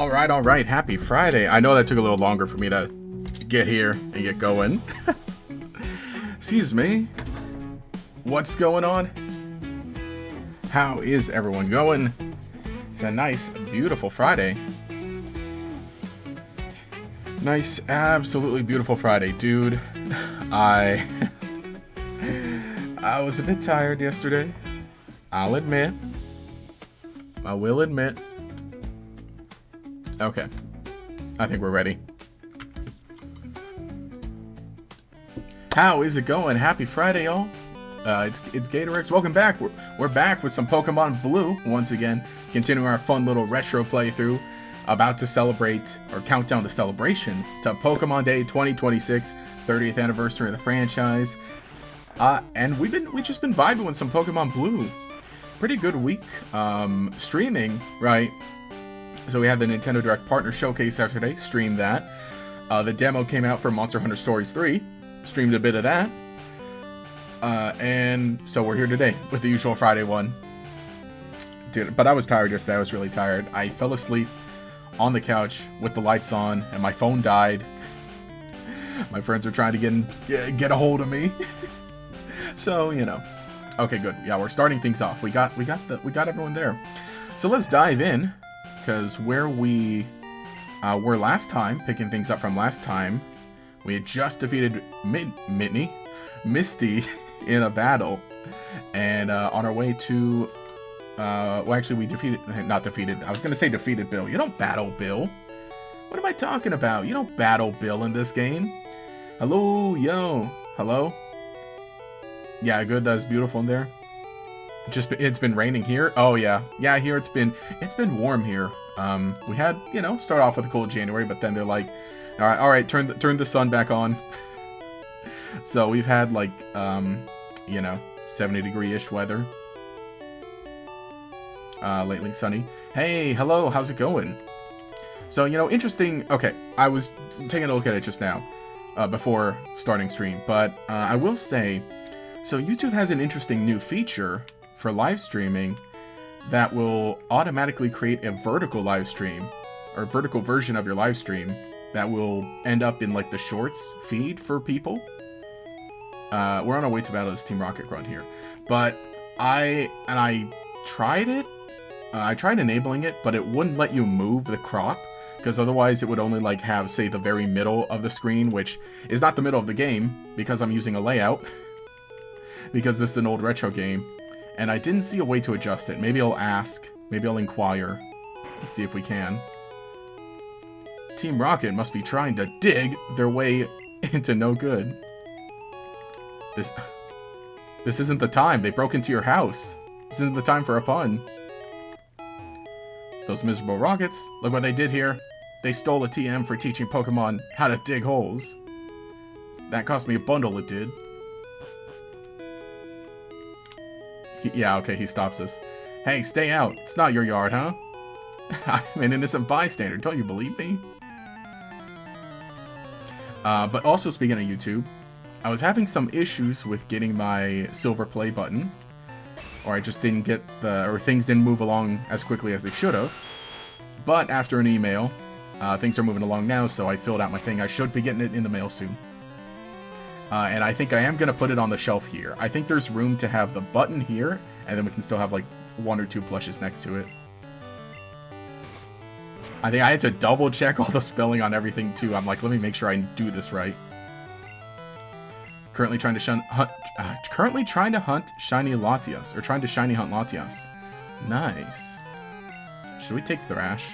All right. Happy Friday. I know that took a little longer for me to get here and get going. Excuse me. What's going on? How is everyone going? It's a nice, beautiful Friday. Nice, absolutely beautiful Friday, dude. I was a bit tired yesterday. I'll admit. I will admit. Okay. I think we're ready. How is it going? Happy Friday, y'all. It's Gatorix. Welcome back. We're back with some Pokemon Blue once again. Continuing our fun little retro playthrough. About to celebrate, or count down the celebration to Pokemon Day 2026, 30th anniversary of the franchise. And we've just been vibing with some Pokemon Blue. Pretty good week. Streaming, right? So we had the Nintendo Direct Partner Showcase yesterday. Streamed that. The demo came out for Monster Hunter Stories 3. Streamed a bit of that. And so we're here today with the usual Friday one. Dude, but I was tired yesterday. I was really tired. I fell asleep on the couch with the lights on, and my phone died. My friends are trying to get a hold of me. So, you know. Okay, good. Yeah, we're starting things off. We got everyone there. So let's dive in, because where we were last time, picking things up from last time, we had just defeated Misty in a battle, and on our way to well, actually, we defeated... Not defeated. I was going to say defeated Bill. You don't battle Bill. What am I talking about? You don't battle Bill in this game. Hello, yo. Hello? Yeah, good. That's beautiful in there. It's been raining here. Oh, yeah. Yeah, here it's been warm here. We had, start off with a cold January, but then they're like, all right, turn the sun back on. So we've had, like, 70-degree-ish weather. Lately sunny. Hey, hello, how's it going? So, interesting. Okay, I was taking a look at it just now, before starting stream, but I will say, so YouTube has an interesting new feature for live streaming that will automatically create a vertical live stream, or vertical version of your live stream that will end up in, like, the shorts feed for people. We're on our way to battle this Team Rocket Grunt here, but I tried it. I tried enabling it, but it wouldn't let you move the crop, because otherwise it would only, like, have, say, the very middle of the screen, which is not the middle of the game, because I'm using a layout, because this is an old retro game, and I didn't see a way to adjust it. Maybe I'll ask, maybe I'll inquire, and see if we can. Team Rocket must be trying to dig their way into no good. This isn't the time. They broke into your house. This isn't the time for a pun. Those miserable rockets. Look what they did here. They stole a TM for teaching Pokemon how to dig holes. That cost me a bundle, it did. Yeah, okay, he stops us. Hey, stay out. It's not your yard, huh? I'm an innocent bystander. Don't you believe me? But also, speaking of YouTube, I was having some issues with getting my silver play button. Or I just didn't get or things didn't move along as quickly as they should have. But after an email, things are moving along now, so I filled out my thing. I should be getting it in the mail soon. And I think I am going to put it on the shelf here. I think there's room to have the button here, and then we can still have, like, 1 or 2 plushes next to it. I think I had to double check all the spelling on everything, too. I'm like, let me make sure I do this right. Currently trying to hunt shiny Latias, or trying to shiny hunt Latias. Nice. Should we take Thrash?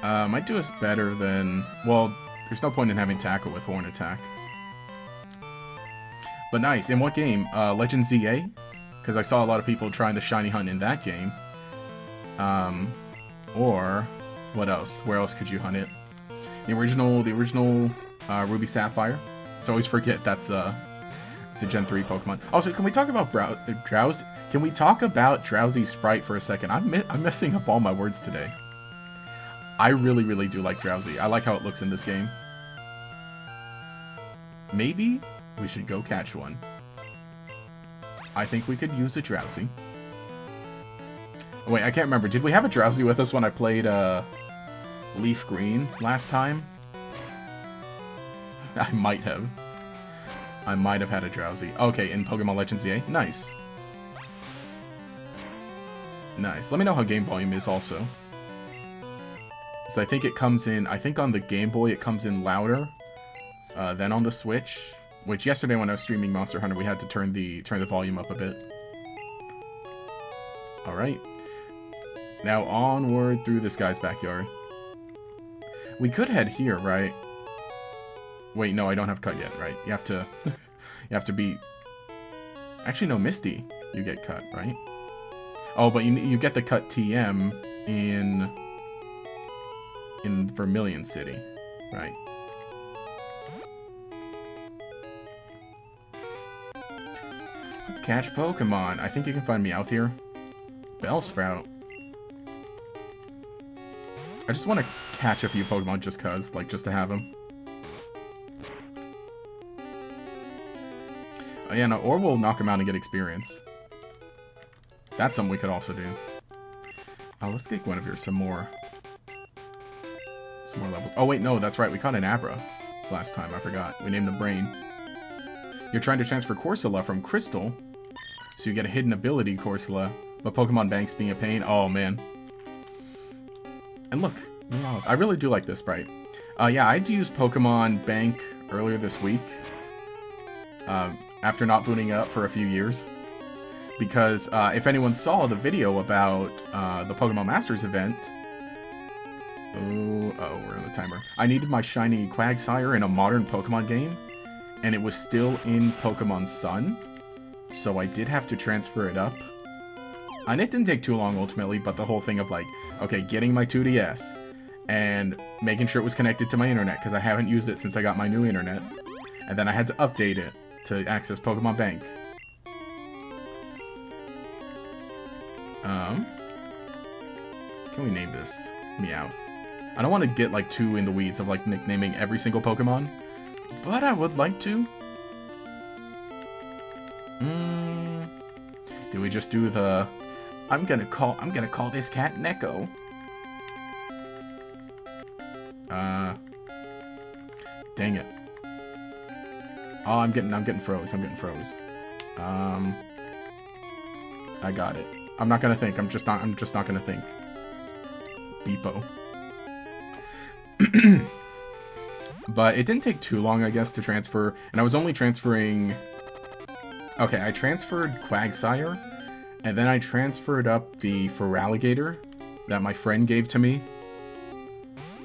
Might do us better than... Well, there's no point in having Tackle with Horn Attack. But nice. In what game? Legend ZA? Because I saw a lot of people trying to shiny hunt in that game. Or... What else? Where else could you hunt it? The original... Ruby Sapphire. So always forget it's a Gen 3 Pokemon. Also, can we talk about Drowsy? Can we talk about Drowsy Sprite for a second? I'm messing up all my words today. I really, really do like Drowsy. I like how it looks in this game. Maybe we should go catch one. I think we could use a Drowsy. Wait, I can't remember. Did we have a Drowsy with us when I played Leaf Green last time? I might have. I might have had a Drowsy. Okay, in Pokemon Legends EA. Nice. Nice. Let me know how game volume is also. So I think it comes in, I think on the Game Boy it comes in louder than on the Switch. Which yesterday when I was streaming Monster Hunter, we had to turn the volume up a bit. Alright. Now onward through this guy's backyard. We could head here, right? Wait, no, I don't have cut yet, right? You have to you have to be... Actually, no, Misty, you get cut, right? Oh, but you get the cut TM in Vermilion City, right? Let's catch Pokemon. I think you can find me out here. Bellsprout. I just want to catch a few Pokemon just cause, like, just to have them. Oh, yeah, no, or we'll knock them out and get experience. That's something we could also do. Let's get Guinevere some more levels. Oh, wait, no, that's right. We caught an Abra last time. I forgot. We named him Brain. You're trying to transfer Corsola from Crystal, so you get a hidden ability, Corsola, but Pokemon Bank's being a pain. Oh, man. And look, I really do like this sprite. Yeah, I'd used Pokemon Bank earlier this week, after not booting up for a few years. Because if anyone saw the video about the Pokemon Masters event... Oh, we're on the timer. I needed my shiny Quagsire in a modern Pokemon game, and it was still in Pokemon Sun, so I did have to transfer it up. And it didn't take too long ultimately, but the whole thing of like, okay, getting my 2DS, and making sure it was connected to my internet, because I haven't used it since I got my new internet, and then I had to update it to access Pokemon Bank. Can we name this Meowth? I don't want to get like too in the weeds of like nicknaming every single Pokemon, but I would like to. Do we just do the I'm gonna call this cat Neko? Dang it. Oh, I'm getting froze. I got it. I'm not gonna think. I'm just not gonna think. Beepo. But it didn't take too long, I guess, to transfer. And I was only transferring... Okay, I transferred Quagsire. And then I transferred up the Feraligatr that my friend gave to me.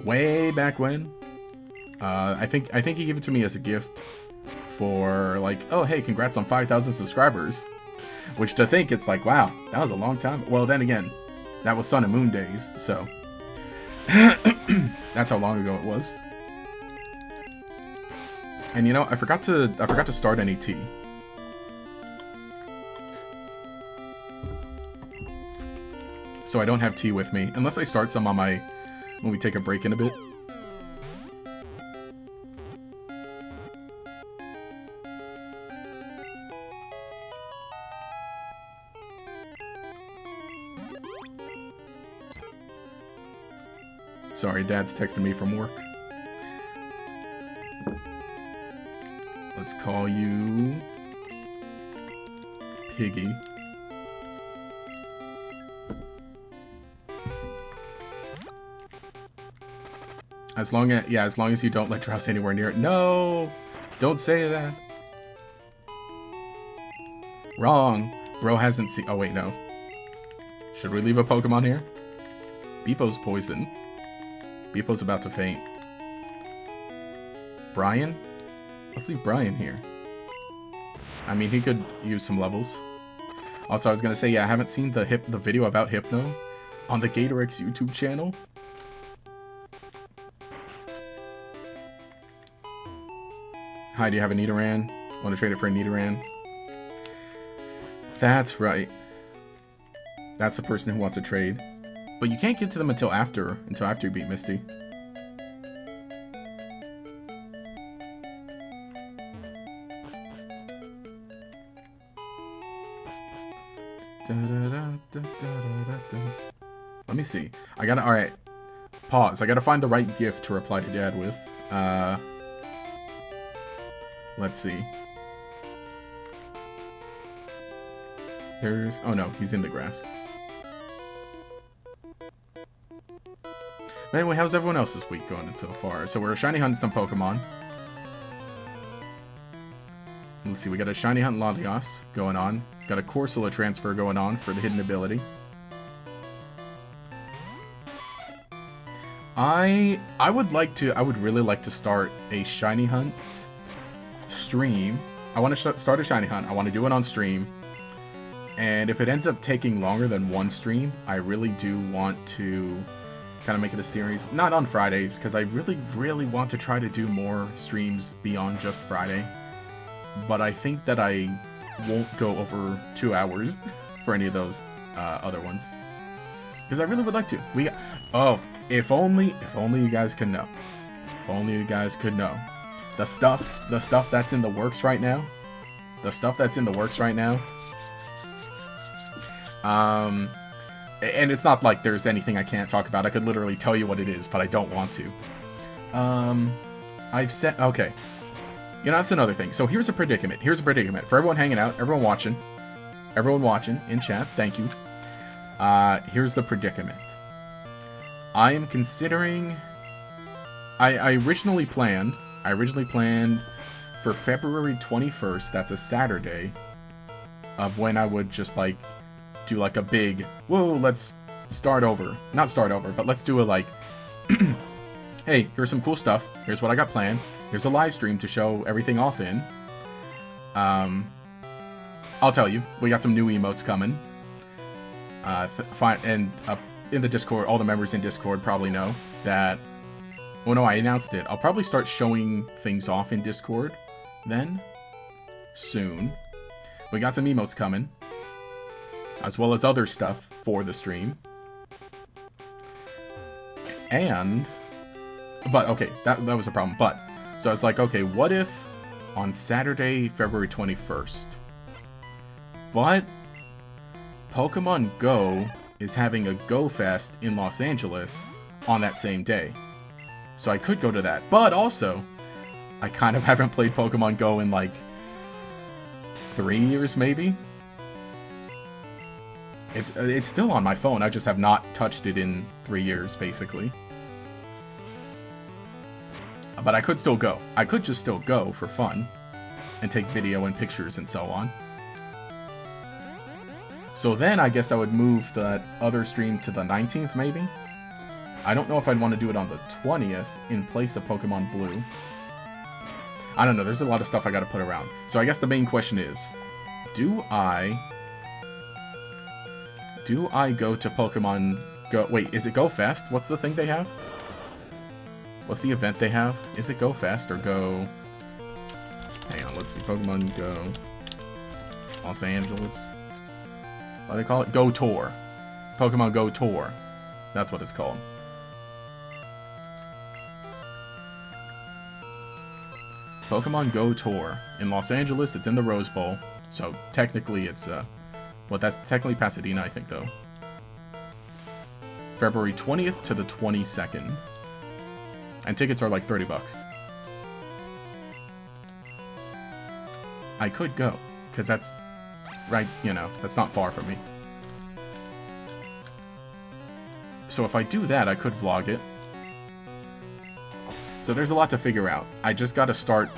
Way back when. I think he gave it to me as a gift. For, like, oh, hey, congrats on 5,000 subscribers. Which to think, it's like, wow, that was a long time. Well, then again, that was Sun and Moon days, so... That's how long ago it was. And you know, I forgot to start any tea. So I don't have tea with me, unless I start some on my... when we take a break in a bit. Sorry, Dad's texting me from work. Let's call you... Piggy. As long as you don't let Drowsy anywhere near it. No! Don't say that. Wrong. Bro hasn't seen... Oh, wait, no. Should we leave a Pokemon here? Beepo's poison. Beepo's about to faint. Brian? Let's leave Brian here. I mean, he could use some levels. Also, I was gonna say, yeah, I haven't seen the video about Hypno on the GatorX YouTube channel. Hi, do you have a Nidoran? Want to trade it for a Nidoran? That's right. That's the person who wants to trade. But you can't get to them until after you beat Misty. Let me see. I gotta... Alright. Pause. I gotta find the right gift to reply to Dad with. Let's see. There's... Oh no, he's in the grass. But anyway, how's everyone else's week going so far? So we're shiny hunting some Pokemon. Let's see, we got a shiny hunt Latios going on. Got a Corsola transfer going on for the hidden ability. I would really like to start a shiny hunt stream. I want to start a shiny hunt. I want to do it on stream. And if it ends up taking longer than one stream, I really do want to kind of make it a series. Not on Fridays, because I really, really want to try to do more streams beyond just Friday. But I think that I won't go over 2 hours for any of those other ones. Because I really would like to. Oh, if only you guys could know. If only you guys could know. The stuff that's in the works right now. The stuff that's in the works right now. And it's not like there's anything I can't talk about. I could literally tell you what it is, but I don't want to. I've said... Okay. You know, that's another thing. So here's a predicament. Here's a predicament. For everyone hanging out, everyone watching in chat, thank you. Here's the predicament. I am considering... I originally planned for February 21st, that's a Saturday, of when I would just, like, do, like, a big, whoa, let's start over. Not start over, but let's do a, like, hey, here's some cool stuff. Here's what I got planned. Here's a live stream to show everything off in. I'll tell you, we got some new emotes coming. In the Discord, all the members in Discord probably know that... Oh no, I announced it. I'll probably start showing things off in Discord then. Soon. We got some emotes coming. As well as other stuff for the stream. But, okay, that was a problem. But, so I was like, okay, what if on Saturday, February 21st, but Pokemon Go is having a Go Fest in Los Angeles on that same day. So I could go to that. But also, I kind of haven't played Pokemon Go in like 3 years maybe. It's still on my phone. I just have not touched it in 3 years basically. But I could still go. I could just still go for fun and take video and pictures and so on. So then I guess I would move that other stream to the 19th maybe. I don't know if I'd want to do it on the 20th in place of Pokemon Blue. I don't know, there's a lot of stuff I gotta put around. So I guess the main question is, do I go to Pokemon Go... Wait, is it Go Fest? What's the thing they have? What's the event they have? Is it Go Fest or Go... Hang on, let's see. Pokemon Go... Los Angeles... What do they call it? Go Tour. Pokemon Go Tour. That's what it's called. Pokemon Go Tour. In Los Angeles, it's in the Rose Bowl. So, technically, it's, well, that's technically Pasadena, I think, though. February 20th to the 22nd. And tickets are like 30 bucks. I could go, because that's, right, you know, that's not far from me. So if I do that, I could vlog it. So there's a lot to figure out. I just gotta start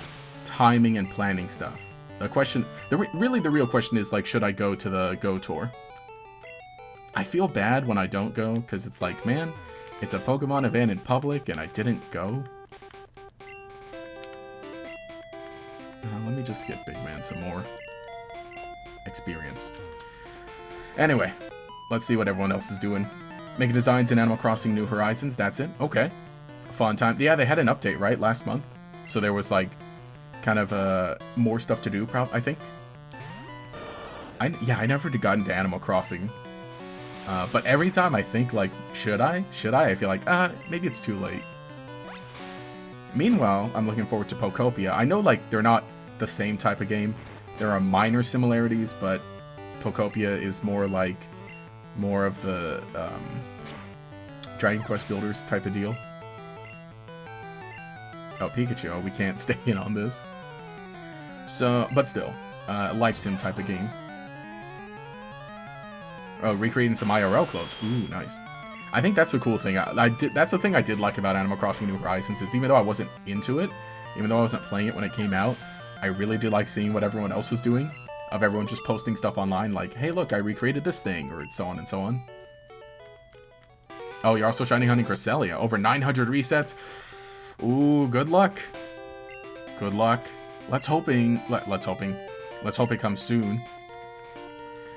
timing and planning stuff. The question, really the real question is, like, should I go to the Go Tour? I feel bad when I don't go, because it's like, man, it's a Pokemon event in public, and I didn't go. Let me just get Big Man some more experience. Anyway, let's see what everyone else is doing. Making designs in Animal Crossing New Horizons, that's it? Okay. Fun time. Yeah, they had an update, right, last month? So there was, like, kind of, more stuff to do, I think. I never got into Animal Crossing. But every time I think, like, should I? I feel like, maybe it's too late. Meanwhile, I'm looking forward to Pokopia. I know, like, they're not the same type of game. There are minor similarities, but Pokopia is more of the, Dragon Quest Builders type of deal. Oh, Pikachu. Oh, we can't stay in on this. So, but still, life sim type of game. Oh, recreating some IRL clothes. Ooh, nice. I think that's a cool thing. That's the thing I did like about Animal Crossing New Horizons is even though I wasn't into it, even though I wasn't playing it when it came out, I really did like seeing what everyone else was doing. Of everyone just posting stuff online like, hey, look, I recreated this thing, or so on and so on. Oh, you're also shiny hunting Cresselia. Over 900 resets. Ooh, good luck. Good luck. Let's hope it comes soon.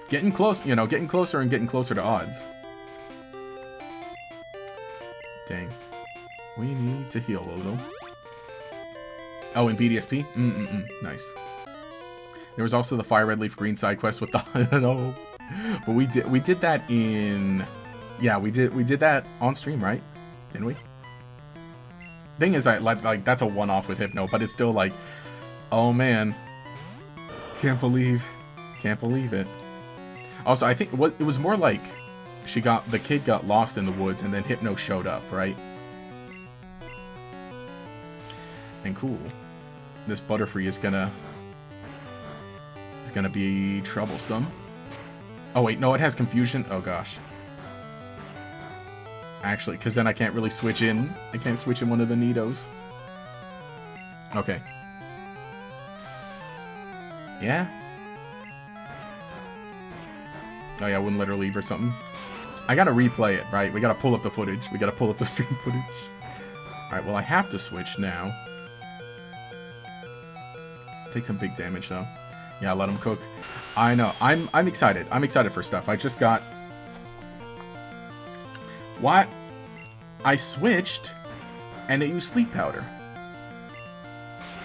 Getting close, you know, getting closer and getting closer to odds. Dang. We need to heal a little. Oh, in BDSP? Nice. There was also the Fire Red Leaf Green side quest with the no. But we did that in, yeah, we did that on stream, right? Didn't we? Thing is, like that's a one-off with Hypno, but it's still like, oh man, can't believe it. Also, I think it was more like the kid got lost in the woods and then Hypno showed up, right? And cool, this Butterfree is gonna be troublesome. Oh wait, no, it has confusion. Oh gosh. Actually, because then I can't really switch in. I can't switch in one of the Nidos. Okay. Yeah. Oh yeah, wouldn't let her leave or something. I gotta replay it, right? We gotta pull up the footage. We gotta pull up the stream footage. Alright, well I have to switch now. Take some big damage though. Yeah, let him cook. I know. I'm excited. I'm excited for stuff. I just got... What? I switched, and it used Sleep Powder.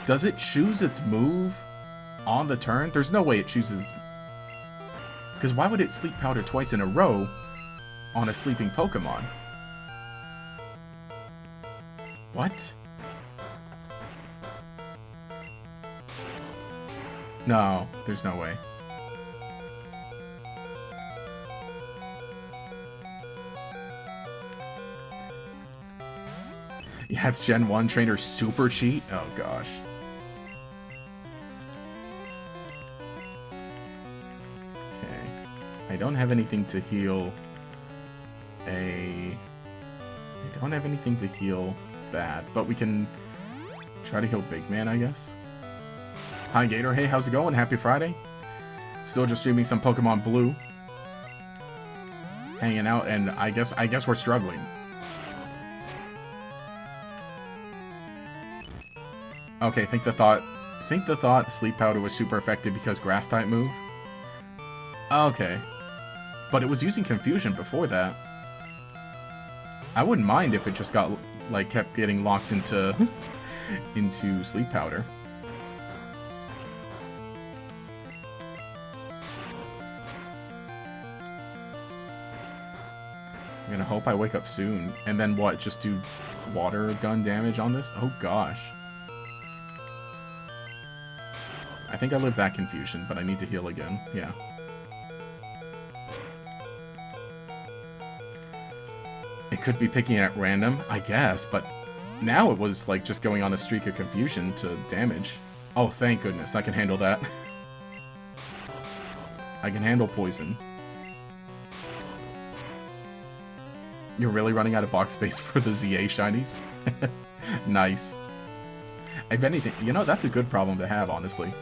Does it choose its move on the turn? There's no way it chooses... Because why would it Sleep Powder twice in a row on a sleeping Pokemon? What? No, there's no way. Yeah, it's Gen 1 Trainer Super Cheat? Oh, gosh. Okay. I don't have anything to heal I don't have anything to heal that, but we can try to heal Big Man, I guess. Hi Gator, hey, how's it going? Happy Friday. Still just streaming some Pokemon Blue. Hanging out, and I guess we're struggling. Okay, think the thought Sleep Powder was super effective because Grass type move. Okay. But it was using Confusion before that. I wouldn't mind if it just got like kept getting locked into into Sleep Powder. I'm gonna hope I wake up soon. And then what, just do water gun damage on this? Oh gosh. I think I lived that confusion, but I need to heal again. Yeah. It could be picking at random, I guess, but now it was like just going on a streak of confusion to damage. Oh, thank goodness. I can handle that. I can handle poison. You're really running out of box space for the ZA shinies? Nice. If anything, you know, that's a good problem to have, honestly.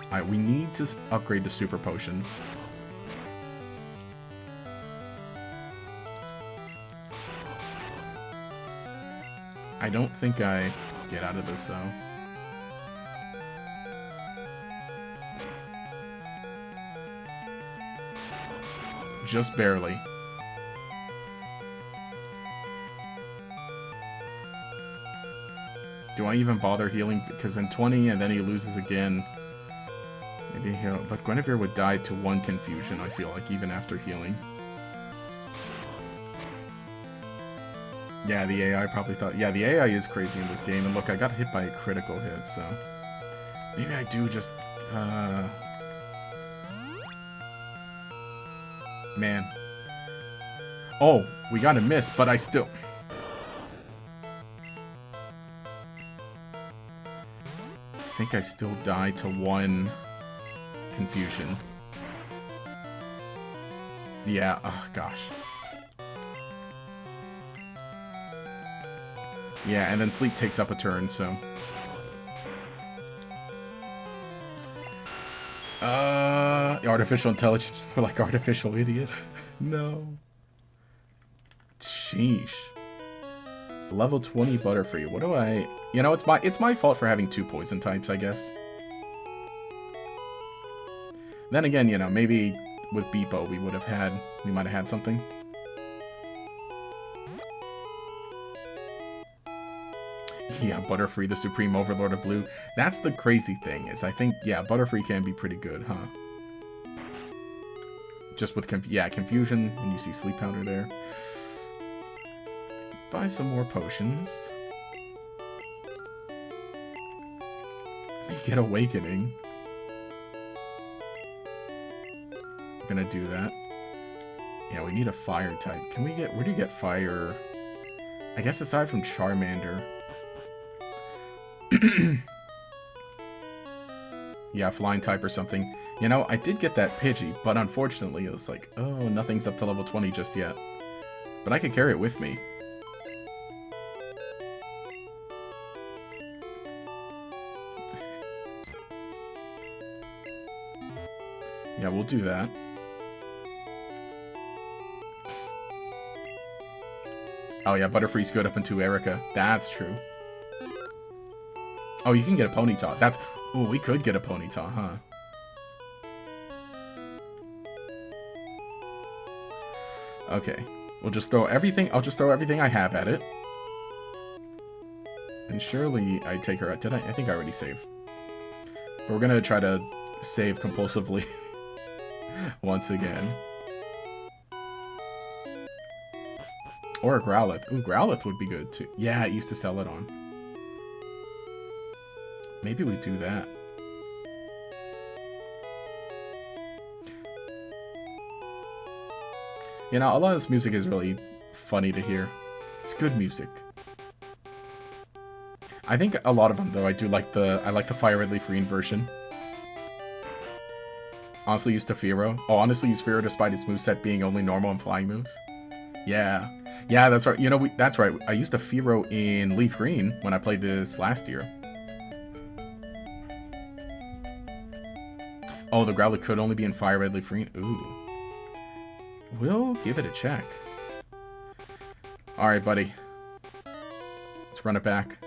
Alright, we need to upgrade the super potions. I don't think I get out of this, though. Just barely. Do I even bother healing? Because in 20 and then he loses again. Maybe he'll... But Guinevere would die to one confusion, I feel like, even after healing. Yeah, the AI probably thought... Yeah, the AI is crazy in this game. And look, I got hit by a critical hit, so... Maybe I do just... Man. Oh, we got a miss, but I still... I think I still die to one confusion. Yeah, oh gosh. Yeah, and then sleep takes up a turn, so... Artificial intelligence, more like artificial idiot. No. Sheesh. Level 20 Butterfree. What do I... You know, it's my fault for having 2 poison types, I guess. Then again, you know, maybe with Beepo we might have had something. Yeah, Butterfree, the Supreme Overlord of Blue. That's the crazy thing, is I think, yeah, Butterfree can be pretty good, huh? Just with, Confusion, and you see Sleep Powder there. Buy some more potions. Get Awakening. I'm gonna do that. Yeah, we need a fire type. Can we get... Where do you get fire? I guess aside from Charmander. Yeah, flying type or something. You know, I did get that Pidgey, but unfortunately it was like, oh, nothing's up to level 20 just yet. But I could carry it with me. Yeah, we'll do that. Oh yeah, Butterfree's good up into Erica. That's true. Oh, you can get a Ponyta. That's... Ooh, we could get a Ponyta, huh? Okay. We'll just throw everything... I'll just throw everything I have at it. And surely I take her out. Did I? I think I already saved. But we're gonna try to save compulsively. Once again. Or a Growlithe. Ooh, Growlithe would be good too. Yeah, I used to sell it on. Maybe we do that. You know, a lot of this music is really funny to hear. It's good music. I think a lot of them, though, I like the Fire Red Leaf Green version. Honestly, use Fearow. Oh, honestly, use Fearow despite its moveset being only normal and flying moves. Yeah. Yeah, that's right. You know, that's right. I used a Fearow in Leaf Green when I played this last year. Oh, the Growlithe could only be in Fire Red Leaf Green? Ooh. We'll give it a check. Alright, buddy. Let's run it back.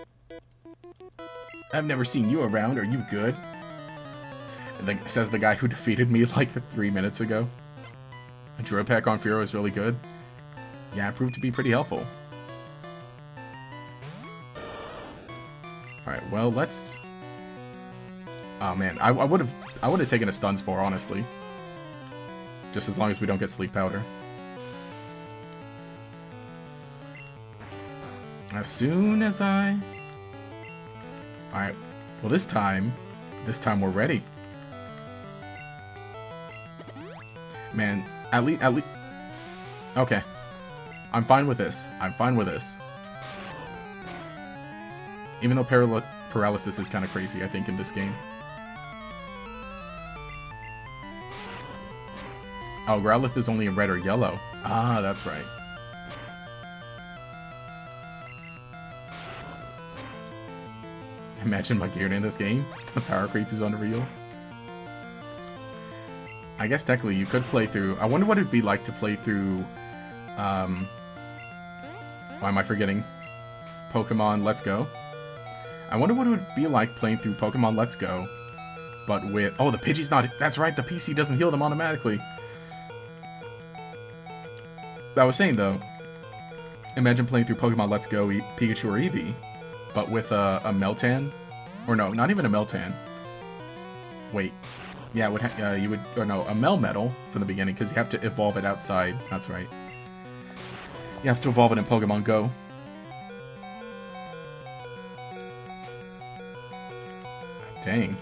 I've never seen you around. Are you good? Says the guy who defeated me like 3 minutes ago. A Drill Peck on Fearow is really good. Yeah, it proved to be pretty helpful. Alright, well, let's... Oh man, I would have taken a Stun Spore, honestly. Just as long as we don't get Sleep Powder. As soon as I... Alright, well this time we're ready. Man, at least... Okay. I'm fine with this. I'm fine with this. Even though paralysis is kind of crazy, I think, in this game. Oh, Growlithe is only in red or yellow. Ah, that's right. Imagine my gear in this game. The power creep is unreal. I guess technically you could play through... I wonder what it'd be like to play through... Why am I forgetting? Pokemon Let's Go. I wonder what it would be like playing through Pokemon Let's Go, but with... Oh, the Pidgey's not... That's right, the PC doesn't heal them automatically. I was saying, though, imagine playing through Pokemon Let's Go Pikachu or Eevee, but with a Meltan. Or no, not even a Meltan. Wait. Yeah, you would... Or no, a Melmetal from the beginning, because you have to evolve it outside. That's right. You have to evolve it in Pokemon Go. Dang.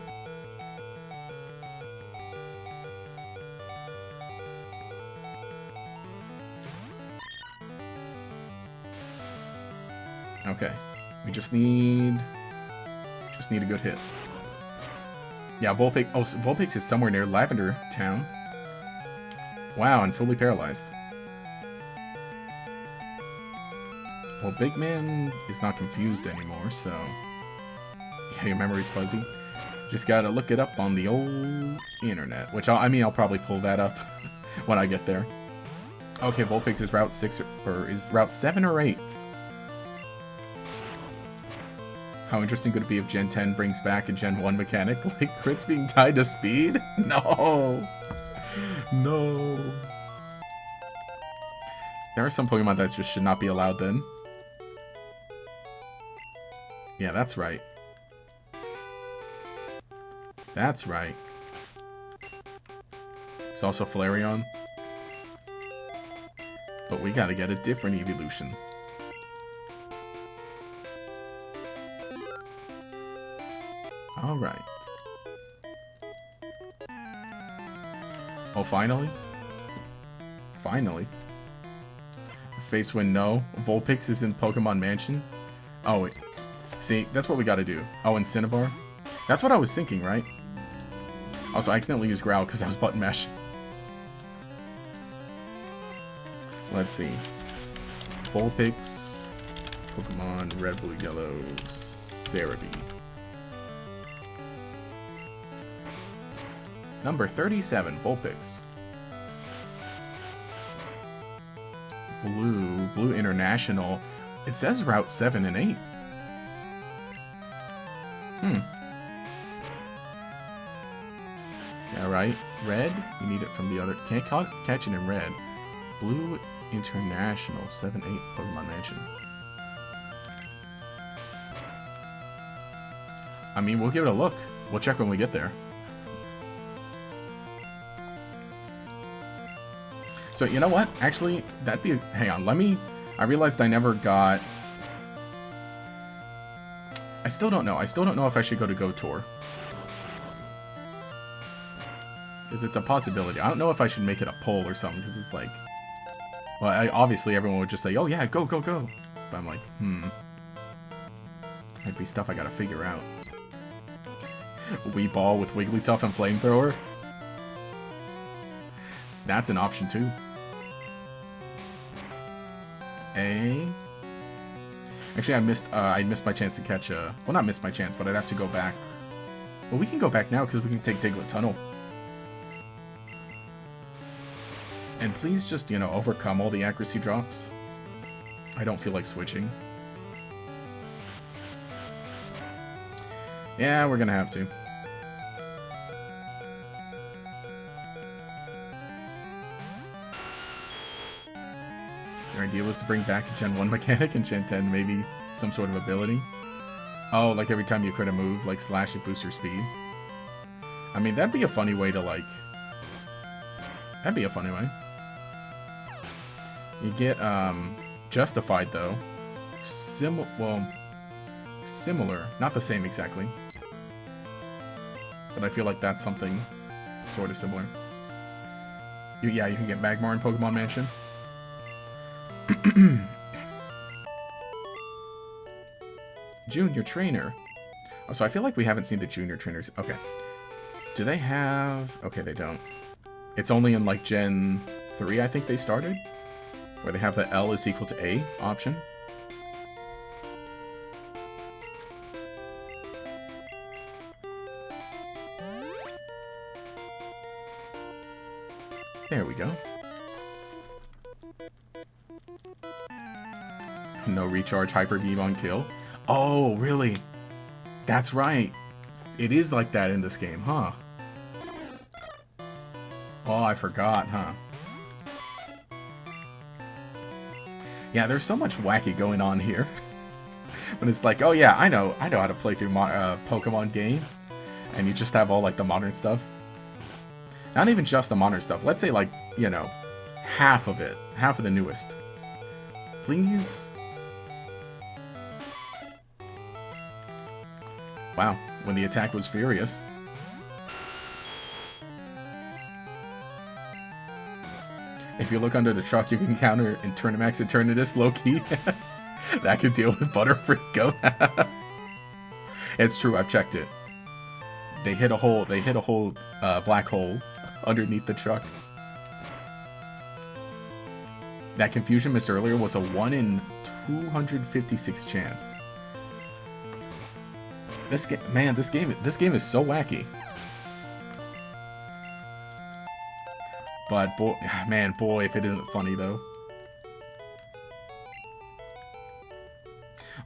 Okay. We just need a good hit. Yeah, Vulpix. Oh, Vulpix is somewhere near Lavender Town. Wow, and fully paralyzed. Well, Big Man is not confused anymore, so... Yeah, your memory's fuzzy. Just gotta look it up on the old internet. Which, I'll probably pull that up when I get there. Okay, Vulpix is Route 6, or is Route 7 or 8? How interesting could it be if Gen 10 brings back a Gen 1 mechanic, like crits being tied to speed? No! No! There are some Pokemon that just should not be allowed then. Yeah, that's right. That's right. It's also Flareon. But we gotta get a different evolution. Alright. Oh, finally? Finally. Face Wind, no. Vulpix is in Pokemon Mansion. Oh, wait. See, that's what we gotta do. Oh, and Cinnabar? That's what I was thinking, right? Also, I accidentally used Growl because I was button mashing. Let's see. Vulpix, Pokemon Red, Blue, Yellow, Cerebi. Number 37, Vulpix. Blue International. It says Route 7 and 8. Yeah, right. Red, you need it from the other. Can't catch it in red. Blue International, 7-8 Pokemon Mansion. I mean, we'll give it a look. We'll check when we get there. So, you know what? Actually, that'd be... Hang on, let me... I realized I never got... I still don't know. I still don't know if I should go to Go Tour. Because it's a possibility. I don't know if I should make it a poll or something, because it's like... Well, obviously everyone would just say, oh yeah, go, go, go. But I'm like, Might be stuff I gotta figure out. Wii Ball with Wigglytuff and Flamethrower? That's an option too. Actually, I missed my chance to catch a... Well, not missed my chance, but I'd have to go back. Well, we can go back now because we can take Diglett Tunnel. And please just, you know, overcome all the accuracy drops. I don't feel like switching. Yeah, we're gonna have to. Your idea was to bring back a Gen 1 mechanic and Gen 10 maybe some sort of ability. Oh, like every time you crit a move, like slash it boosts your speed. I mean, that'd be a funny way to like... That'd be a funny way. You get, Justified though. Similar, not the same exactly. But I feel like that's something sort of similar. Yeah, you can get Magmar in Pokemon Mansion. Junior Trainer. Oh, so I feel like we haven't seen the Junior Trainers. Okay. Do they have... Okay, they don't. It's only in, like, Gen 3, I think they started. Where they have the L is equal to A option. There we go. No recharge, Hyper Beam on kill. Oh, really? That's right. It is like that in this game, huh? Oh, I forgot, huh? Yeah, there's so much wacky going on here. When it's like, oh yeah, I know how to play through Pokemon game. And you just have all like the modern stuff. Not even just the modern stuff. Let's say like, you know, half of it. Half of the newest. Please? Wow, when the attack was furious. If you look under the truck, you can counter in Tournamax Eternatus low-key. That could deal with Butterfree. Go. It's true. I've checked it. They hit a hole. They hit a whole black hole underneath the truck. That confusion missed earlier was a 1 in 256 chance. This game, man, this game is so wacky. But boy, man, boy, if it isn't funny though.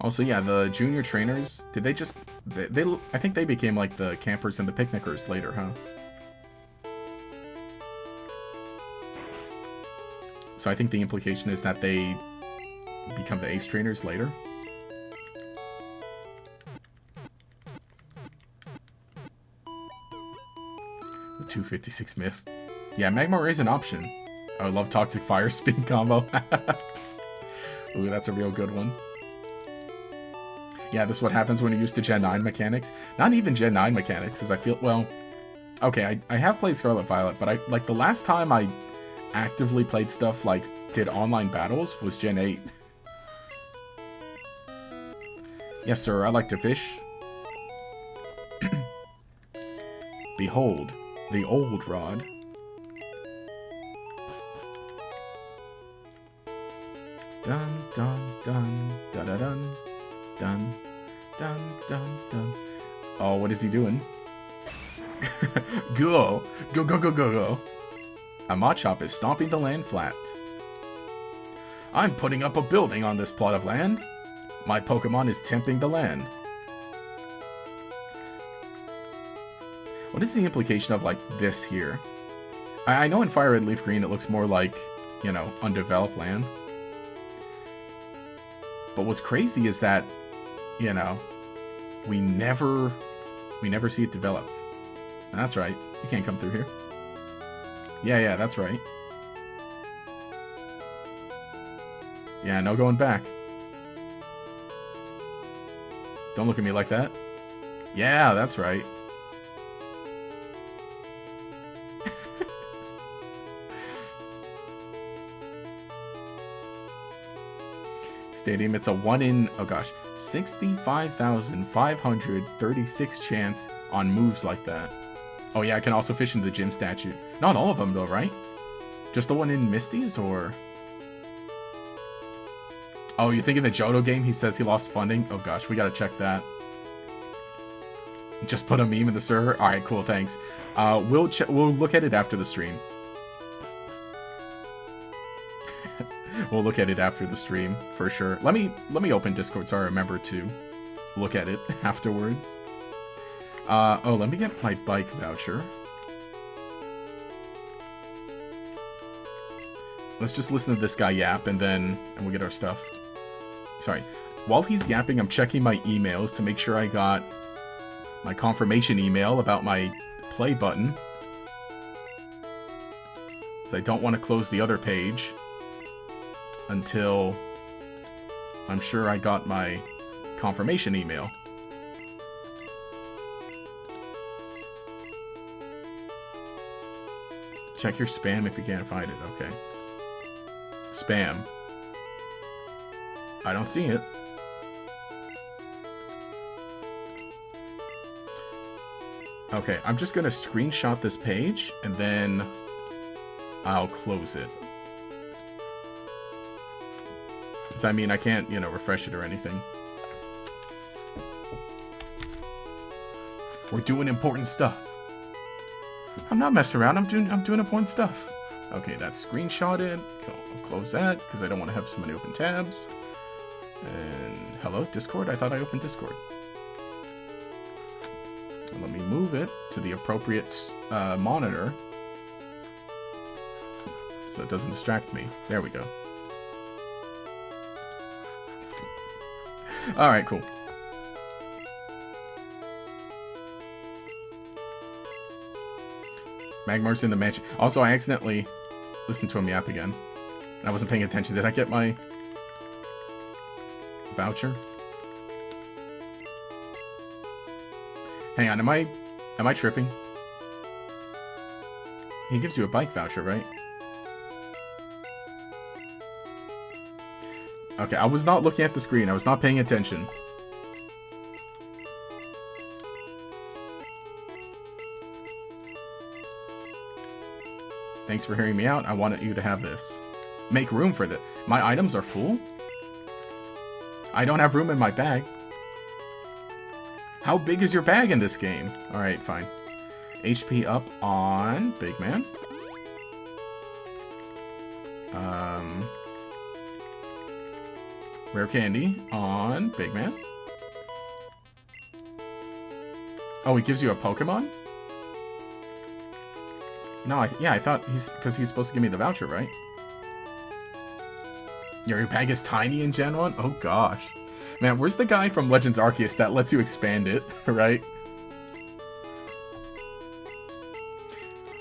Also, yeah, the junior trainers, did they just they I think they became like the campers and the picnickers later, huh? So I think the implication is that they become the ace trainers later. The 256 missed. Yeah, Magmar is an option. I love Toxic Fire Spin combo. Ooh, that's a real good one. Yeah, this is what happens when you're used to Gen 9 mechanics. Not even Gen 9 mechanics, as I feel, well, okay, I have played Scarlet Violet, but like the last time I actively played stuff like did online battles was Gen 8. Yes, sir, I like to fish. Behold, the old rod. Dun dun dun dun dun dun dun dun dun dun. Oh, what is he doing? Go go go go go go. A Machop is stomping the land flat. I'm putting up a building on this plot of land. My Pokemon is tempting the land. What is the implication of, like, this here? I know in Fire Red Leaf Green it looks more like, you know, undeveloped land. But what's crazy is that, you know, we never see it developed. And that's right. You can't come through here. Yeah, that's right. Yeah, no going back. Don't look at me like that. Yeah, that's right. Stadium, it's a 1 in, oh gosh, 65,536 chance on moves like that. Oh yeah, I can also fish into the gym statue. Not all of them though, right? Just the one in Misty's, or? Oh, you think in the Johto game he says he lost funding? Oh gosh, we gotta check that. Just put a meme in the server? Alright, cool, thanks. We'll look at it after the stream. We'll look at it after the stream, for sure. Let me open Discord so I remember to look at it afterwards. Oh, let me get my bike voucher. Let's just listen to this guy yap, and we'll get our stuff. Sorry. While he's yapping, I'm checking my emails to make sure I got my confirmation email about my play button. So I don't want to close the other page until I'm sure I got my confirmation email. Check your spam if you can't find it. Okay. Spam. I don't see it. Okay, I'm just gonna screenshot this page and then I'll close it. Because I mean, I can't, you know, refresh it or anything. We're doing important stuff. I'm not messing around. I'm doing important stuff. Okay, that's screenshotted. I'll close that because I don't want to have so many open tabs. And hello, Discord? I thought I opened Discord. And let me move it to the appropriate monitor so it doesn't distract me. There we go. Alright, cool. Magmar's in the mansion. Also, I accidentally listened to him yap again. I wasn't paying attention. Did I get my voucher? Hang on, am I tripping? He gives you a bike voucher, right? Okay, I was not looking at the screen. I was not paying attention. Thanks for hearing me out. I wanted you to have this. Make room for this. My items are full? I don't have room in my bag. How big is your bag in this game? Alright, fine. HP up on Big Man. Rare candy on Big Man. Oh, he gives you a Pokemon? No, yeah, I thought because he's supposed to give me the voucher, right? Your bag is tiny in Gen 1? Oh gosh. Man, where's the guy from Legends Arceus that lets you expand it, right?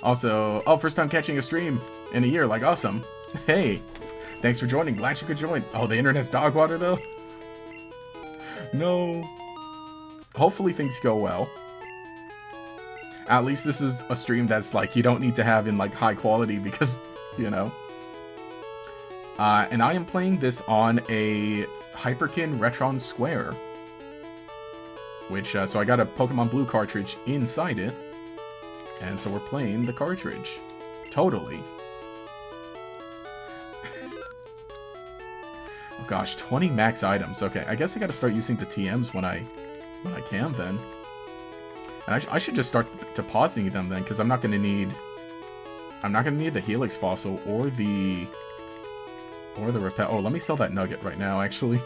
Also, oh, first time catching a stream in a year, like awesome. Hey, thanks for joining, glad you could join. Oh, the internet's dog water though? No. Hopefully things go well. At least this is a stream that's like, you don't need to have in like high quality because, you know. And I am playing this on a Hyperkin Retron Square. Which, so I got a Pokemon Blue cartridge inside it. And so we're playing the cartridge. Totally. Oh gosh, 20 max items. Okay, I guess I gotta start using the TMs when I can then. And I should just start depositing them then, because I'm not gonna need the Helix Fossil or the Repel. Oh, let me sell that nugget right now, actually.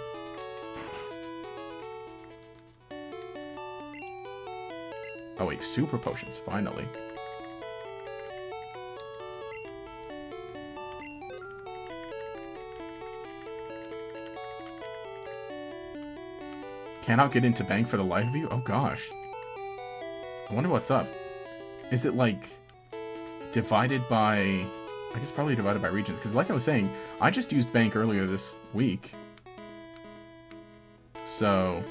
Oh wait, Super Potions, finally. Cannot get into bank for the life of you? Oh gosh. I wonder what's up. Is it like divided by... I guess probably divided by regions, because like I was saying, I just used bank earlier this week. So...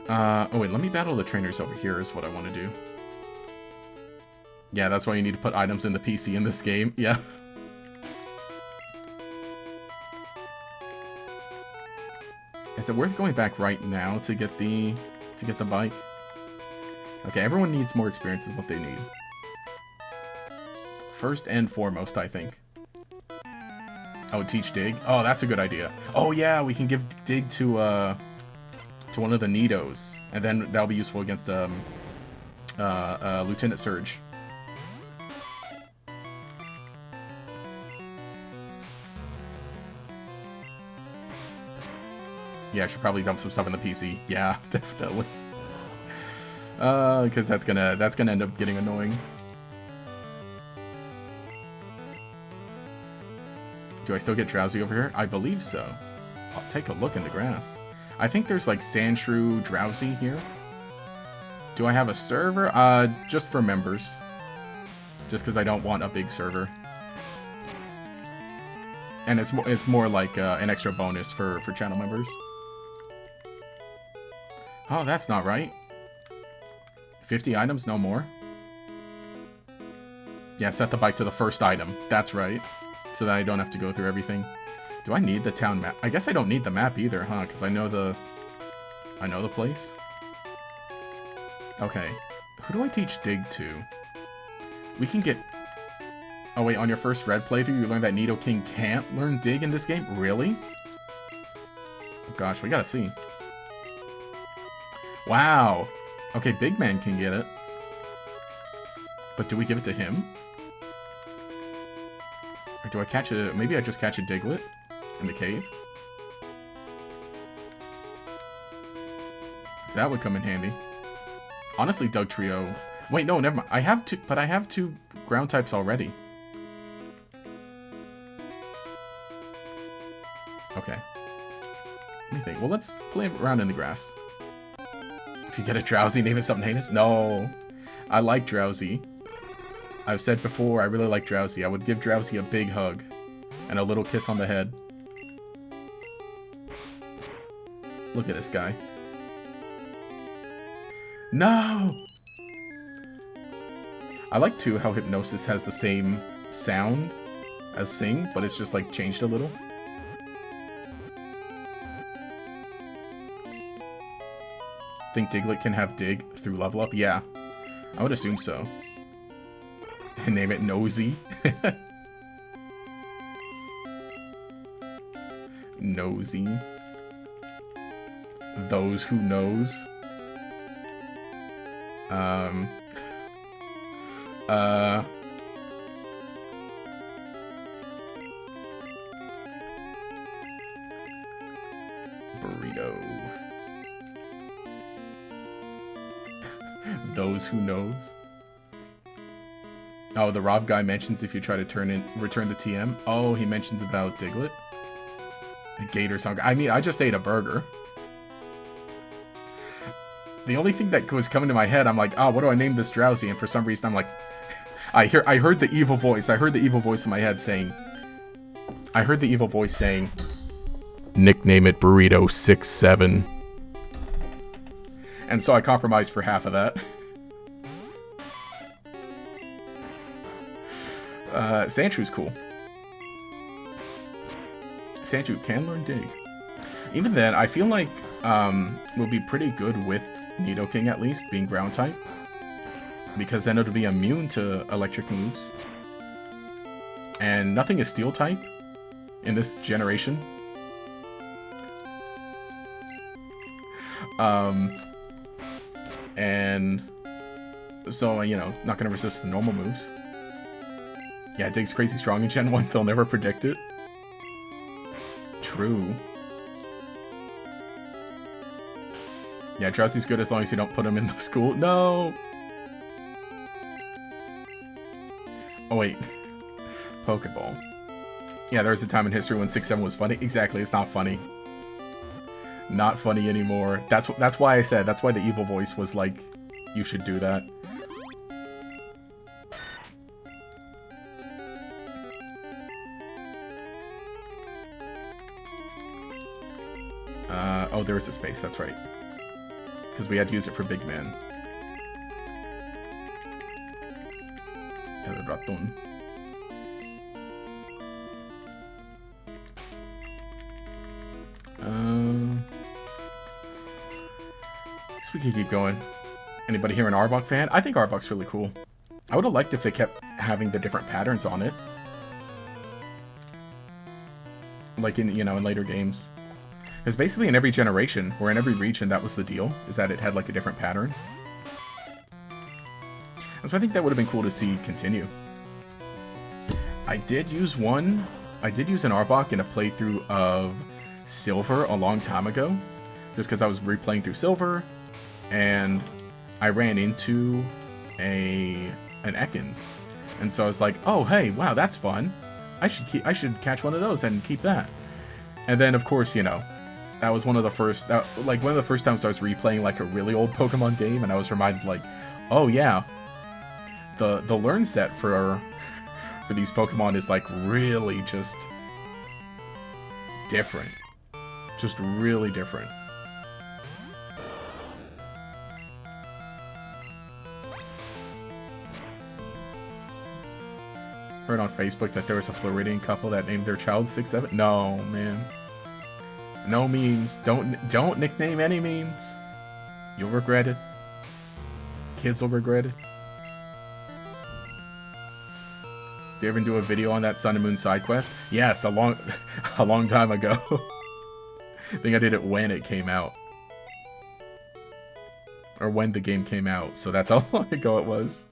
oh wait, let me battle the trainers over here is what I want to do. Yeah, that's why you need to put items in the PC in this game. Yeah. Is it worth going back right now to get the bike? Okay, everyone needs more experience is what they need. First and foremost, I think. Oh, teach Dig? Oh, that's a good idea. Oh yeah, we can give Dig to one of the Nidos, and then that'll be useful against Lieutenant Surge. Yeah, I should probably dump some stuff in the PC. Yeah, definitely. Because that's gonna end up getting annoying. Do I still get drowsy over here? I believe so. I'll take a look in the grass. I think there's like Sandshrew Drowsy here. Do I have a server? Just for members. Just because I don't want a big server. And it's more like an extra bonus for channel members. Oh, that's not right. 50 items, no more. Yeah, set the bike to the first item. That's right. So that I don't have to go through everything. Do I need the town map? I guess I don't need the map either, huh? Because I know the place. Okay. Who do I teach Dig to? We can get... Oh wait, on your first red playthrough, you learned that Nidoking can't learn Dig in this game? Really? Oh gosh, we gotta see. Wow. Okay, Big Man can get it. But do we give it to him? Or do I catch a... Maybe I just catch a Diglett in the cave? So that would come in handy. Honestly, Dugtrio... Wait, no, never mind. I have two... But I have two ground types already. Okay. Let me think. Well, let's play around in the grass. If you get a Drowsy, name it something heinous? No. I like Drowsy. I've said before, I really like Drowsy. I would give Drowsy a big hug. And a little kiss on the head. Look at this guy. No! I like, too, how Hypnosis has the same sound as Sing, but it's just like changed a little. Think Diglett can have dig through level up? Yeah, I would assume so. And name it Nosy. Nosy. Those who knows. Burrito. Those who knows. Oh, the Rob guy mentions if you try to return the TM. Oh, he mentions about Diglett. The Gator song. I mean, I just ate a burger. The only thing that was coming to my head, I'm like, oh, what do I name this Drowsy? And for some reason, I'm like, I heard the evil voice. I heard the evil voice in my head saying, nickname it Burrito 67. And so I compromised for half of that. Sandshrews cool. Sandshrew can learn dig. Even then, I feel like we'll be pretty good with Nidoking at least, being ground type. Because then it'll be immune to electric moves. And nothing is steel type in this generation. And so, you know, not gonna resist the normal moves. Yeah, Dig's crazy strong in Gen 1, they'll never predict it. True. Yeah, Drowsy's good as long as you don't put him in the school. No! Oh, wait. Pokeball. Yeah, there was a time in history when 6-7 was funny. Exactly, it's not funny. Not funny anymore. That's why I said, that's why the evil voice was like, you should do that. Oh, there was a space, that's right. Because we had to use it for Big Man. El Raton. Guess we could keep going. Anybody here an Arbok fan? I think Arbok's really cool. I would have liked if they kept having the different patterns on it. Like in, you know, in later games. Because basically in every generation, or in every region, that was the deal, is that it had like a different pattern. And so I think that would have been cool to see continue. I did use an Arbok in a playthrough of Silver a long time ago. Just because I was replaying through Silver, and I ran into an Ekans. And so I was like, oh hey, wow, that's fun. I should catch one of those and keep that. And then of course, you know, that was one of the first times I was replaying like a really old Pokemon game, and I was reminded like, oh yeah, the learn set for these Pokemon is like really just different. Just really different. Heard on Facebook that there was a Floridian couple that named their child 6-7. No, man. No memes. Don't nickname any memes. You'll regret it. Kids will regret it. Did you ever do a video on that Sun and Moon side quest? Yes, a long time ago. I think I did it when it came out. Or when the game came out, so that's how long ago it was.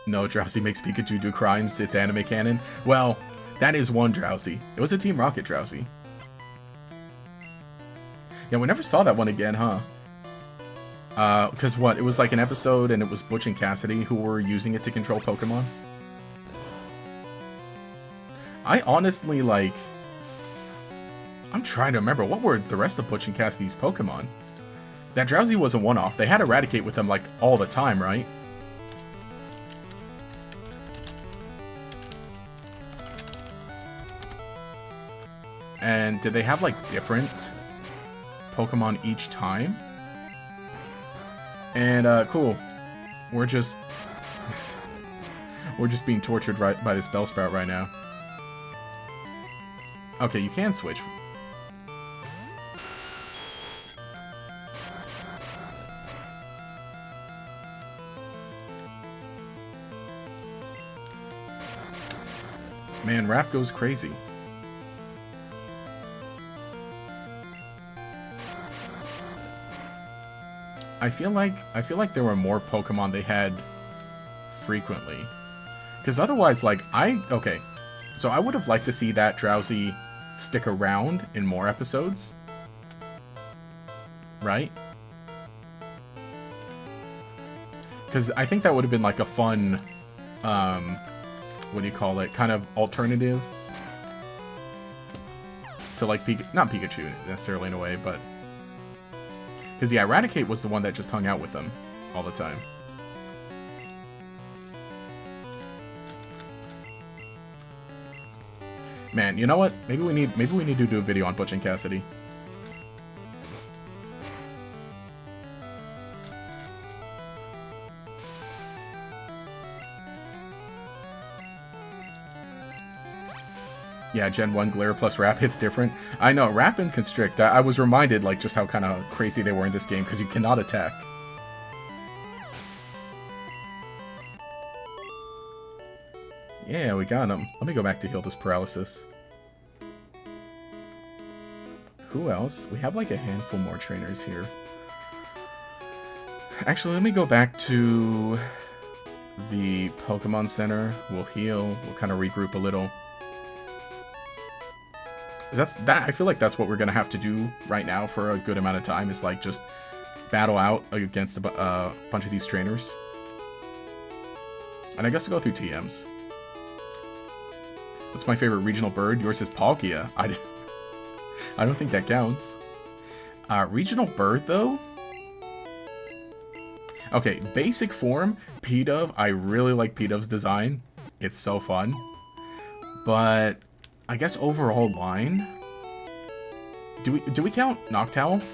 No, Drowsy makes Pikachu do crimes, it's anime canon. Well, that is one Drowsy. It was a Team Rocket Drowsy. Yeah, we never saw that one again, huh? Because what? It was like an episode and it was Butch and Cassidy who were using it to control Pokemon. I honestly, like... I'm trying to remember, what were the rest of Butch and Cassidy's Pokemon? That Drowsy was a one-off. They had Eradicate with them, like, all the time, right? And did they have, like, different Pokemon each time? And, cool. We're just... we're just being tortured by this Bellsprout right now. Okay, you can switch. Man, Rap goes crazy. I feel like there were more Pokemon they had frequently. Because otherwise, like, okay. So I would have liked to see that Drowsy stick around in more episodes. Right? Because I think that would have been like a fun, what do you call it? Kind of alternative to like not Pikachu necessarily in a way, but because yeah, Eradicate was the one that just hung out with them all the time. Man, you know what? Maybe we need to do a video on Butch and Cassidy. Yeah, Gen 1 Glare plus Rap hits different. I know, Rap and Constrict, I was reminded like just how kind of crazy they were in this game because you cannot attack. Yeah, we got him. Let me go back to heal this paralysis. Who else? We have like a handful more trainers here. Actually, let me go back to the Pokemon Center. We'll heal. We'll kind of regroup a little. I feel like that's what we're gonna have to do right now for a good amount of time, is like just battle out against a bunch of these trainers. And I guess to go through TMs. What's my favorite regional bird? Yours is Palkia. I don't think that counts. Regional bird though? Okay, basic form, Pidove. I really like Pidove's design. It's so fun. But I guess overall line. Do we count Noctowl? Do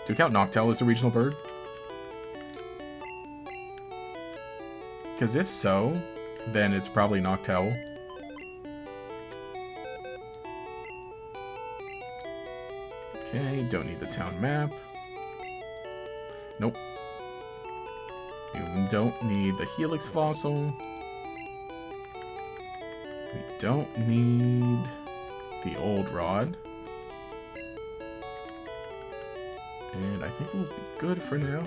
we count Noctowl as a regional bird? Because if so, then it's probably Noctowl. Okay, don't need the town map. Nope. You don't need the Helix fossil. We don't need the old rod. And I think we'll be good for now.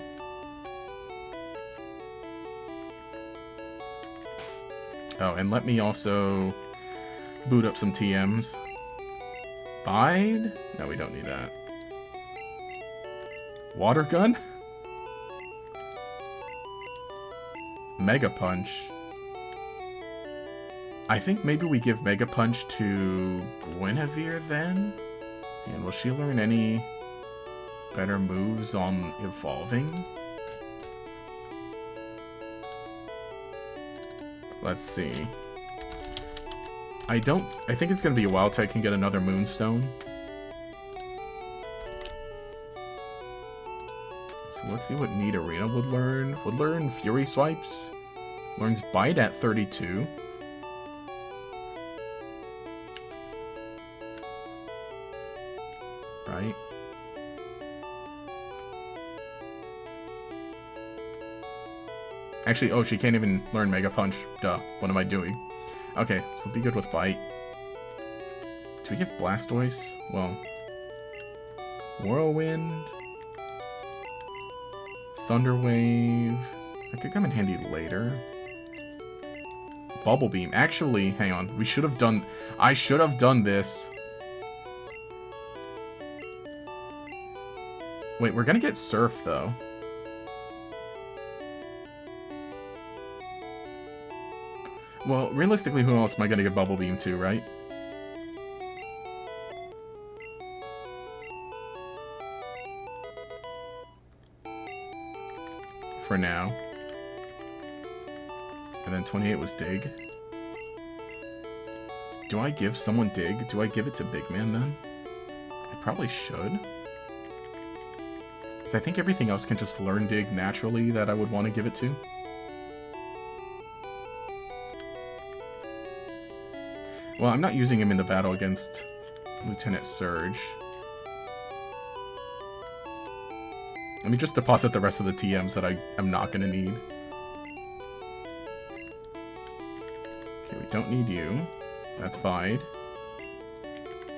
Oh, and let me also boot up some TMs. Bide? No, we don't need that. Water gun? Mega Punch. I think maybe we give Mega Punch to Guinevere then? And will she learn any better moves on evolving? Let's see. I think it's gonna be a while till I can get another Moonstone. So let's see what Nidorina would learn. Would learn Fury Swipes. Learns Bite at 32. Right. Actually, oh, she can't even learn Mega Punch. Duh. What am I doing? Okay, so be good with Bite. Do we give Blastoise? Well, Whirlwind, Thunder Wave. That could come in handy later. Bubble Beam. Actually, hang on. I should have done this. Wait, we're gonna get Surf though. Well, realistically, who else am I gonna give Bubble Beam to, right? For now. And then 28 was Dig. Do I give someone Dig? Do I give it to Big Man then? I probably should. Because I think everything else can just learn dig naturally that I would want to give it to. Well, I'm not using him in the battle against Lieutenant Surge. Let me just deposit the rest of the TMs that I'm not going to need. Okay, we don't need you. That's Bide.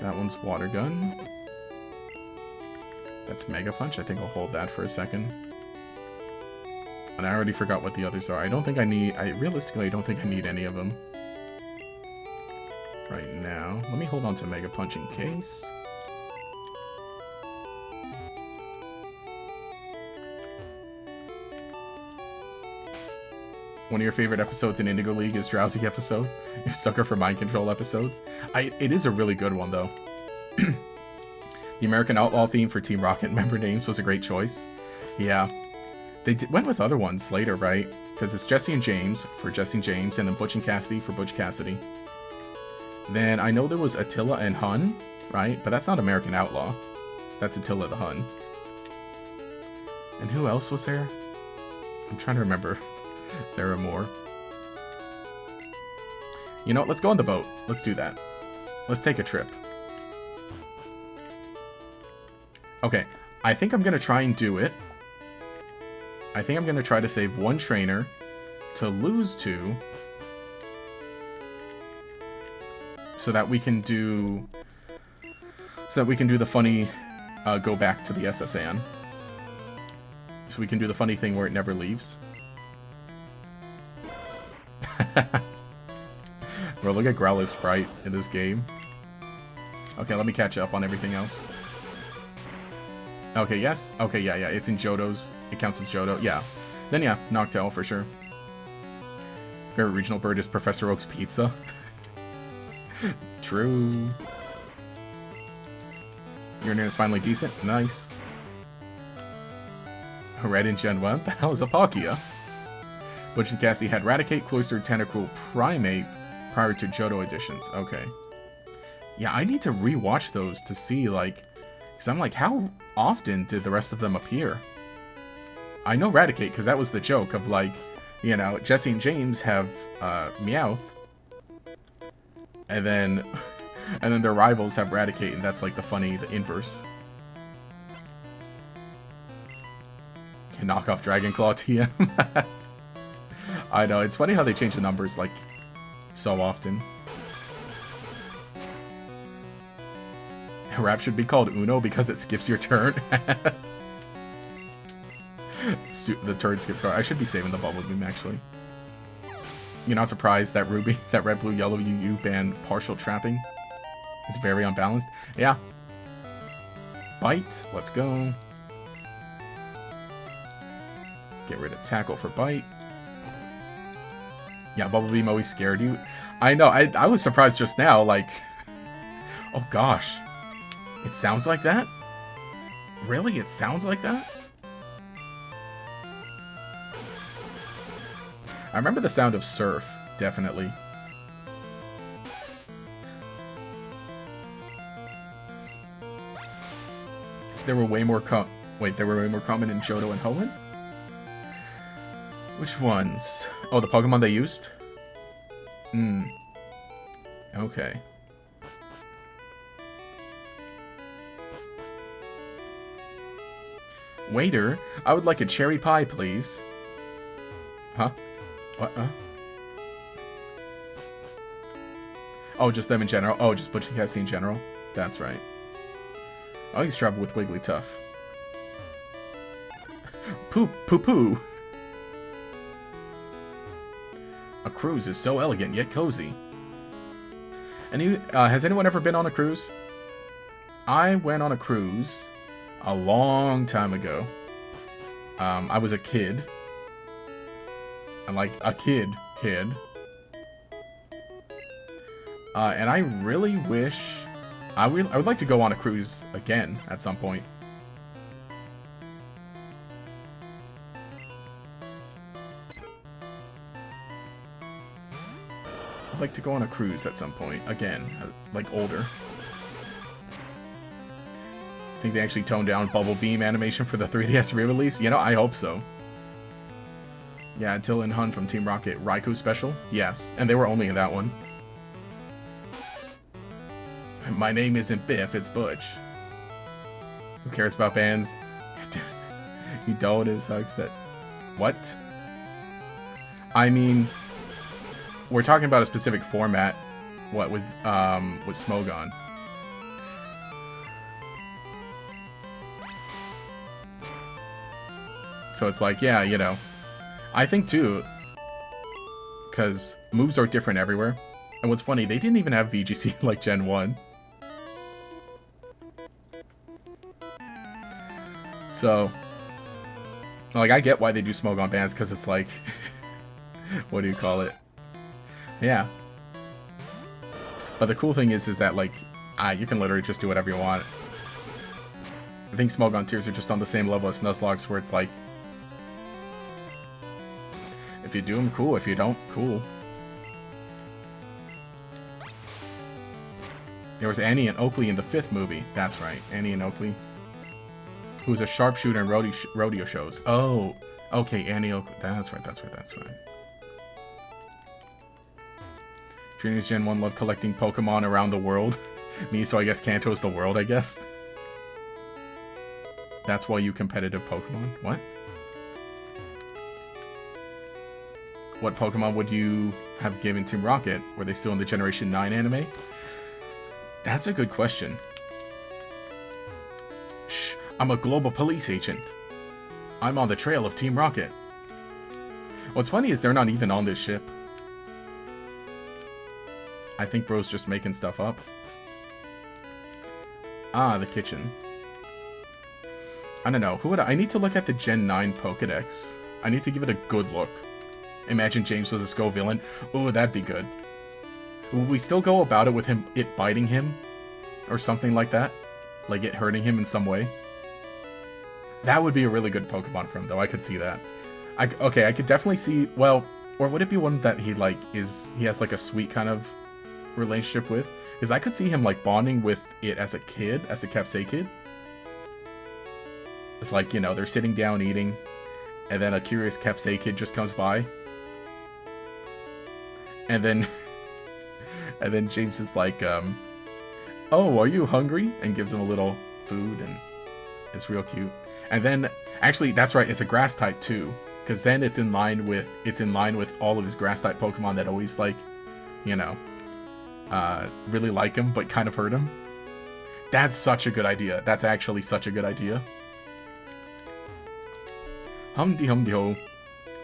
That one's Water Gun. That's Mega Punch. I think I'll hold that for a second. And I already forgot what the others are. I don't think I need... realistically, I don't think I need any of them right now. Let me hold on to Mega Punch in case. One of your favorite episodes in Indigo League is Drowsy episode. You're a sucker for mind control episodes. It is a really good one, though. The American Outlaw theme for Team Rocket member names was a great choice. Yeah. They went with other ones later, right? Because it's Jesse and James for Jesse and James, and then Butch and Cassidy for Butch Cassidy. Then I know there was Attila and Hun, right? But that's not American Outlaw. That's Attila the Hun. And who else was there? I'm trying to remember. There are more. You know what? Let's go on the boat. Let's do that. Let's take a trip. Okay. I think I'm going to try and do it. I think I'm going to try to save one trainer to lose two. So that we can do... So that we can do the funny go back to the SSN. So we can do the funny thing where it never leaves. Bro, look at Growlithe sprite in this game. Okay, let me catch up on everything else. Okay, yes. Okay, yeah. It's in Johto's. It counts as Johto. Yeah. Then yeah, Noctowl for sure. Favorite regional bird is Professor Oak's Pizza. True. Your name is finally decent. Nice. Red in Gen 1? The hell is a Palkia? Butch and Cassidy had Raticate, Cloyster, Tentacruel, Primeape prior to Johto editions. Okay. Yeah, I need to rewatch those to see, like... Because I'm like, how often did the rest of them appear? I know Raticate, because that was the joke of, like, you know, Jesse and James have Meowth. And then their rivals have Raticate, and that's, like, the inverse. Can knock off Dragon Claw TM. I know, it's funny how they change the numbers, like, so often. Rap should be called Uno because it skips your turn. The turn skip card. I should be saving the Bubble Beam, actually. You're not surprised that that red, blue, yellow UU banned partial trapping? It's very unbalanced. Yeah. Bite. Let's go. Get rid of Tackle for Bite. Yeah, Bubble Beam always scared you. I know, I was surprised just now, like... Oh gosh. It sounds like that? Really? It sounds like that? I remember the sound of Surf, definitely. There were way more common in Johto and Hoenn? Which ones? Oh, the Pokemon they used? Okay. Waiter, I would like a cherry pie, please. Huh? What? Oh, just them in general? Oh, just Butch and Cassidy in general? That's right. I used to travel with Wigglytuff. Poo-poo. A cruise is so elegant yet cozy. Has anyone ever been on a cruise? I went on a cruise a long time ago. I was a kid. I'm like a kid. And I really wish... I would like to go on a cruise again at some point. I'd like to go on a cruise at some point again, like older. Think they actually toned down Bubble Beam animation for the 3DS re-release? You know, I hope so. Yeah, Dylan Hun from Team Rocket. Raikou special? Yes, and they were only in that one. My name isn't Biff, it's Butch. Who cares about bands? You don't, it sucks that... What? I mean... We're talking about a specific format. What, with Smogon. So it's like, yeah, you know... I think too, because moves are different everywhere. And what's funny, they didn't even have VGC like Gen 1. So, like, I get why they do Smogon bands, because it's like, what do you call it? Yeah. But the cool thing is that, like, you can literally just do whatever you want. I think Smogon tiers are just on the same level as Nuzlockes, where it's like, if you do them, cool. If you don't, cool. There was Annie and Oakley in the 5th movie. That's right, Annie and Oakley. Who's a sharpshooter in rodeo shows. Oh, okay, Annie Oakley. That's right, that's right, that's right. Trinity's Gen 1 love collecting Pokemon around the world. Me, so I guess Kanto is the world, I guess. That's why you competitive Pokemon. What? What Pokemon would you have given Team Rocket? Were they still in the Generation 9 anime? That's a good question. Shh, I'm a global police agent. I'm on the trail of Team Rocket. What's funny is they're not even on this ship. I think bro's just making stuff up. Ah, the kitchen. I don't know. Who would I need to look at the Gen 9 Pokedex. I need to give it a good look. Imagine James was a Skull villain. Ooh, that'd be good. Would we still go about it with it biting him? Or something like that? Like it hurting him in some way? That would be a really good Pokemon for him, though. I could see that. Okay, I could definitely see... Well, or would it be one that he, like, he has, like, a sweet kind of relationship with? Because I could see him, like, bonding with it as a kid, as a Capsay kid. It's like, you know, they're sitting down eating, and then a curious Capsay kid just comes by. And then James is like, oh, are you hungry? And gives him a little food, and it's real cute. And then, actually, that's right, it's a grass type too, because then it's in line with all of his grass type Pokemon that always, like, you know, really like him but kind of hurt him. That's such a good idea. That's actually such a good idea. Hum-de-hum-de-ho.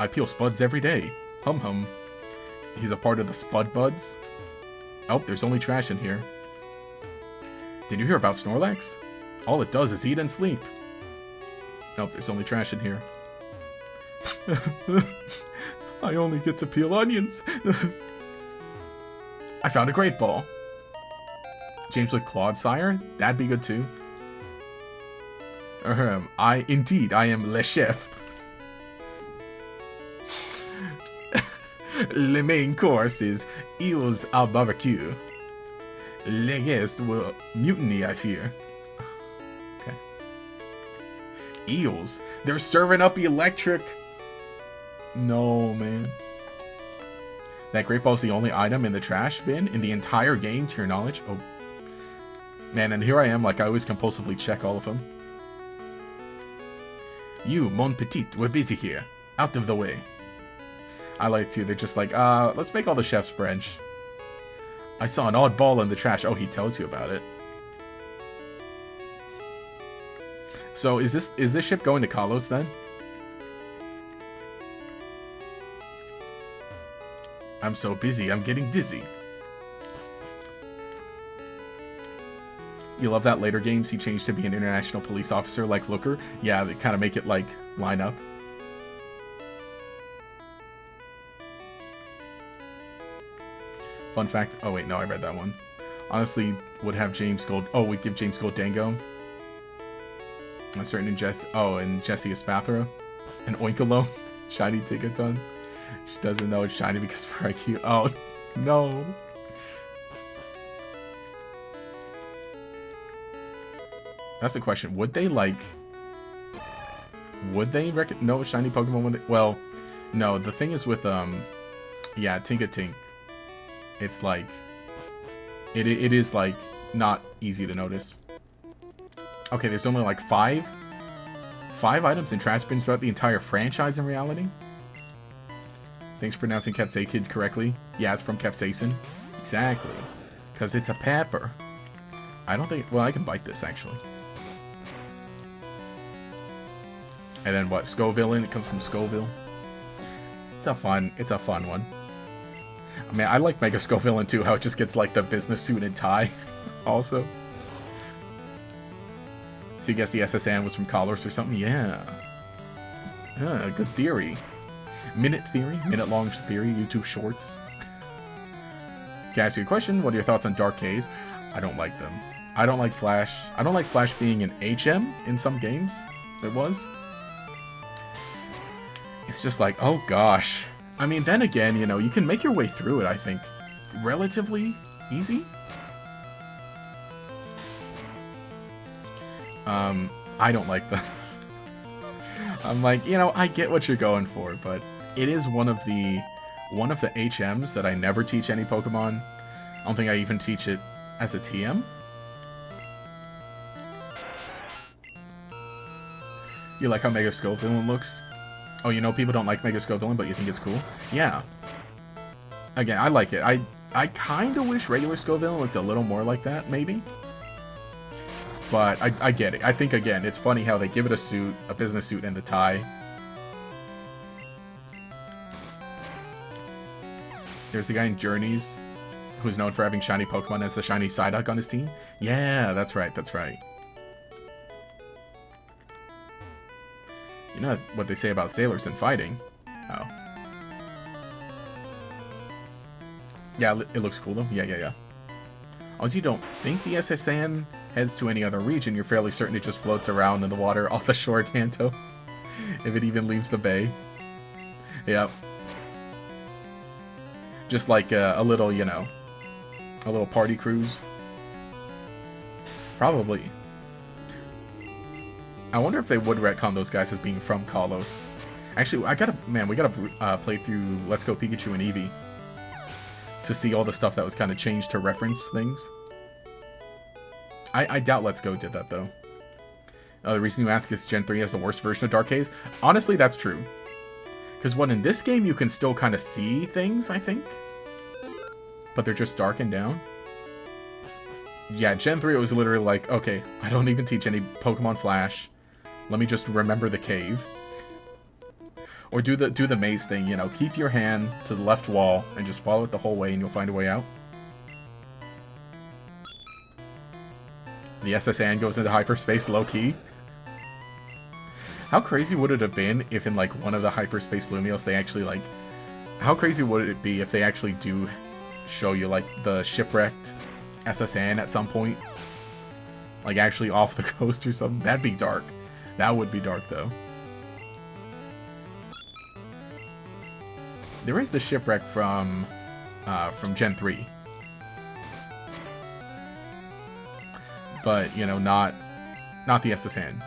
I peel spuds every day. Hum-hum. He's a part of the Spud Buds. Oh, there's only trash in here. Did you hear about Snorlax? All it does is eat and sleep. Nope, there's only trash in here. I only get to peel onions. I found a great ball. James with Clodsire? That'd be good too. I am Le Chef. Le main course is eels au barbecue. Le guest will mutiny, I fear. Okay. Eels? They're serving up electric. No, man. That Great Ball's the only item in the trash bin in the entire game, to your knowledge? Oh. Man, and here I am, like I always compulsively check all of them. You, mon petit, we're busy here. Out of the way. I like to. They're just like, let's make all the chefs French. I saw an odd ball in the trash. Oh, he tells you about it. So is this ship going to Kalos then? I'm so busy, I'm getting dizzy. You love that later games he changed to be an international police officer like Looker? Yeah, they kind of make it like line up. Fun fact. Oh wait, no, I read that one. Honestly, would have James Gold. Oh, we give James Gold Dango. A certain Jesse. Oh, and Jesse Espathra. And Oinkalo. Shiny Tigaton. She doesn't know it's shiny because of her IQ. Oh, no. That's the question. Would they, like... Would they know a shiny Pokemon when they... Well, no. The thing is with, yeah, Tinkatink. It's, like... It is, like, not easy to notice. Okay, there's only, like, 5 items in trash bins throughout the entire franchise in reality. Thanks for pronouncing Capsaicin correctly. Yeah, it's from capsaicin. Exactly. Because it's a pepper. I don't think... Well, I can bite this, actually. And then what? Scoville? It comes from Scoville. It's a fun one. I mean, I like Mega Scoville too, how it just gets, like, the business suit and tie, also. So you guess the SSN was from Colors or something? Yeah. Yeah, good theory. Minute theory? Minute-long theory? YouTube shorts? Can I ask you a question? What are your thoughts on Dark Haze? I don't like them. I don't like Flash. I don't like Flash being an HM in some games. It was. It's just like, oh gosh. I mean, then again, you know, you can make your way through it, I think. Relatively easy. I don't like them. I'm like, you know, I get what you're going for, but it is one of the HMs that I never teach any Pokemon. I don't think I even teach it as a TM. You like how Mega Scoville looks? Oh, you know people don't like Mega Scoville, but you think it's cool? Yeah. Again, I like it. I kind of wish regular Scoville looked a little more like that, maybe. But I get it. I think, again, it's funny how they give it a suit, a business suit, and the tie. There's the guy in Journeys who's known for having shiny Pokemon as the shiny Psyduck on his team. Yeah, that's right, that's right. You know what they say about sailors and fighting. Oh. Yeah, it looks cool though. Yeah. As you don't think the SSN heads to any other region, you're fairly certain it just floats around in the water off the shore of Kanto. If it even leaves the bay. Yep. Just like a little, you know, a little party cruise. Probably. I wonder if they would retcon those guys as being from Kalos. Actually, we gotta play through Let's Go Pikachu and Eevee to see all the stuff that was kind of changed to reference things. I doubt Let's Go did that, though. The reason you ask is Gen 3 has the worst version of Dark Haze. Honestly, that's true. Because in this game, you can still kind of see things, I think. But they're just darkened down. Yeah, Gen 3, it was literally like, okay, I don't even teach any Pokemon Flash. Let me just remember the cave. Or do the maze thing, you know. Keep your hand to the left wall and just follow it the whole way and you'll find a way out. The SSN goes into hyperspace low-key. How crazy would it have been if in, like, one of the hyperspace Lumios they actually, like... How crazy would it be if they actually do show you, like, the shipwrecked SSN at some point? Like, actually off the coast or something? That'd be dark. That would be dark, though. There is the shipwreck from Gen 3. But, you know, not the SSN.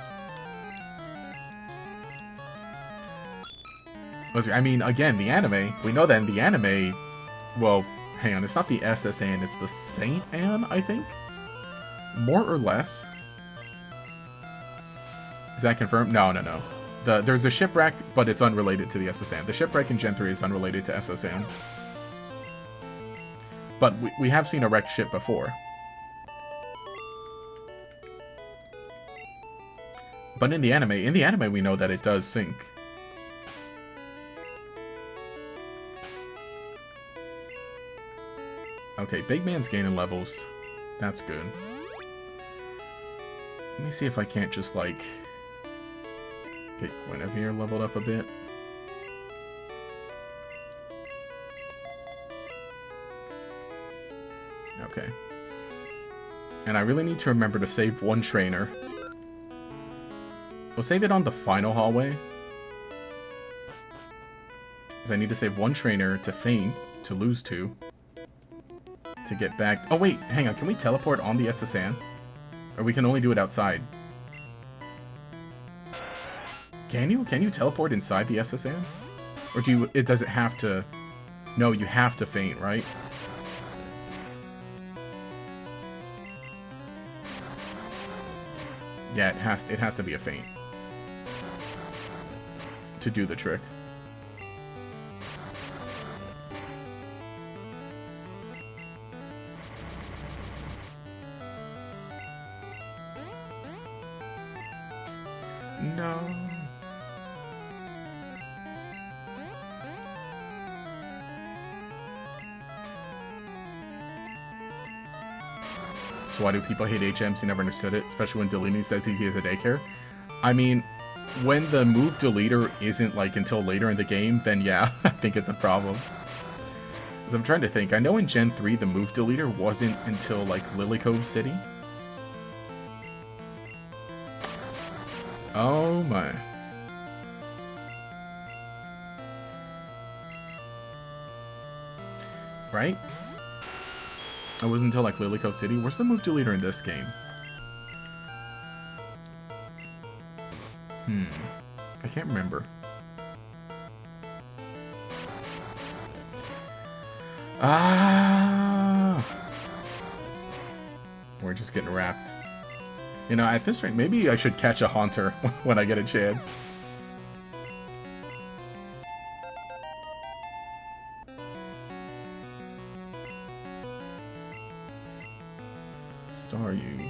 I mean, again, the anime, we know that in the anime, well, hang on, it's not the SSN, it's the Saint Anne, I think? More or less. Is that confirmed? No. There's a shipwreck, but it's unrelated to the SSN. The shipwreck in Gen 3 is unrelated to SSN. But we have seen a wrecked ship before. But in the anime we know that it does sink. Okay, Big Man's gaining levels. That's good. Let me see if I can't just, like... get Guinevere leveled up a bit. Okay. And I really need to remember to save one trainer. We'll save it on the final hallway. Because I need to save one trainer to faint, to lose 2. To get back... Oh wait, hang on, can we teleport on the SSN? Or we can only do it outside? Can you? Can you teleport inside the SSN? Or do you... It doesn't have to... No, you have to faint, right? Yeah, it has to be a feint to do the trick. No. So why do people hate HMs? He never understood it, especially when deleting says he has a daycare. I mean, when the move deleter isn't like until later in the game, then yeah, I think it's a problem. Because I'm trying to think. I know in Gen 3 the move deleter wasn't until like Lily Cove City. Oh my. Right? It wasn't until like Lily Cove City. Where's the move deleter in this game? I can't remember. We're just getting wrapped. You know, at this rate, maybe I should catch a Haunter when I get a chance. Star you.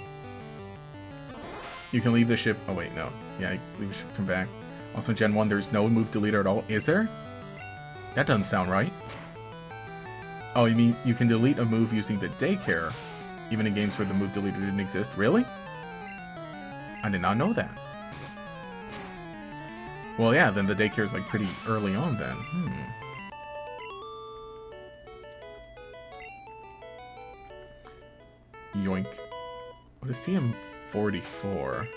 You can leave the ship. Oh wait, no. Yeah, leave the ship, come back. Also, Gen 1, there's no move deleter at all. Is there? That doesn't sound right. Oh, you mean you can delete a move using the daycare, even in games where the move deleter didn't exist? Really? I did not know that. Well, yeah, then the daycare is like pretty early on then. Yoink. What is TM44?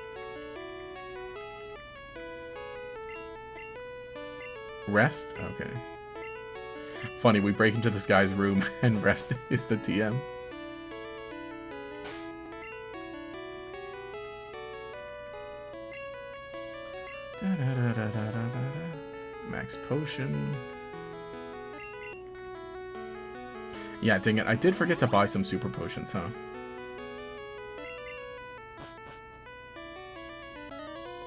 Rest? Okay. Funny, we break into this guy's room and rest is the TM. Max potion. Yeah, dang it. I did forget to buy some super potions, huh?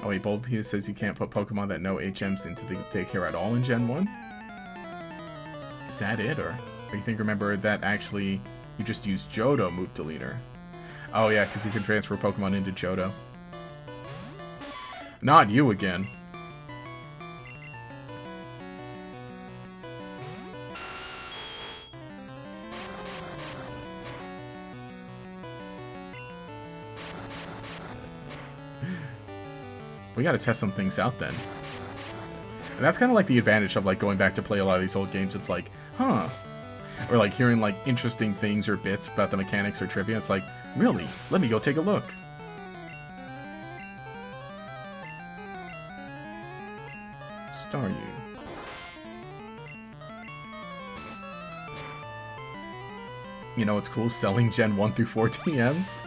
Oh wait, Bulbapia says you can't put Pokemon that know HMs into the daycare at all in Gen 1? Is that it, or you think, remember that actually you just use Johto move deleter? Oh yeah, because you can transfer Pokemon into Johto. Not you again. We gotta test some things out then. And that's kind of like the advantage of like going back to play a lot of these old games. It's like, huh. Or like hearing like interesting things or bits about the mechanics or trivia. It's like, really? Let me go take a look. Star you. You know what's cool? Selling Gen 1 through 4 TMs.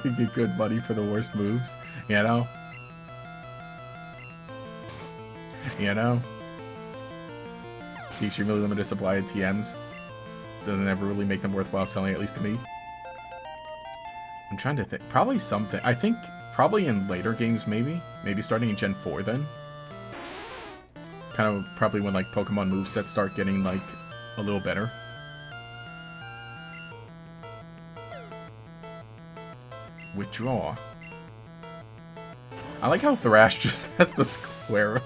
You get good money for the worst moves. You know? You know? The extremely limited supply of TMs doesn't ever really make them worthwhile selling, at least to me. I'm trying to think. Probably something. I think probably in later games, maybe. Maybe starting in Gen 4 then. Kind of probably when like Pokemon movesets start getting like a little better. Withdraw. I like how Thrash just has the square.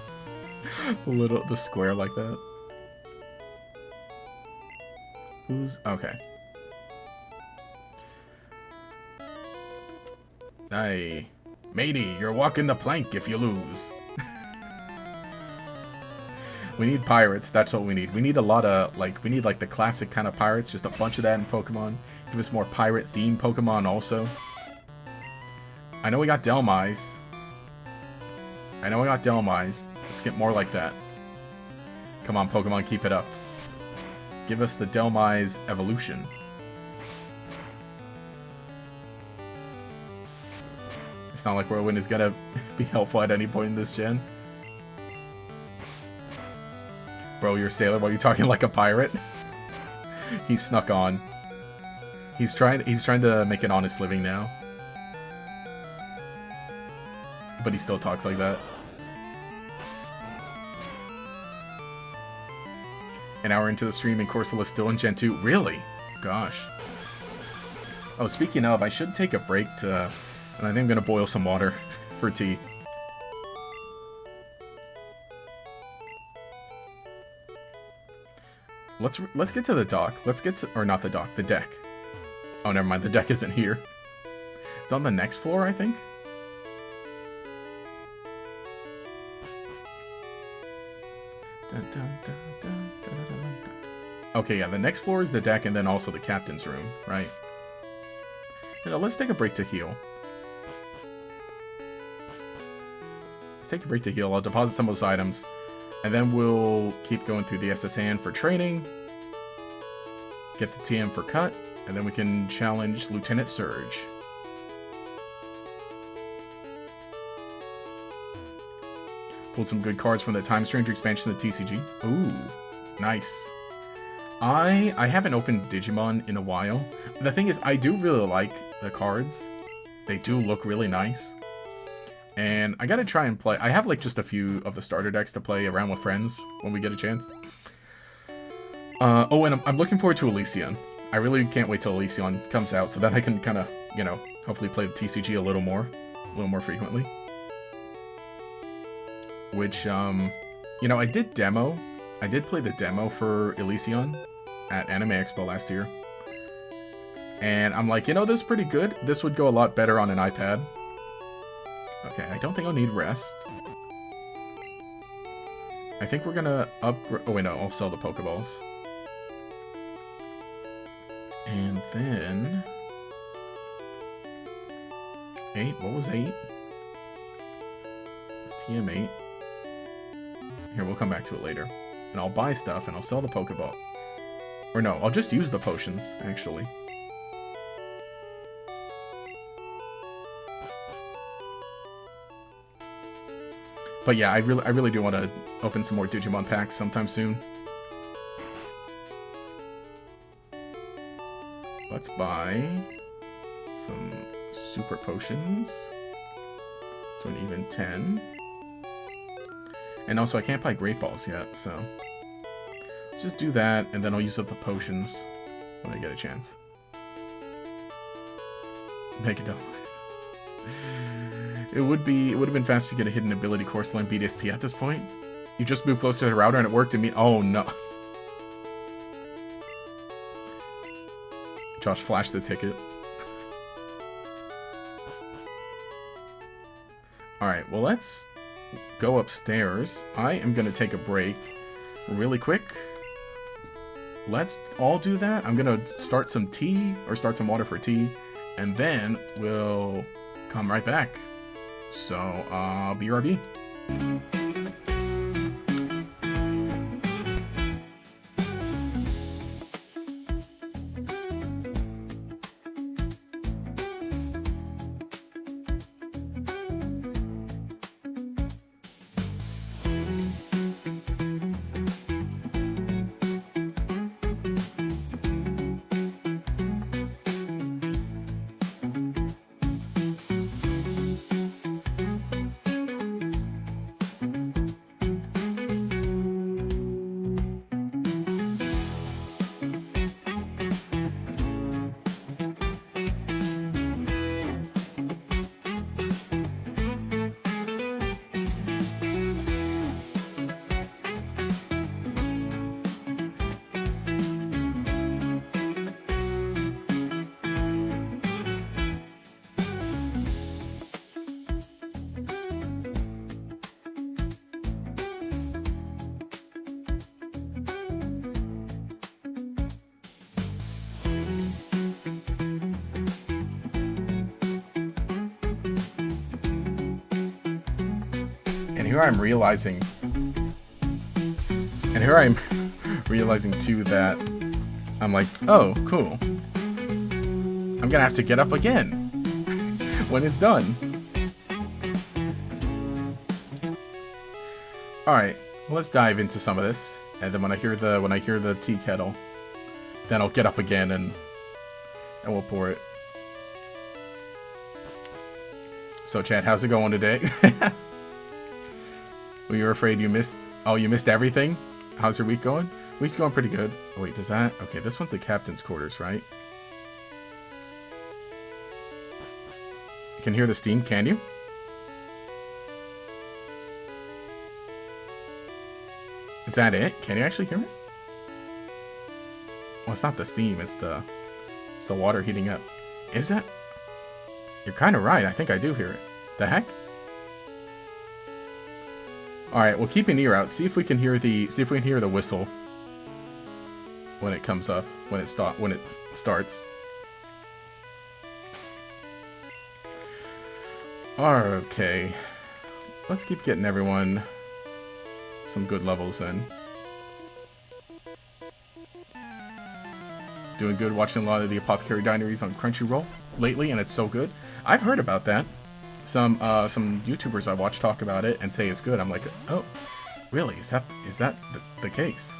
The square like that. Who's okay? Hey, matey, you're walking the plank if you lose. We need pirates. That's what we need. We need a lot of like. We need like the classic kind of pirates. Just a bunch of that in Pokemon. Give us more pirate themed Pokemon also. I know we got Delmise. Let's get more like that. Come on, Pokemon, keep it up. Give us the Delmise evolution. It's not like Whirlwind is gonna be helpful at any point in this gen. Bro, you're a sailor while you're talking like a pirate. He snuck on. He's trying to make an honest living now. But he still talks like that. An hour into the stream and Corsola's still in Gen 2. Really? Gosh. Oh, speaking of, I should take a break to... And I think I'm going to boil some water for tea. Let's get to the dock. Let's get to... Or not the dock, the deck. Oh, never mind. The deck isn't here. It's on the next floor, I think. Okay, yeah, the next floor is the deck and then also the captain's room, right? You know, let's take a break to heal. Let's take a break to heal. I'll deposit some of those items. And then we'll keep going through the SS hand for training. Get the TM for cut. And then we can challenge Lieutenant Surge. Pulled some good cards from the Time Stranger expansion of the TCG. Ooh, nice. I haven't opened Digimon in a while. The thing is, I do really like the cards. They do look really nice. And I gotta try and play. I have like just a few of the starter decks to play around with friends when we get a chance. Oh, and I'm looking forward to Elysion. I really can't wait till Elysion comes out, so then I can kind of, you know, hopefully play the TCG a little more frequently. Which, you know, I did play the demo for Elysion at Anime Expo last year. And I'm like, you know, this is pretty good. This would go a lot better on an iPad. Okay, I don't think I'll need rest. I think we're gonna upgrade... Oh, wait, no, I'll sell the Pokeballs. And then... 8? What was 8? It's TM8. Here, we'll come back to it later. And I'll buy stuff, and I'll sell the Pokeball. Or no, I'll just use the potions, actually. But yeah, I really do want to open some more Digimon packs sometime soon. Let's buy some super potions. So an even 10. And also I can't buy Great Balls yet, so let's just do that, and then I'll use up the potions when I get a chance. Make it up. It would have been faster to get a hidden ability course line BDSP at this point. You just moved closer to the router and it worked and me. Oh no. Josh flashed the ticket. Alright, well let's go upstairs. I am gonna take a break really quick. Let's all do that. I'm gonna start some tea, or start some water for tea, and then we'll come right back. So, BRB. Here I'm realizing, too that I'm like, oh, cool. I'm gonna have to get up again when it's done. Alright, well, let's dive into some of this. And then when I hear the tea kettle, then I'll get up again and we'll pour it. So chat, how's it going today? Well, you're afraid you missed... Oh, you missed everything? How's your week going? Week's going pretty good. Oh, wait, does that... Okay, this one's the captain's quarters, right? You can hear the steam, can you? Is that it? Can you actually hear it? Well, it's not the steam, it's the water heating up. Is that? You're kind of right. I think I do hear it. The heck? All right, well, keep an ear out. See if we can hear the whistle when it comes up, when it starts. Okay. Let's keep getting everyone some good levels in. Doing good, watching a lot of the Apothecary Diaries on Crunchyroll lately, and it's so good. I've heard about that. Some YouTubers I watch talk about it and say it's good. I'm like, oh, really? Is that the case?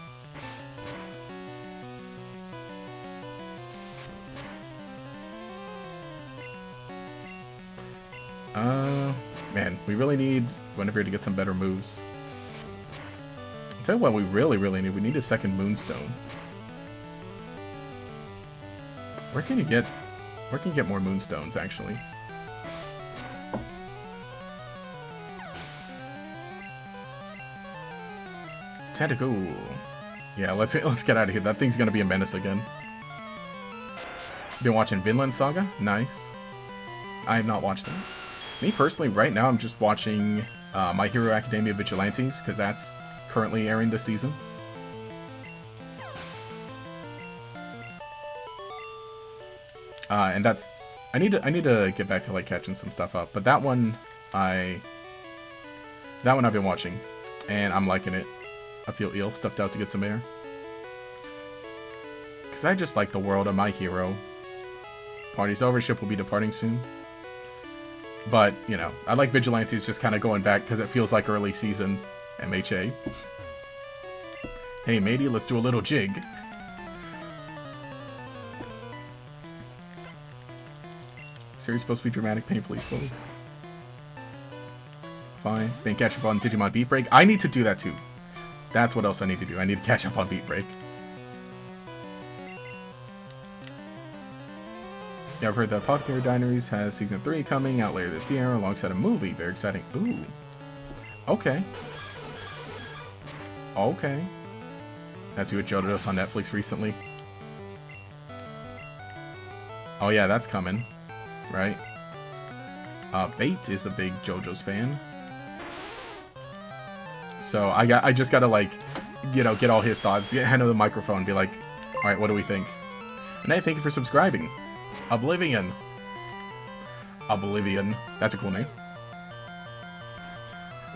Man, we really need Guinevere to get some better moves. I'll tell you what we really need. We need a second Moonstone. Where can you get more Moonstones, actually? Tentacle. Yeah, let's get out of here. That thing's gonna be a menace again. Been watching Vinland Saga? Nice. I have not watched that. Me personally, right now, I'm just watching My Hero Academia Vigilantes, because that's currently airing this season. And that's... I need to get back to, like, catching some stuff up. But that one I've been watching, and I'm liking it. I feel ill, stepped out to get some air. Because I just like the world of My Hero. Party's over, ship will be departing soon. But, you know, I like Vigilantes just kind of going back because it feels like early season MHA. Hey matey, let's do a little jig. Series supposed to be dramatic, painfully slow. Fine. Then catch up on Digimon Beat Break. I need to do that too. That's what else I need to do. I need to catch up on Beat Break. Yeah, I've heard that Pokémon Diaries has Season 3 coming out later this year alongside a movie. Very exciting. Ooh. Okay. Okay. That's what JoJo does on Netflix recently. Oh yeah, that's coming. Right? Bait is a big JoJo's fan. So I just gotta, like, you know, get all his thoughts, get hand on the microphone and be like, alright, what do we think? And I thank you for subscribing. Oblivion. Oblivion. That's a cool name.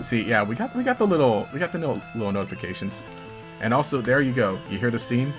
See, yeah, we got the little notifications. And also, there you go. You hear the steam?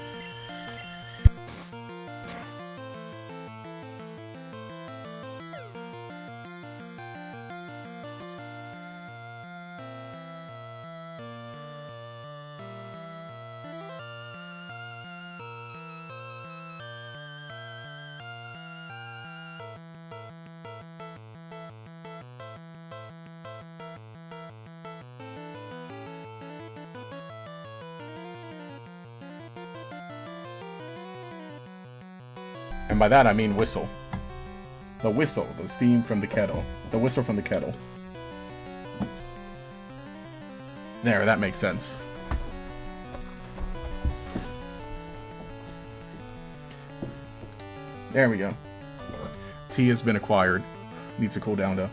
And by that I mean whistle. The whistle, the steam from the kettle. The whistle from the kettle. There, that makes sense. There we go. Tea has been acquired. Needs to cool down though.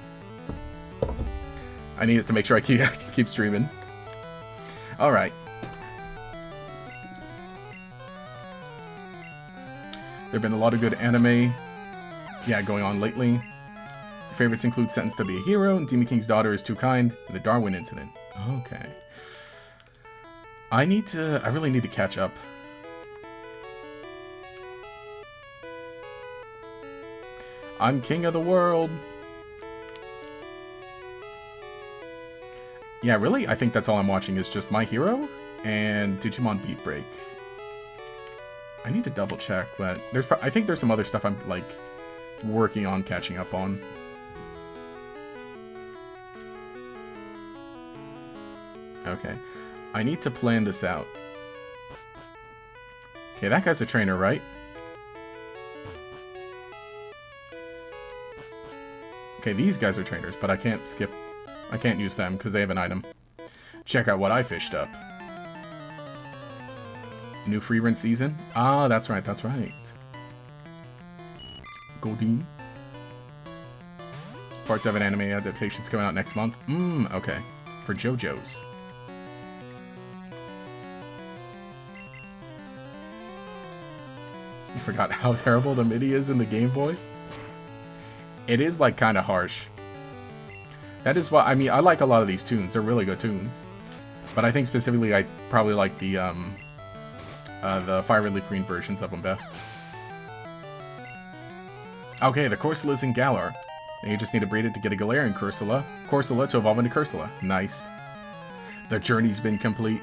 I need it to make sure I keep streaming. Alright. There have been a lot of good anime, going on lately. Your favorites include Sentenced to be a Hero, Demon King's Daughter is Too Kind, and The Darwin Incident. Okay. I really need to catch up. I'm king of the world. Yeah, really? I think that's all I'm watching is just My Hero and Digimon Beat Break. I need to double check, but I think there's some other stuff I'm like working on catching up on. Okay, I need to plan this out. Okay, that guy's a trainer, right? Okay, these guys are trainers, but I can't use them because they have an item. Check out what I fished up. New free run season? Ah, that's right, that's right. Goldeen. Part 7 anime adaptations coming out next month. Okay. For JoJo's. You forgot how terrible the MIDI is in the Game Boy? It is, like, kind of harsh. That is why, I mean, I like a lot of these tunes. They're really good tunes. But I think specifically I probably like the Fire Relief Green versions of them best. Okay, the Corsola's in Galar. And you just need to breed it to get a Galarian Corsola to evolve into Cursula. Nice. The journey's been complete.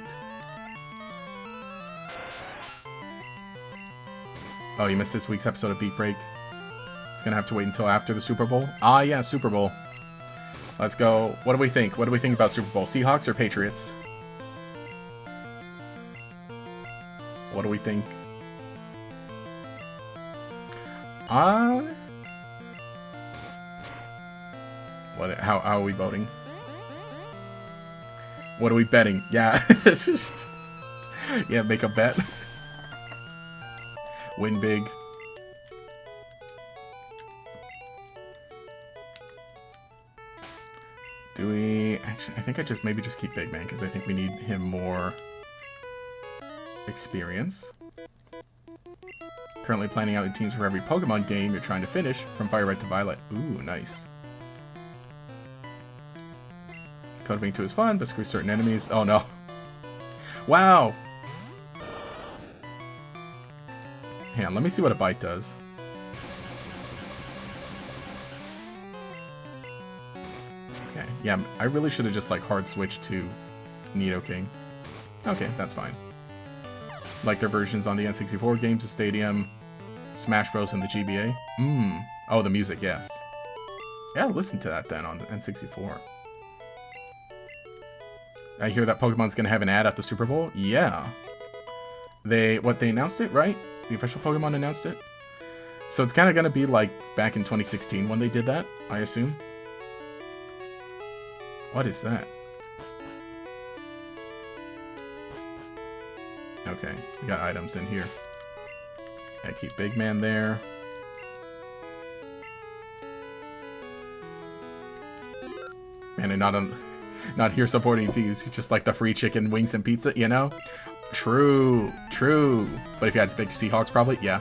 Oh, you missed this week's episode of Beat Break. It's gonna have to wait until after the Super Bowl. Ah, yeah, Super Bowl. Let's go. What do we think? What do we think about Super Bowl? Seahawks or Patriots? What do we think? How are we voting? What are we betting? Yeah. Yeah, make a bet. Win big. Do we... Actually, I think I maybe just keep Big Man, because I think we need him more experience. Currently planning out the teams for every Pokemon game you're trying to finish, from Fire Red to Violet. Ooh, nice. Cultivating 2 is fun, but screw certain enemies. Oh no. Wow! Hang on, let me see what a bite does. Okay, yeah, I really should have just like hard switched to Nidoking. Okay, that's fine. Like their versions on the N64 games, the Stadium, Smash Bros, and the GBA. Oh, the music, yes. Yeah, listen to that then on the N64. I hear that Pokemon's gonna have an ad at the Super Bowl? Yeah. They announced it, right? The official Pokemon announced it? So it's kind of gonna be like back in 2016 when they did that, I assume. What is that? Okay, we got items in here. I keep Big Man there. Man, and not here supporting teams. Just like the free chicken, wings, and pizza, you know? True, true. But if you had to pick Seahawks, probably, yeah.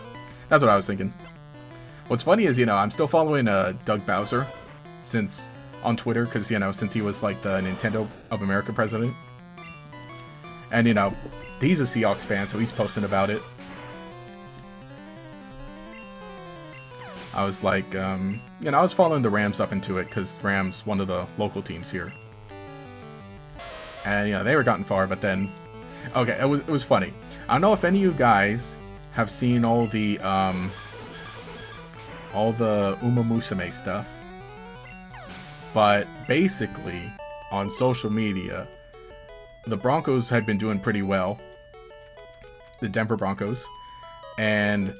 That's what I was thinking. What's funny is, you know, I'm still following Doug Bowser on Twitter, because, you know, since he was like the Nintendo of America president. And, you know, he's a Seahawks fan, so he's posting about it. I was like, you know, I was following the Rams up into it, because Rams, one of the local teams here. And, you know, they were gotten far, but then... Okay, it was funny. I don't know if any of you guys have seen all the Uma Musume stuff. But basically, on social media, the Broncos had been doing pretty well. The Denver Broncos. And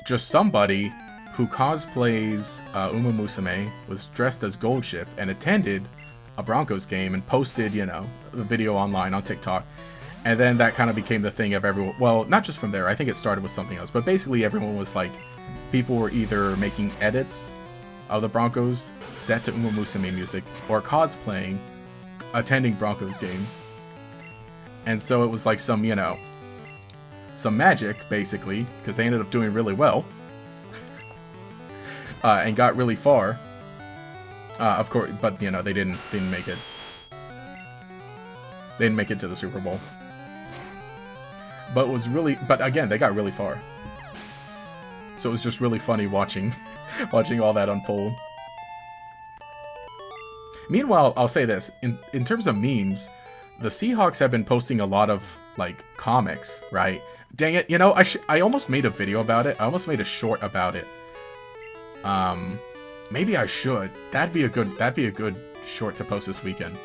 just somebody who cosplays Uma Musume was dressed as Goldship and attended a Broncos game and posted, you know, the video online on TikTok. And then that kind of became the thing of everyone. Well, not just from there. I think it started with something else. But basically everyone was like, people were either making edits of the Broncos set to Uma Musume music or cosplaying, attending Broncos games. And so it was like some, you know, some magic, basically, because they ended up doing really well. And got really far. Of course, but, you know, they didn't make it. They didn't make it to the Super Bowl. But it was really, but again, they got really far. So it was just really funny watching all that unfold. Meanwhile, I'll say this, in terms of memes, the Seahawks have been posting a lot of, like, comics, right? Dang it, you know, I almost made a video about it. I almost made a short about it. Maybe I should. That'd be a good short to post this weekend.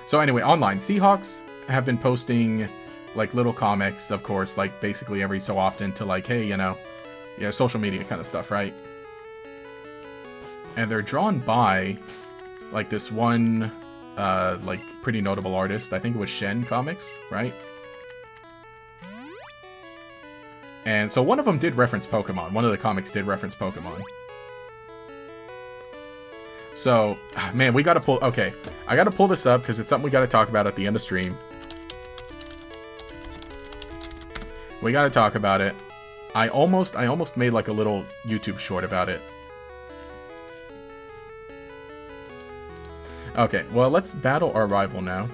So anyway, online, Seahawks have been posting, like, little comics, of course, like, basically every so often to, like, hey, you know, social media kind of stuff, right? And they're drawn by, like, this one, like, pretty notable artist. I think it was Shen Comics, right? And so one of them did reference Pokemon. One of the comics did reference Pokemon. So, man, we gotta pull... Okay, I gotta pull this up because it's something we gotta talk about at the end of stream. We gotta talk about it. I almost made, like, a little YouTube short about it. Okay, well, let's battle our rival now.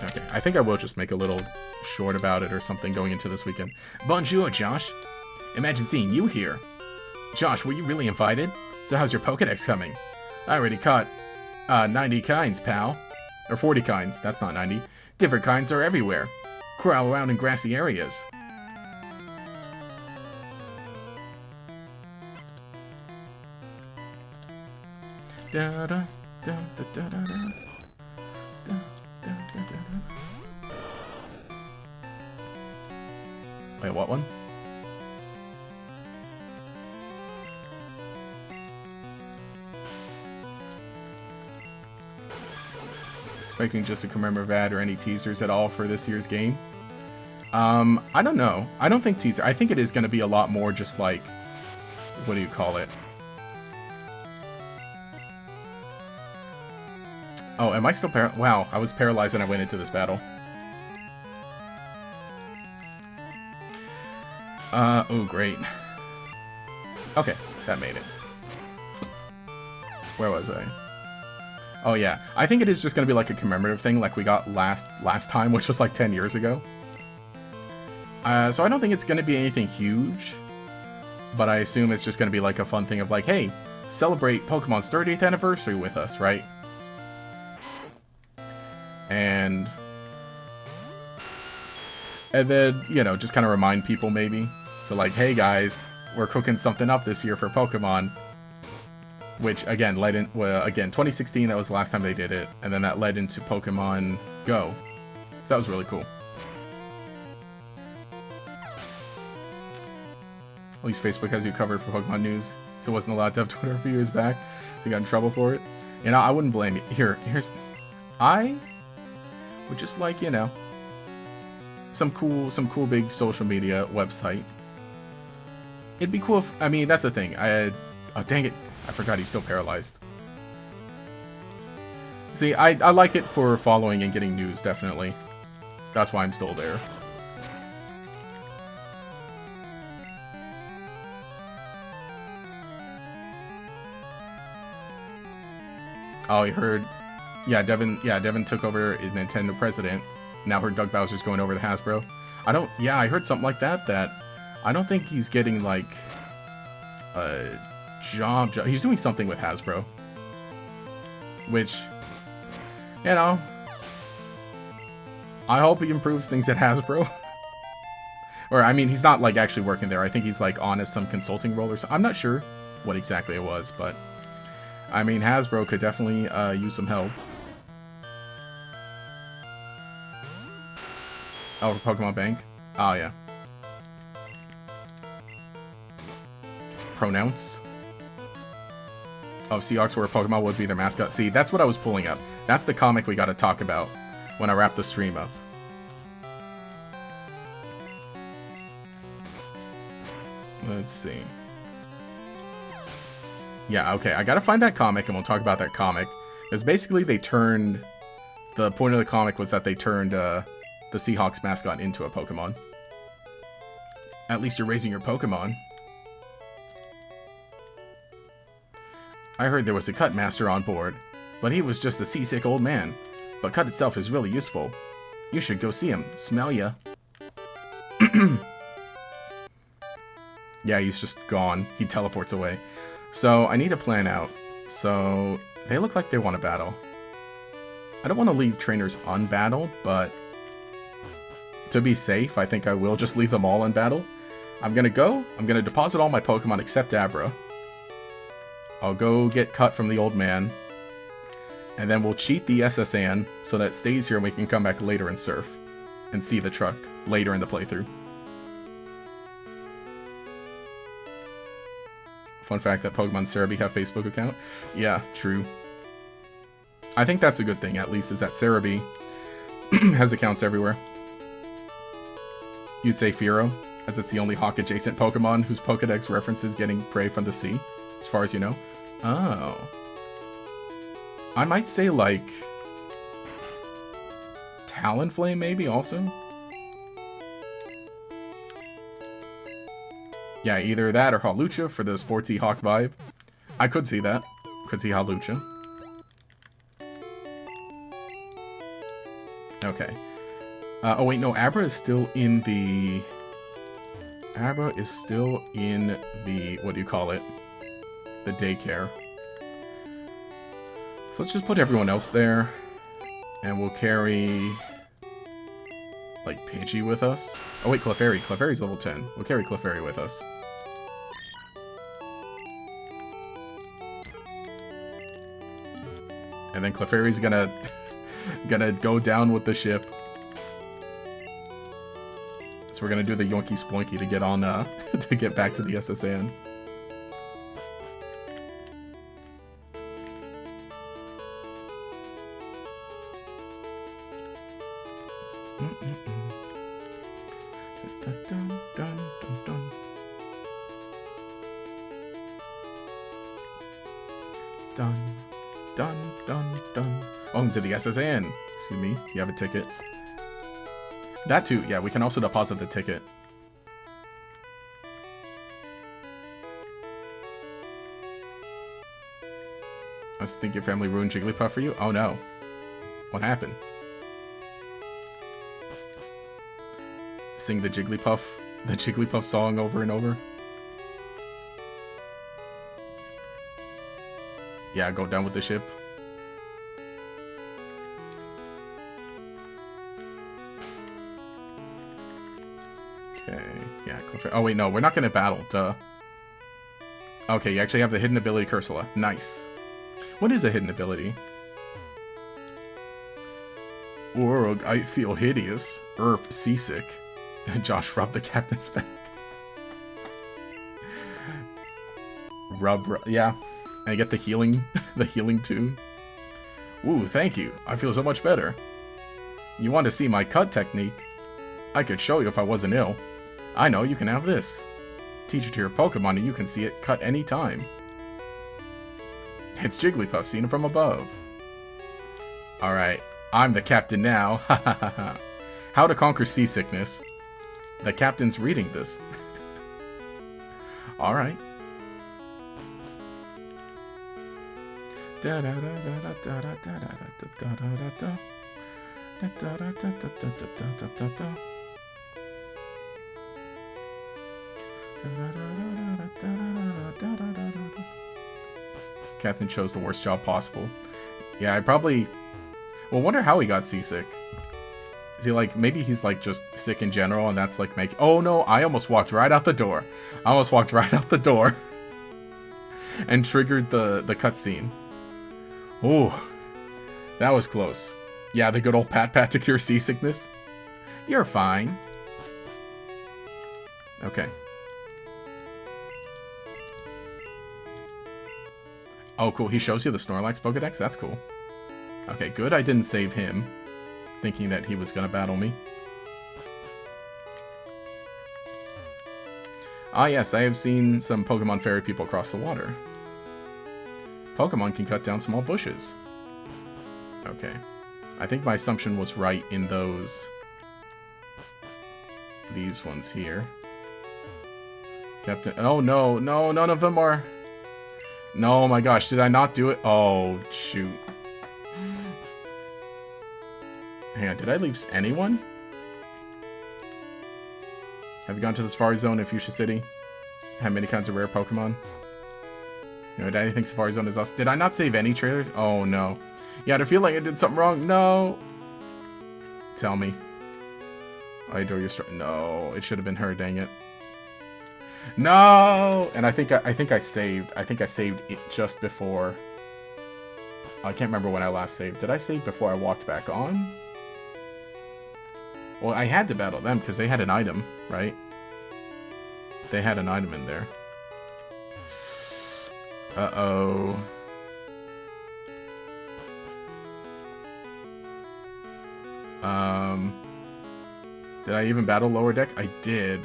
Okay, I think I will just make a little short about it or something going into this weekend. Bonjour, Josh. Imagine seeing you here. Josh, were you really invited? So how's your Pokédex coming? I already caught 90 kinds, pal. Or 40 kinds, that's not 90. Different kinds are everywhere. Crawl around in grassy areas. Da da da da da da da. Wait, what one? Expecting just a commemorative ad or any teasers at all for this year's game? I don't know. I don't think teaser. I think it is going to be a lot more just like, what do you call it? Oh, am I still paralyzed? Wow, I was paralyzed and I went into this battle. Oh, great. Okay, that made it. Where was I? Oh, yeah. I think it is just going to be like a commemorative thing like we got last time, which was like 10 years ago. So I don't think it's going to be anything huge. But I assume it's just going to be like a fun thing of like, hey, celebrate Pokemon's 30th anniversary with us, right? And then, you know, just kind of remind people maybe to like, hey guys, we're cooking something up this year for Pokemon. Which, again, led in, well, again, 2016, that was the last time they did it. And then that led into Pokemon Go. So that was really cool. At least Facebook has you covered for Pokemon news. So it wasn't allowed to have Twitter a few years back. So you got in trouble for it. You know, I wouldn't blame you. Here's... I would just like, you know, some cool big social media website. It'd be cool if... I mean, that's the thing. Oh, dang it. I forgot he's still paralyzed. See, I like it for following and getting news, definitely. That's why I'm still there. Oh, you heard... Yeah, Devin took over as Nintendo president. Now heard Doug Bowser's going over to Hasbro. Yeah, I heard something like that I don't think he's getting, like, a job. He's doing something with Hasbro. Which, you know, I hope he improves things at Hasbro. Or, I mean, he's not, like, actually working there. I think he's, like, on as some consulting role or something. I'm not sure what exactly it was, but, I mean, Hasbro could definitely use some help. Oh, for Pokemon Bank? Oh, yeah. Pronounce. Oh, Seahawks were a Pokemon would be their mascot. See, that's what I was pulling up. That's the comic we gotta talk about when I wrap the stream up. Let's see. Yeah, okay, I gotta find that comic and we'll talk about that comic. Because basically they turned... The point of the comic was that they turned the Seahawks mascot into a Pokemon. At least you're raising your Pokemon. I heard there was a Cut Master on board, but he was just a seasick old man. But Cut itself is really useful. You should go see him. Smell ya. Yeah, he's just gone. He teleports away. So I need to plan out. So they look like they want to battle. I don't want to leave trainers unbattled, but to be safe, I think I will just leave them all unbattled. I'm going to deposit all my Pokemon except Abra. I'll go get Cut from the old man. And then we'll cheat the SSN so that it stays here and we can come back later and surf. And see the truck later in the playthrough. Fun fact that Pokemon Cerebi have Facebook account. Yeah, true. I think that's a good thing, at least, is that Cerebi has accounts everywhere. You'd say Fearow, as it's the only Hawk-adjacent Pokemon whose Pokedex references getting prey from the sea, as far as you know. Oh. I might say, like, Talonflame, maybe, also? Yeah, either that or Hawlucha for the sportsy Hawk vibe. I could see that. Could see Hawlucha. Okay. Oh, wait, no, Abra is still in the... Abra is still in the... What do you call it? The daycare. So let's just put everyone else there. And we'll carry... like, Pidgey with us. Oh, wait, Clefairy. Clefairy's level 10. We'll carry Clefairy with us. And then Clefairy's gonna go down with the ship. So we're gonna do the Yoinky Sploinky to get on to get back to the SSN. Welcome to the SSN. Excuse me, you have a ticket. That too, yeah, we can also deposit the ticket. I think your family ruined Jigglypuff for you? Oh no. What happened? Sing the Jigglypuff song over and over? Yeah, go down with the ship. Okay, yeah, oh wait, no, we're not gonna battle, duh. Okay, you actually have the hidden ability Cursula. Nice. What is a hidden ability? Org, I feel hideous. Seasick. Josh rubbed the captain's back. Rub, yeah. And I get the healing, the healing too. Ooh, thank you. I feel so much better. You want to see my cut technique? I could show you if I wasn't ill. I know, you can have this. Teach it to your Pokemon and you can see it cut anytime. It's Jigglypuff, seen from above. Alright, I'm the captain now. Ha ha ha ha. How to conquer seasickness. The captain's reading this. Alright. Captain chose the worst job possible. Yeah, I probably... Well, wonder how he got seasick. Is he like... Maybe he's like just sick in general and that's like make... Oh no, I almost walked right out the door. I almost walked right out the door. And triggered the cutscene. Ooh. That was close. Yeah, the good old pat to cure seasickness. You're fine. Okay. Oh, cool. He shows you the Snorlax Pokedex? That's cool. Okay, good. I didn't save him, thinking that he was going to battle me. Ah, yes. I have seen some Pokemon ferry people cross the water. Pokemon can cut down small bushes. Okay. I think my assumption was right in those... These ones here. Captain... Oh, no. No, none of them are... No, my gosh, did I not do it? Oh, shoot. Hang on, did I leave anyone? Have you gone to the Safari Zone in Fuchsia City? Have many kinds of rare Pokemon. You know, anything Safari Zone is us. Did I not save any trailers? Oh, no. Yeah, I feel like I did something wrong. No. Tell me. I adore your story. No, it should have been her, dang it. No! And I think I saved. I think I saved it just before. I can't remember when I last saved. Did I save before I walked back on? Well, I had to battle them because they had an item, right? They had an item in there. Uh-oh. Did I even battle lower deck? I did.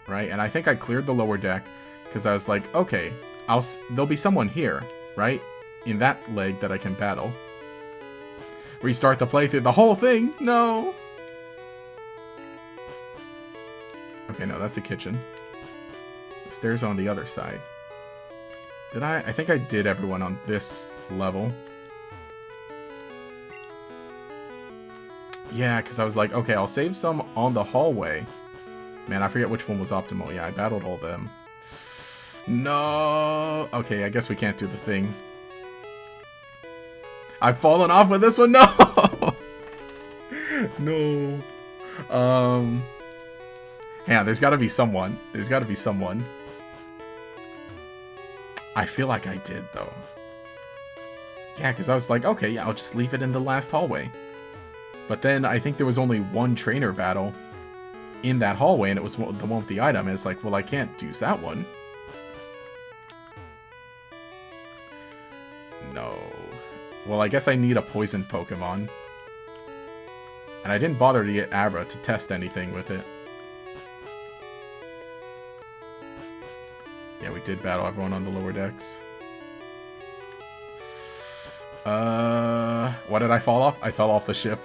Right? And I think I cleared the lower deck because I was like, okay, there'll be someone here, right? In that leg that I can battle. Restart the playthrough. The whole thing? No. Okay, no, that's the kitchen. The stairs on the other side. Did I? I think I did everyone on this level. Yeah, because I was like, okay, I'll save some on the hallway. Man, I forget which one was optimal. Yeah, I battled all them. No. Okay, I guess we can't do the thing. I've fallen off with this one. No. No. Yeah, there's got to be someone. There's got to be someone. I feel like I did, though. Yeah, because I was like, okay, yeah, I'll just leave it in the last hallway. But then I think there was only one trainer battle in that hallway, and it was the one with the item. And it's like, well, I can't use that one. No. Well, I guess I need a poison Pokemon. And I didn't bother to get Abra to test anything with it. Yeah, we did battle everyone on the lower decks. What did I fall off? I fell off the ship.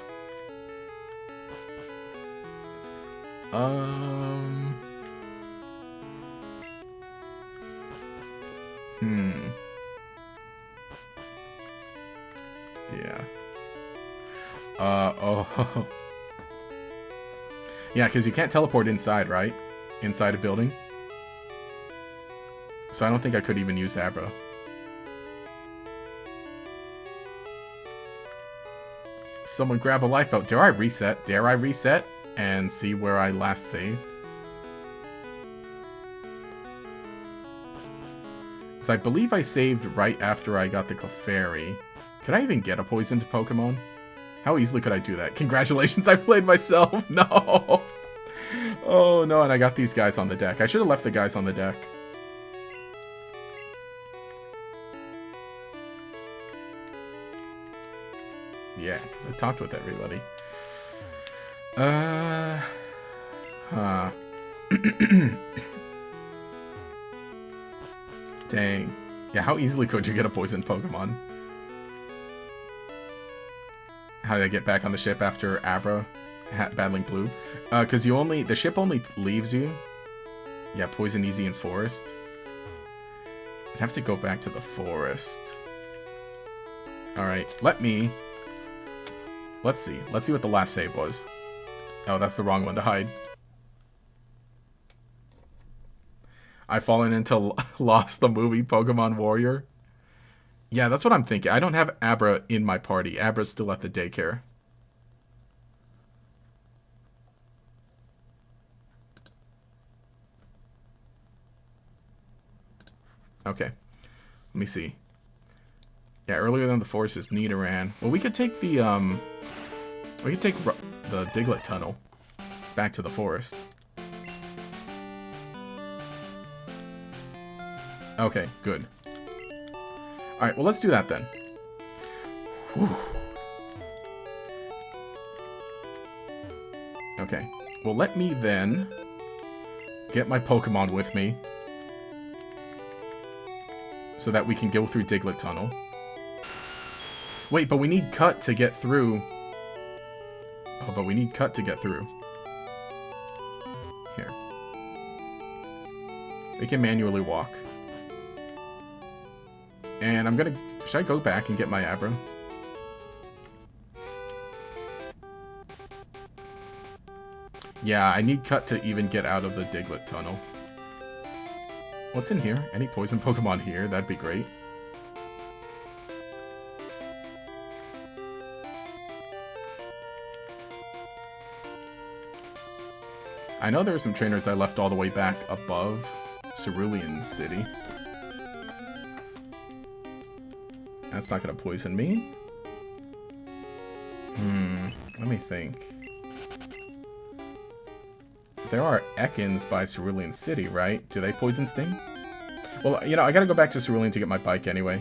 Yeah. Oh. Yeah, because you can't teleport inside, right? Inside a building. So I don't think I could even use Abra. Someone grab a lifeboat. Dare I reset? Dare I reset and see where I last saved? So I believe I saved right after I got the Clefairy. Could I even get a poisoned Pokemon? How easily could I do that? Congratulations, I played myself! No! Oh no, and I got these guys on the deck. I should have left the guys on the deck. Yeah, because I talked with everybody. Huh. Dang. Yeah, how easily could you get a poisoned Pokemon? How did I get back on the ship after Abra battling Blue? Because the ship only leaves you. Yeah, Poison Easy in Forest. I'd have to go back to the forest. Alright, let's see. Let's see what the last save was. Oh, that's the wrong one to hide. I've fallen into Lost the Movie Pokemon Warrior. Yeah, that's what I'm thinking. I don't have Abra in my party. Abra's still at the daycare. Okay. Let me see. Yeah, earlier than the forest is Nidoran. Well, we could take the Diglett tunnel back to the forest. Okay, good. Alright, well, let's do that then. Whew. Okay. Well, let me then get my Pokemon with me so that we can go through Diglett Tunnel. Wait, but we need Cut to get through. Oh, but we need Cut to get through. Here. We can manually walk. And I'm gonna... Should I go back and get my Abra? Yeah, I need Cut to even get out of the Diglett Tunnel. What's in here? Any poison Pokemon here? That'd be great. I know there are some trainers I left all the way back above Cerulean City. That's not gonna poison me. Let me think. There are Ekans by Cerulean City, right? Do they poison sting? Well, you know, I gotta go back to Cerulean to get my bike anyway.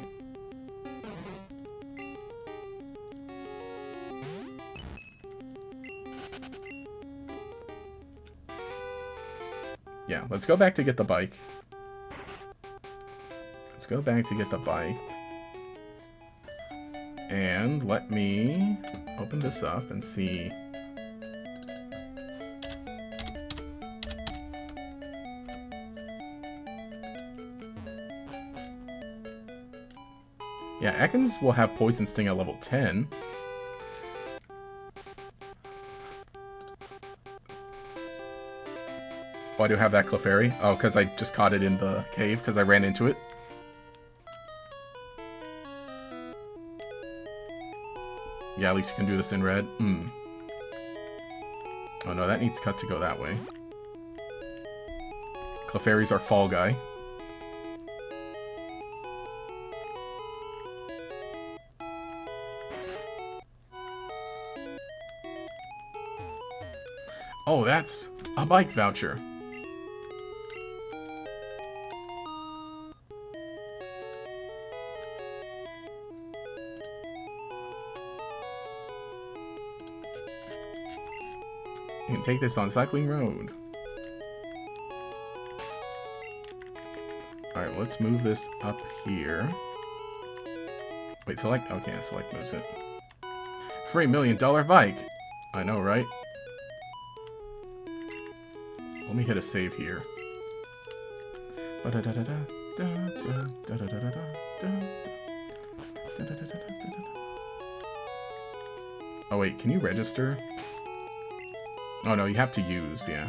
Yeah, let's go back to get the bike. Let's go back to get the bike. And let me open this up and see. Yeah, Ekans will have Poison Sting at level 10. Why do I have that Clefairy? Oh, because I just caught it in the cave, because I ran into it. Yeah, at least you can do this in red. Oh no, that needs cut to go that way. Clefairies are Fall Guy. Oh, that's a bike voucher. You can take this on Cycling Road. Alright, let's move this up here. Wait, select? Okay, select moves it. Free $1 million bike! I know, right? Let me hit a save here. Oh wait, can you register? Oh no, you have to use, yeah.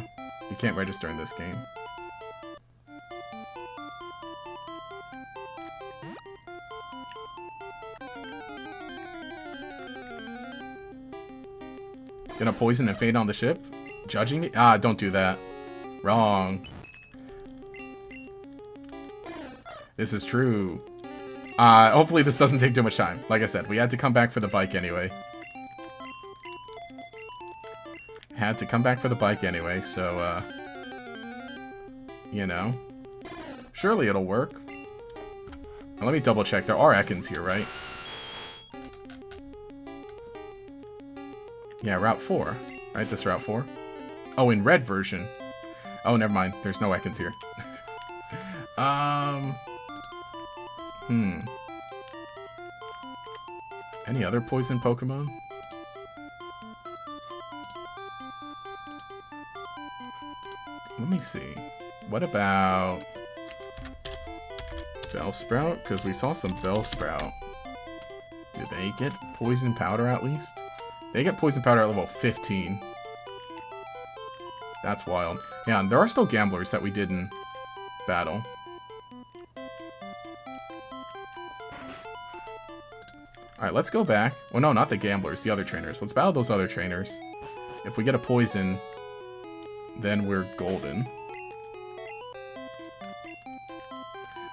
You can't register in this game. Gonna poison and fade on the ship? Judging me? Ah, don't do that. Wrong. This is true. Hopefully this doesn't take too much time. Like I said, we had to come back for the bike anyway. Had to come back for the bike anyway, so, you know. Surely it'll work. Now, let me double check. There are Ekans here, right? Yeah, Route 4. Right, this Route 4. Oh, in red version. Oh, never mind. There's no Ekans here. Any other poison Pokemon? Let me see. What about Bellsprout? Because we saw some Bellsprout. Do they get Poison Powder at least? They get Poison Powder at level 15. That's wild. Yeah, and there are still Gamblers that we didn't battle. Alright, let's go back. Well, no, not the Gamblers, the other trainers. Let's battle those other trainers. If we get a Poison, then we're golden.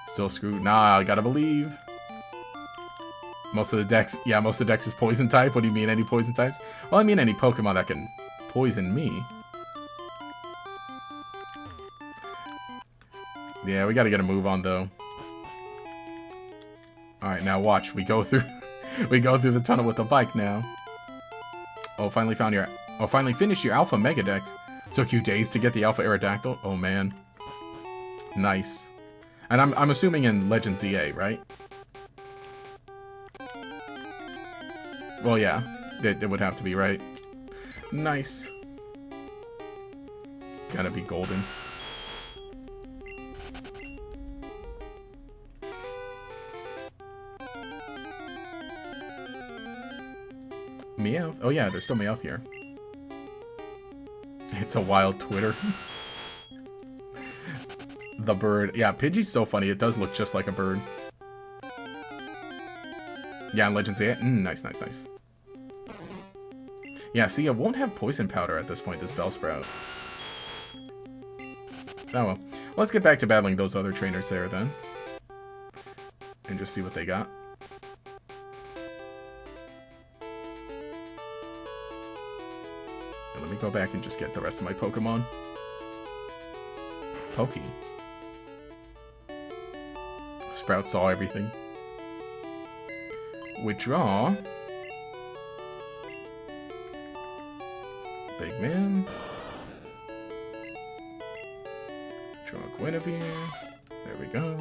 Still screwed. Nah, I gotta believe. Most of the decks, yeah, most of the decks is Poison type. What do you mean, any Poison types? Well, I mean any Pokemon that can poison me. Yeah, we gotta get a move on, though. Alright, now watch. We go through we go through the tunnel with the bike now. Oh, finally found your... Oh, finally finished your Alpha Mega Dex. Took you days to get the Alpha Aerodactyl? Oh, man. Nice. And I'm assuming in Legends EA, right? Well, yeah. It would have to be, right? Nice. Gotta be golden. Meowth? Oh yeah, there's still Meowth here. It's a wild Twitter. the bird. Yeah, Pidgey's so funny. It does look just like a bird. Yeah, and Legends 8. Nice, nice, nice. Yeah, see, it won't have poison powder at this point, this Bellsprout. Oh well. Let's get back to battling those other trainers there then. And just see what they got. Let me go back and just get the rest of my Pokemon. Pokey. Sprout saw everything. Withdraw. Big man. Draw Guinevere. There we go.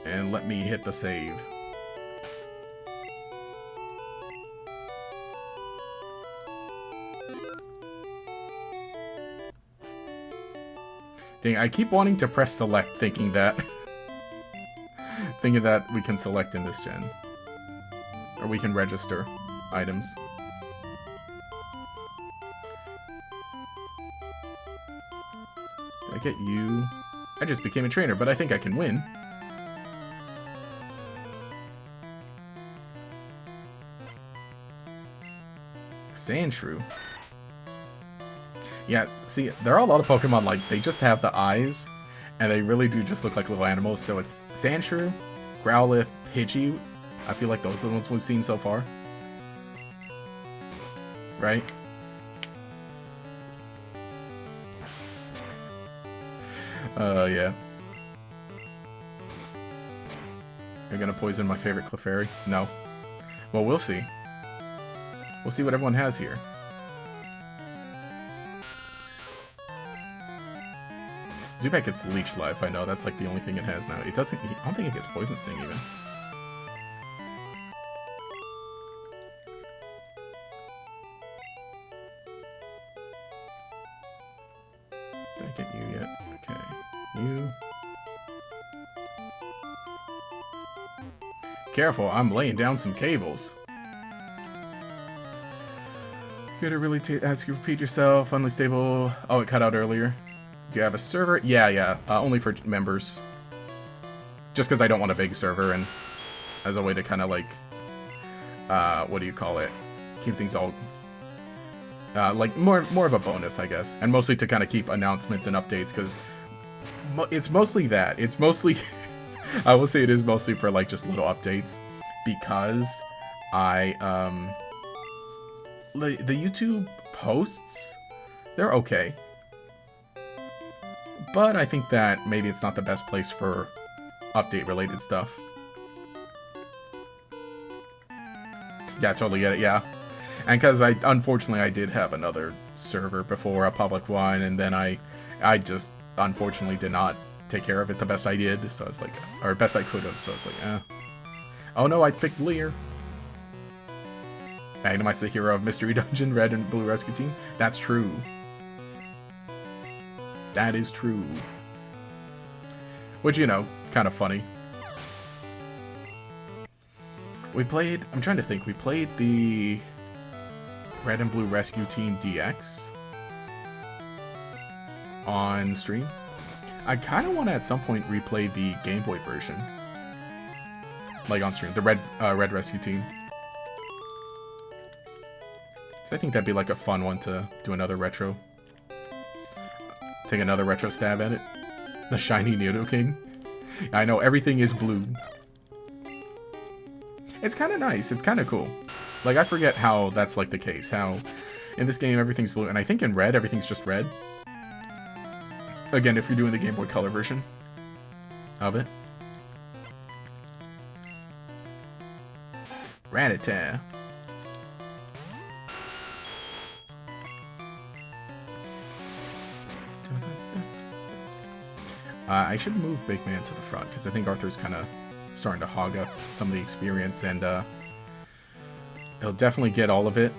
And let me hit the save. Dang, I keep wanting to press select thinking that we can select in this gen. Or we can register items. Did I get you? I just became a trainer, but I think I can win. Sandshrew. Yeah, see, there are a lot of Pokemon, like, they just have the eyes, and they really do just look like little animals, so it's Sandshrew, Growlithe, Pidgey. I feel like those are the ones we've seen so far. Right? Yeah. You're gonna poison my favorite Clefairy? No. Well, we'll see. We'll see what everyone has here. Zubat gets Leech Life, I know, that's like the only thing it has now. It doesn't, I don't think it gets Poison Sting even. Did I get you yet? Okay. You. Careful, I'm laying down some cables. You gotta really ask you to repeat yourself. Unstable. Oh, it cut out earlier. Do you have a server? Yeah. Only for members. Just because I don't want a big server, and as a way to kind of like, what do you call it? Keep things all, like more of a bonus, I guess. And mostly to kind of keep announcements and updates, because it's mostly that. It's mostly, I will say it is mostly for like just little updates, because the YouTube posts, they're okay. But I think that maybe it's not the best place for update-related stuff. Yeah, totally get it, yeah. And because unfortunately, I did have another server before, a public one, and then I just, unfortunately, did not take care of it the best I did, so it's like, or best I could have, so it's like, eh. Oh no, I picked Leer. Magnemite's the hero of Mystery Dungeon, Red and Blue Rescue Team. That's true. That is true. Which, you know, kind of funny. We played, I'm trying to think, we played the Red and Blue Rescue Team DX on stream. I kind of want to at some point replay the Game Boy version. Like on stream, the Red Rescue Team. So I think that'd be like a fun one to do another retro. Take another retro stab at it. The shiny Nidoking. I know, everything is blue. It's kind of nice. It's kind of cool. Like, I forget how that's like the case. How in this game everything's blue. And I think in red, everything's just red. Again, if you're doing the Game Boy Color version of it. Rattata. I should move Big Man to the front, because I think Arthur's kind of starting to hog up some of the experience, and he'll definitely get all of it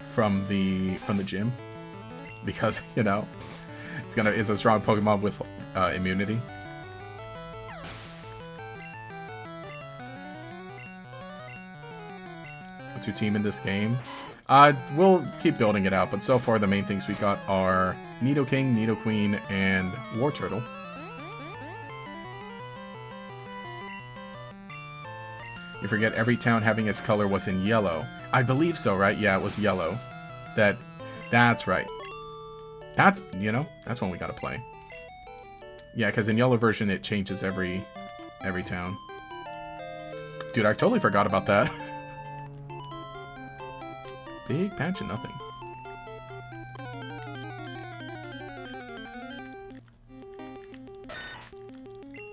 from the gym, because, you know, it's a strong Pokemon with immunity. What's your team in this game? We'll keep building it out, but so far the main things we got are Nidoking, Nidoqueen, and Wartortle. You forget every town having its color was in yellow. I believe so, right? Yeah, it was yellow. That's right. That's, you know, that's one we gotta play. Yeah, because in yellow version it changes every town. Dude, I totally forgot about that. Big patch of nothing.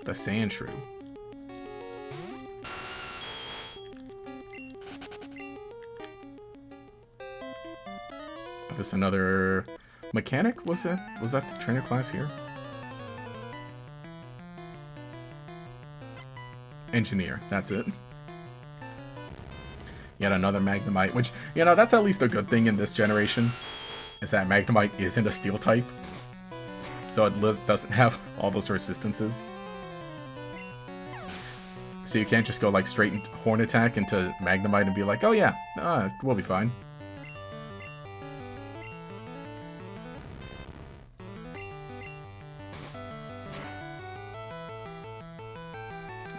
The Sand Shrew. This another mechanic? Was that the trainer class here? Engineer, that's it. Yet another Magnemite, which, you know, that's at least a good thing in this generation, is that Magnemite isn't a steel type. So it doesn't have all those resistances. So you can't just go like straight Horn Attack into Magnemite and be like, oh yeah, we'll be fine.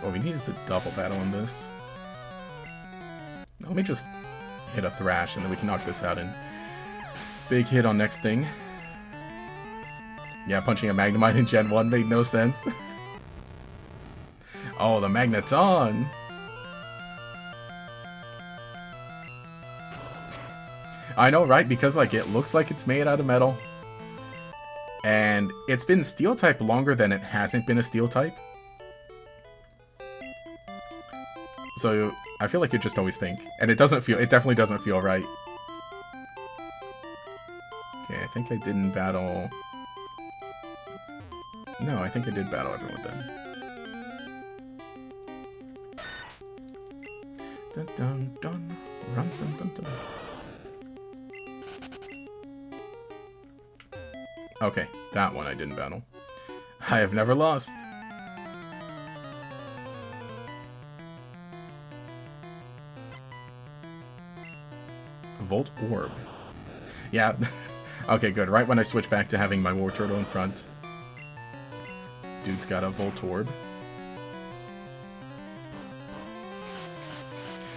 What we need is a double battle in this. Let me just hit a Thrash and then we can knock this out in big hit on next thing. Yeah, punching a Magnemite in Gen 1 made no sense. Oh, the Magneton! I know, right? Because like it looks like it's made out of metal. And it's been steel type longer than it hasn't been a steel type. So I feel like you just always think. And it definitely doesn't feel right. Okay, I think I didn't battle... No, I think I did battle everyone then. Dun dun dun, run dun dun dun. Okay, that one I didn't battle. I have never lost. Volt Orb. Yeah. Okay, good. Right when I switch back to having my Wartortle in front. Dude's got a Volt Orb.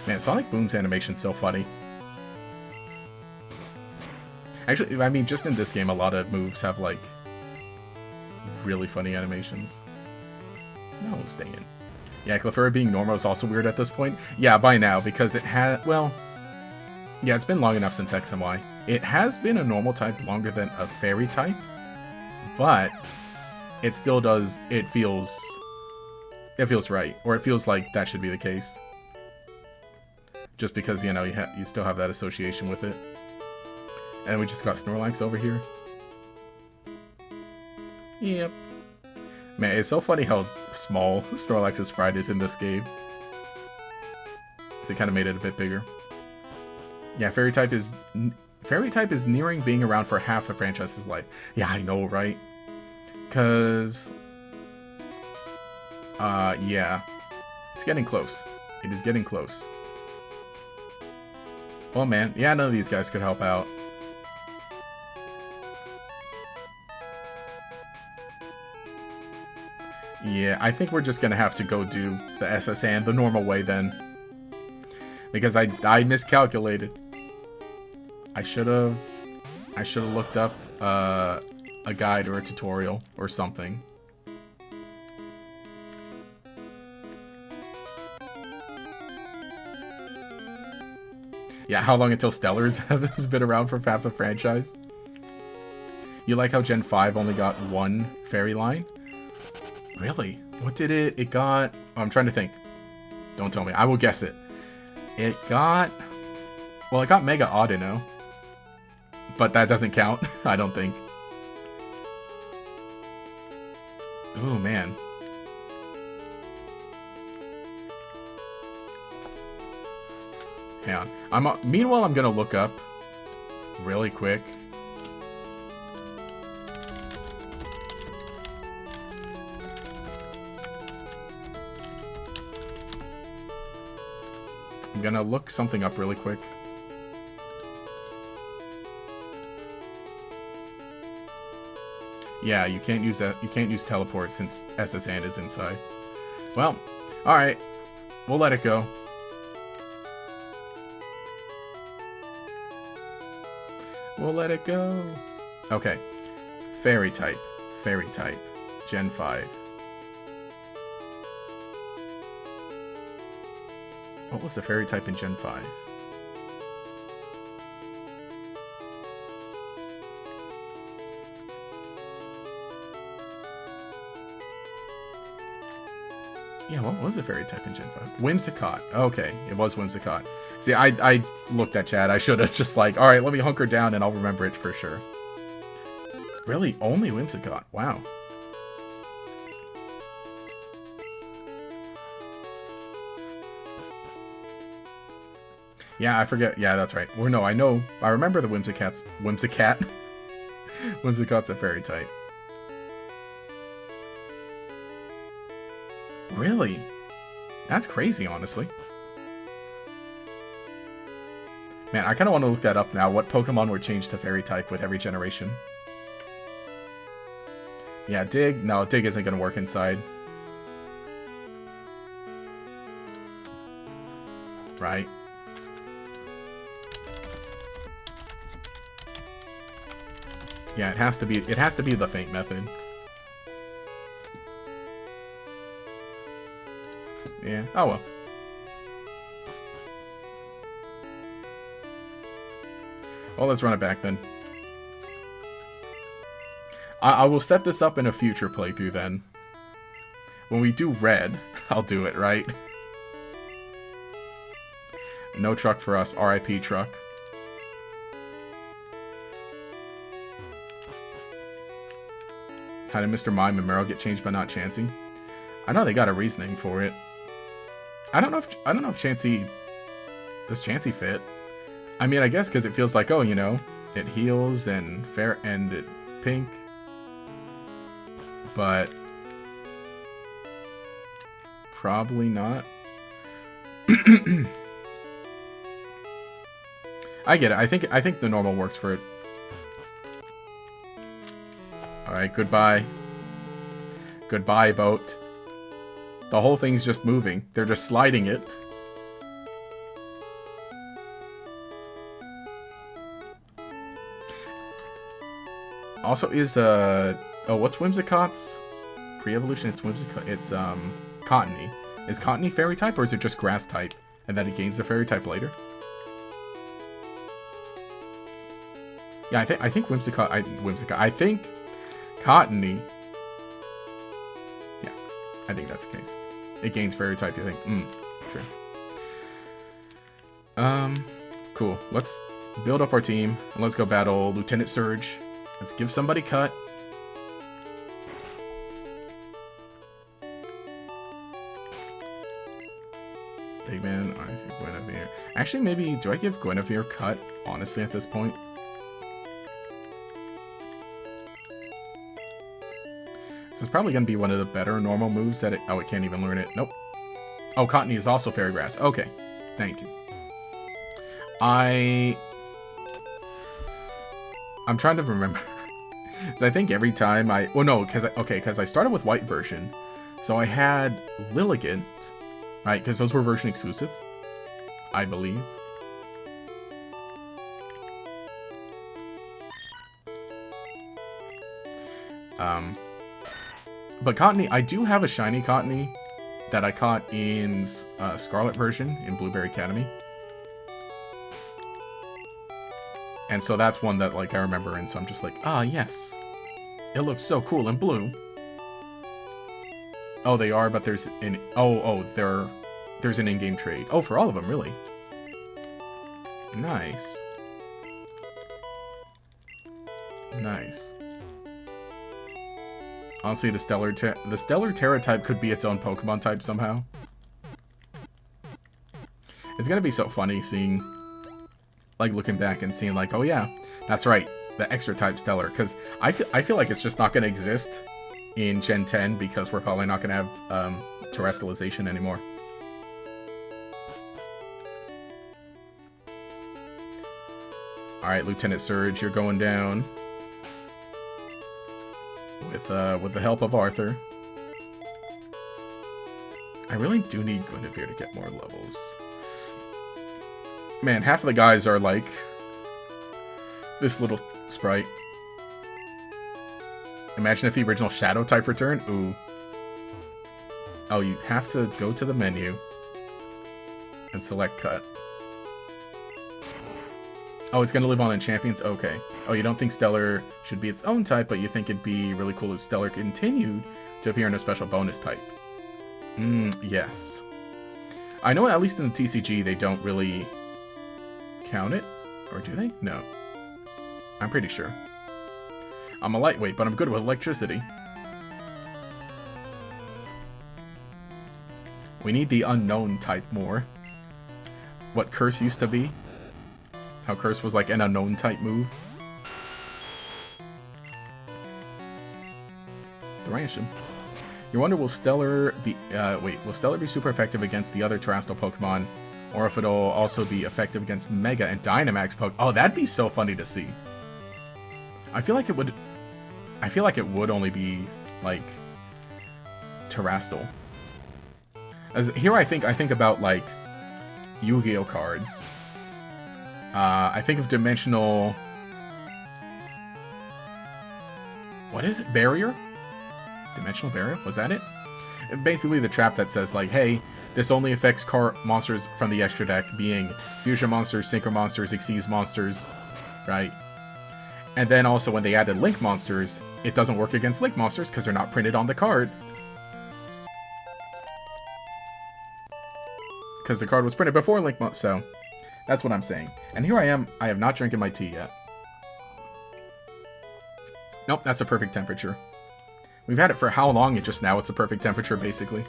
Man, Sonic Boom's animation's so funny. Actually, I mean, just in this game, a lot of moves have, like, really funny animations. No, stay in. Yeah, Clefairy being normal is also weird at this point. Yeah, by now, because it had, well... Yeah, it's been long enough since X and Y. It has been a normal type longer than a fairy type, but it still does, it feels right, or it feels like that should be the case. Just because, you know, you still have that association with it. And we just got Snorlax over here. Yep. Man, it's so funny how small Snorlax's sprite is in this game. So it kind of made it a bit bigger. Yeah, Fairy type is nearing being around for half the franchise's life. Yeah, I know, right? Cause yeah. It's getting close. It is getting close. Well, man, yeah, none of these guys could help out. Yeah, I think we're just gonna have to go do the SSN the normal way then. Because I miscalculated. I should have looked up a guide or a tutorial or something. Yeah, how long until Stellars has been around for half the franchise? You like how Gen 5 only got one fairy line? Really? What did it got... Oh, I'm trying to think. Don't tell me. I will guess it. It got... Well, it got Mega Audino. But that doesn't count, I don't think. Oh, man. Hang on. Meanwhile, I'm gonna look up really quick. I'm gonna look something up really quick. Yeah, you can't use that. You can't use teleport since SSN is inside. Well, all right. We'll let it go. We'll let it go. Okay. Fairy type. Fairy type. Gen 5. What was the fairy type in Gen 5? Yeah, what was the fairy type in Gen 5? Whimsicott. Okay, it was Whimsicott. See, I looked at chat. I should have just like, alright, let me hunker down and I'll remember it for sure. Really? Only Whimsicott? Wow. Yeah, I forget. Yeah, that's right. Well, no, I know. I remember the Whimsicat. Whimsicott's a fairy type. Really? That's crazy, honestly. Man, I kind of want to look that up now. What Pokemon were changed to fairy type with every generation? Yeah, Dig. No, Dig isn't going to work inside. Right. Yeah, it has to be the Faint method. Yeah. Oh well. Well, let's run it back then. I will set this up in a future playthrough then. When we do red, I'll do it, right? No truck for us. RIP truck. How did Mr. Mime and Meryl get changed but not Chansey? I know they got a reasoning for it. I don't know if Chansey... Does Chansey fit? I mean, I guess because it feels like, oh, you know, it heals and fair and it pink. But probably not. I get it. I think the normal works for it. All right, goodbye. Goodbye, boat. The whole thing's just moving. They're just sliding it. Also is oh, what's Whimsicott's pre-evolution? It's Whimsicott. It's Cottony. Is Cottony fairy type or is it just grass type and then it gains the fairy type later? Yeah, I think Whimsicott. I think Cottony. Yeah, I think that's the case. It gains fairy type. You think? True. Cool. Let's build up our team and let's go battle Lieutenant Surge. Let's give somebody cut. Big man, I think Guinevere. Actually, maybe do I give Guinevere cut? Honestly, at this point. This is probably going to be one of the better normal moves that it... Oh, it can't even learn it. Nope. Oh, Cottony is also Fairy Grass. Okay. Thank you. I'm trying to remember. Because I think every time I... Well, no, because I started with white version. So I had Lilligant, right? Because those were version exclusive, I believe. But Cottony, I do have a shiny Cottony that I caught in Scarlet version in Blueberry Academy. And so that's one that like I remember, and so I'm just like, ah, yes. It looks so cool in blue. Oh, they are, but there's an there's an in-game trade. Oh, for all of them, really. Nice. Nice. Honestly, the Stellar Terra type could be its own Pokemon type somehow. It's gonna be so funny seeing, like, looking back and seeing like, oh yeah, that's right, the extra type Stellar, because I feel like it's just not gonna exist in Gen 10 because we're probably not gonna have terrestrialization anymore. All right, Lieutenant Surge, you're going down. with the help of Arthur. I really do need Guinevere to get more levels. Man, half of the guys are like this little sprite. Imagine if the original Shadow type returned. Ooh. Oh, you have to go to the menu and select cut. Oh, it's going to live on in Champions? Okay. Oh, you don't think Stellar should be its own type, but you think it'd be really cool if Stellar continued to appear in a special bonus type. Yes. I know at least in the TCG they don't really count it. Or do they? No. I'm pretty sure. I'm a lightweight, but I'm good with electricity. We need the unknown type more. What Curse used to be. How Curse was like an unknown type move. Thrash him. You wonder, will Stellar be will Stellar be super effective against the other terrestrial Pokemon? Or if it'll also be effective against Mega and Dynamax Pokemon. Oh, that'd be so funny to see. I feel like it would only be like terrestrial. As here I think about like Yu-Gi-Oh cards. I think of dimensional... What is it? Barrier? Dimensional Barrier? Was that it? Basically the trap that says like, hey, this only affects monsters from the extra deck, being Fusion Monsters, Synchro Monsters, Xyz Monsters, right? And then also when they added Link Monsters, it doesn't work against Link Monsters because they're not printed on the card. Because the card was printed before Link Monsters, so... That's what I'm saying. And here I am. I have not drinking my tea yet. Nope, that's a perfect temperature. We've had it for how long? And just now it's a perfect temperature, basically.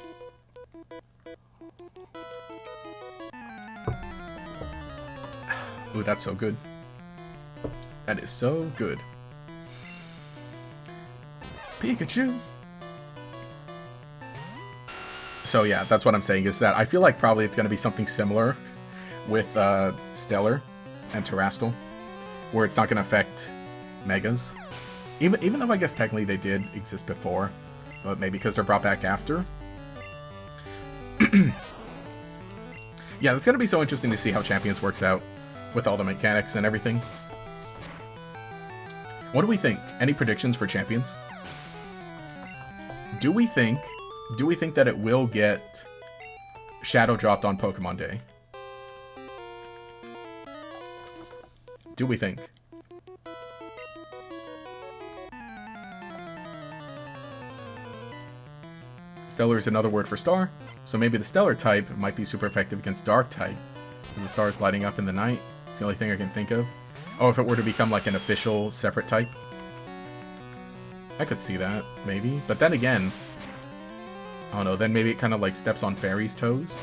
Ooh, that's so good. That is so good. Pikachu! So yeah, that's what I'm saying, is that I feel like probably it's going to be something similar with Stellar and Terrestrial, where it's not going to affect Megas. Even though I guess technically they did exist before, but maybe because they're brought back after. Yeah, it's going to be so interesting to see how Champions works out with all the mechanics and everything. What do we think? Any predictions for Champions? Do we think that it will get Shadow dropped on Pokemon Day? Do we think? Stellar is another word for star, so maybe the Stellar type might be super effective against Dark type, because the star is lighting up in the night. It's the only thing I can think of. Oh, if it were to become like an official separate type. I could see that, maybe. But then again, I don't know, then maybe it kind of like steps on Fairy's toes.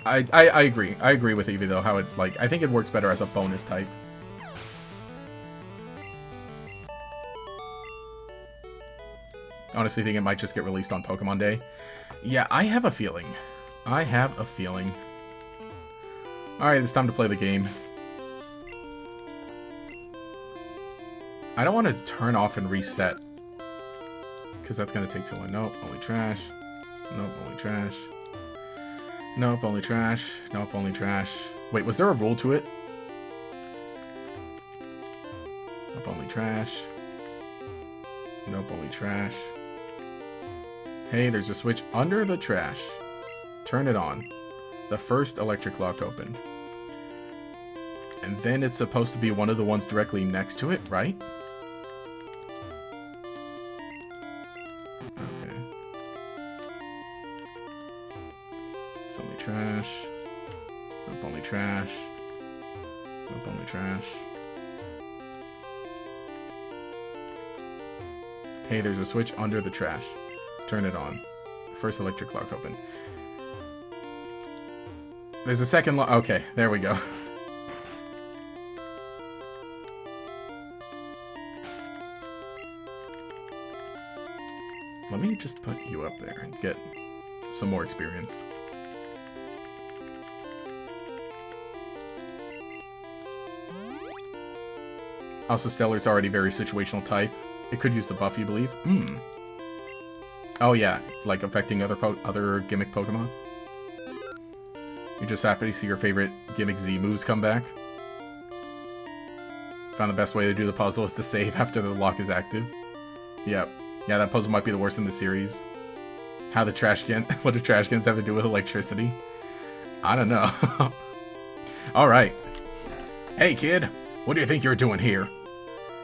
I agree. I agree with Eevee though, how it's like, I think it works better as a bonus type. Honestly, think it might just get released on Pokemon Day. Yeah, I have a feeling. I have a feeling. Alright, it's time to play the game. I don't want to turn off and reset, because that's going to take too long. Nope, only trash. Nope, only trash. Nope, only trash. Nope, only trash. Wait, was there a rule to it? Nope, only trash. Nope, only trash. Hey, there's a switch under the trash. Turn it on. The first electric lock opened. And then it's supposed to be one of the ones directly next to it, right? Okay. It's only trash. Nope, only trash. Nope, only trash. Hey, there's a switch under the trash. Turn it on. First electric lock open. There's a second lock. Okay, there we go. Let me just put you up there and get some more experience. Also, Stellar's already very situational type. It could use the buff, you believe? Hmm. Oh yeah, like affecting other gimmick Pokemon. You're just happy to see your favorite gimmick Z moves come back. Found the best way to do the puzzle is to save after the lock is active. Yep. Yeah, that puzzle might be the worst in the series. How the trash can, what do trash cans have to do with electricity? I don't know. Alright. Hey kid, what do you think you're doing here?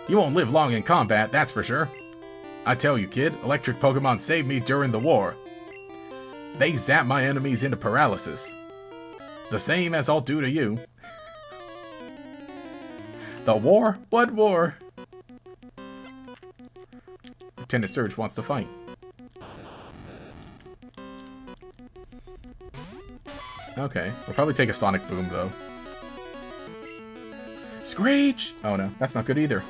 You won't live long in combat, that's for sure. I tell you kid, electric Pokemon saved me during the war. They zap my enemies into paralysis. The same as I'll do to you. The war? What war? Lieutenant Surge wants to fight. Okay, we'll probably take a Sonic Boom, though. Screech! Oh no, that's not good either.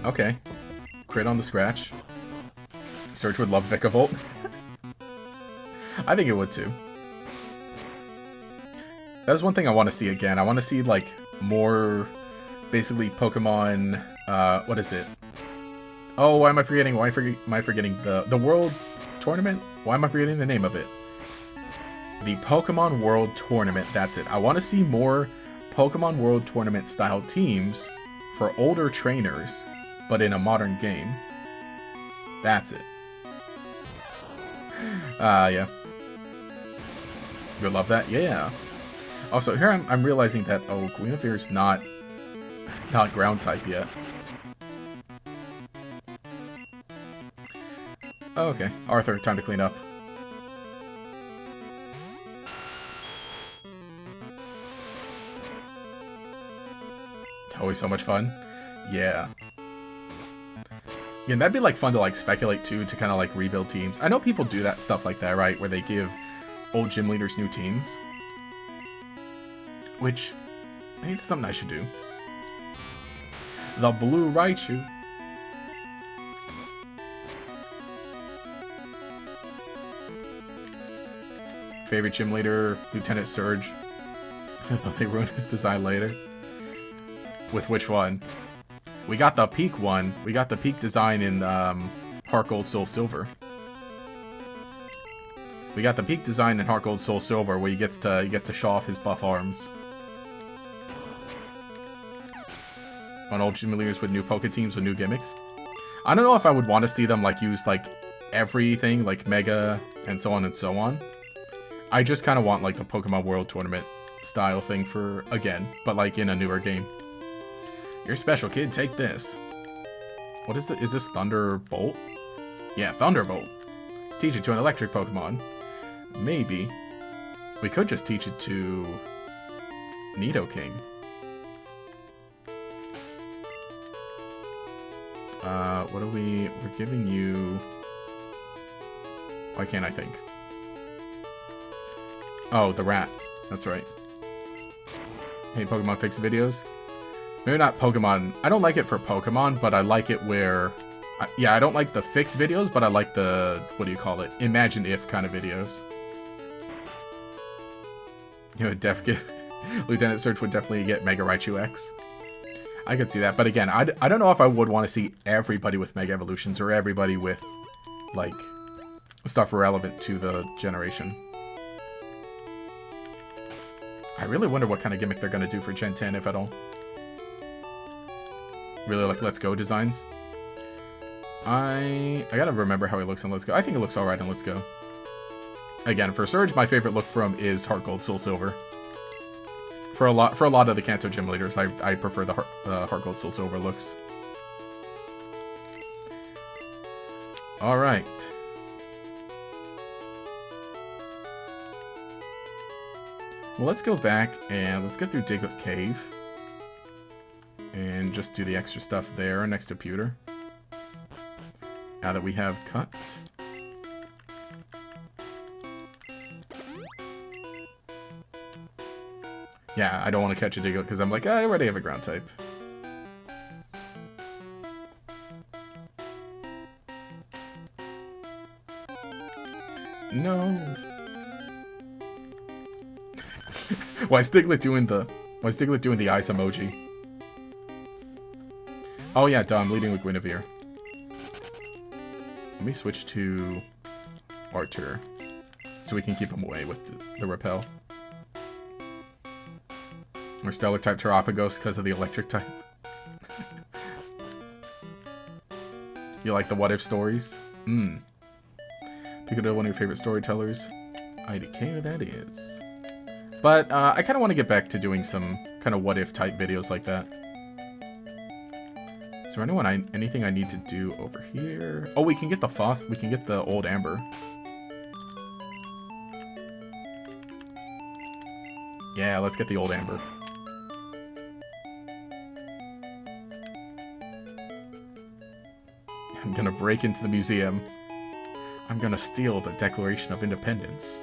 Okay. Crit on the scratch. Surge would love Vikavolt. I think it would too. That is one thing I want to see again. I want to see, like, more, basically, Pokemon, what is it? Oh, why am I forgetting? Why am I forgetting the World Tournament? Why am I forgetting the name of it? The Pokemon World Tournament, that's it. I want to see more Pokemon World Tournament style teams for older trainers, but in a modern game. That's it. Yeah. You love that? Yeah. Also, here I'm realizing that, oh, Guinevere's not ground type yet. Oh, okay. Arthur, time to clean up. Always so much fun. Yeah. Yeah, that'd be like fun to like speculate too, to kind of like rebuild teams. I know people do that stuff like that, right? Where they give old gym leaders new teams. Which, I think that's something I should do. The Blue Raichu. Favorite gym leader, Lieutenant Surge. I thought they ruined his design later. With which one? We got the peak one. We got the peak design in Heart Gold Soul Silver. We got the peak design in Heart Gold Soul Silver where he gets to show off his buff arms. On old gym leaders with new Poke teams with new gimmicks. I don't know if I would want to see them like use like everything like Mega and so on and so on. I just kind of want like the Pokemon World Tournament style thing for again, but like in a newer game. You're special, kid. Take this. What is it? Is this Thunderbolt? Yeah, Thunderbolt. Teach it to an electric Pokemon. Maybe. We could just teach it to Nidoking. What are we... We're giving you... Why can't I think? Oh, the rat. That's right. Hey, Pokemon Fix videos? Maybe not Pokemon. I don't like it for Pokemon, but I like it where... yeah, I don't like the fix videos, but I like the... What do you call it? Imagine if kind of videos. You know, Lieutenant Surge would definitely get Mega Raichu X. I could see that, but again, I don't know if I would want to see everybody with Mega Evolutions or everybody with, like, stuff relevant to the generation. I really wonder what kind of gimmick they're going to do for Gen 10, if at all. Really like Let's Go designs. I gotta remember how he looks in Let's Go. I think it looks alright in Let's Go. Again, for Surge, my favorite look from is Heart Gold Soul Silver. For a lot of the Kanto gym leaders, I prefer the Heart Gold Soul Silver looks. Alright. Well, let's go back and let's get through Diglett Cave. And just do the extra stuff there next to Pewter. Now that we have cut. Yeah, I don't want to catch a Diglett because I'm like, I already have a ground type. No. Why is Diglett doing the ice emoji? Oh yeah, duh, I'm leading with Guinevere. Let me switch to Archer, so we can keep him away with the repel. Or Stellar type Terapagos because of the electric type. You like the what if stories? Picadillo, one of your favorite storytellers. IDK, that is. But I kind of want to get back to doing some kind of what if type videos like that. Is there anything I need to do over here? Oh, we can get the we can get the old amber. Yeah, let's get the old amber. I'm gonna break into the museum. I'm gonna steal the Declaration of Independence.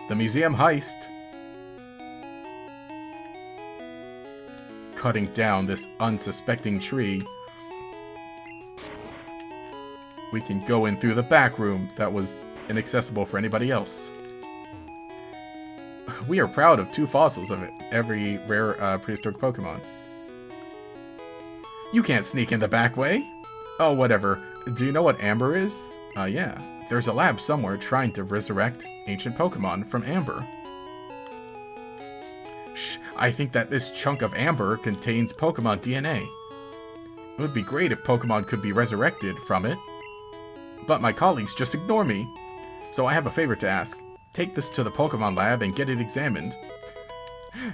The museum heist. Cutting down this unsuspecting tree. We can go in through the back room that was inaccessible for anybody else. We are proud of 2 fossils of every rare prehistoric Pokemon. You can't sneak in the back way. Oh, whatever. Do you know what amber is? Yeah. There's a lab somewhere trying to resurrect ancient Pokemon from amber. Shh, I think that this chunk of amber contains Pokemon DNA. It would be great if Pokemon could be resurrected from it. But my colleagues just ignore me. So I have a favor to ask. Take this to the Pokemon lab and get it examined.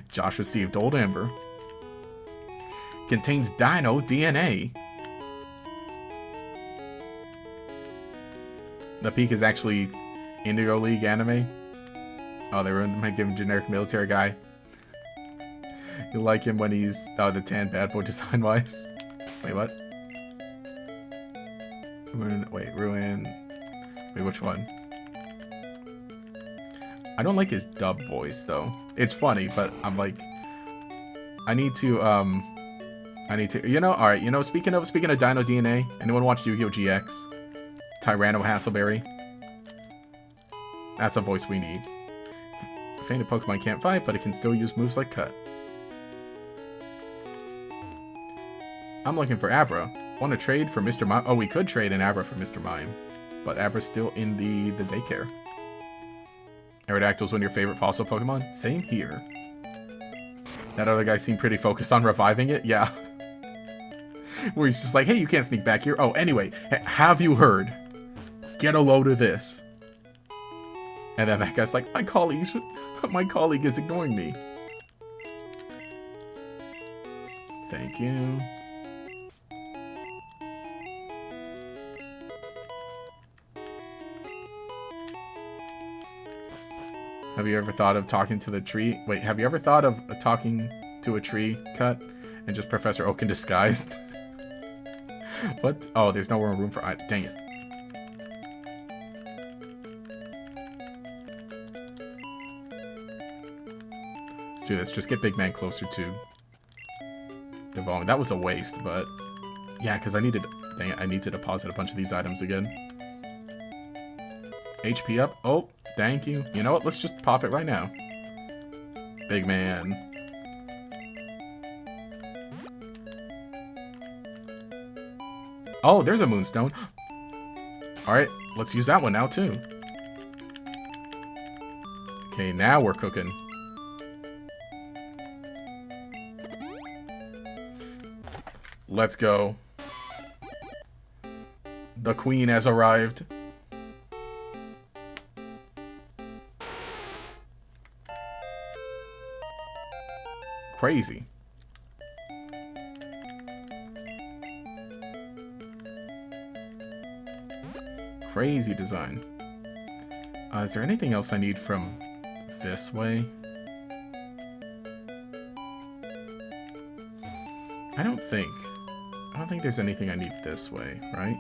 Josh received old amber. Contains dino DNA. The peak is actually Indigo League anime. Oh, they might give him generic military guy. You like him when he's the tan bad boy design wise. Wait, what? Ruin. Wait, which one? I don't like his dub voice though. It's funny, but I'm like, I need to, you know, alright, you know, speaking of Dino DNA, anyone watch Yu-Gi-Oh! GX? Tyranno Hassleberry? That's a voice we need. Fainted Pokemon can't fight, but it can still use moves like Cut. I'm looking for Abra. Want to trade for Mr. Mime? Oh, we could trade an Abra for Mr. Mime. But Abra's still in the daycare. Aerodactyl's one of your favorite fossil Pokemon? Same here. That other guy seemed pretty focused on reviving it? Yeah. Where he's just like, hey, you can't sneak back here. Oh, anyway, have you heard? Get a load of this. And then that guy's like, my colleague is ignoring me. Thank you. Have you ever thought of talking to the tree? Wait, have you ever thought of talking to a tree, Cut? And just Professor Oak in disguise? What? Oh, there's no room for... dang it. Let's do this. Just get Big Man closer to evolving. That was a waste, but... yeah, because I needed... dang it, I need to deposit a bunch of these items again. HP up. Oh, thank you. You know what? Let's just pop it right now. Big Man. Oh, there's a Moonstone. Alright, let's use that one now, too. Okay, now we're cooking. Let's go. The Queen has arrived. Crazy. Crazy design. Is there anything else I need from this way? I don't think there's anything I need this way, right?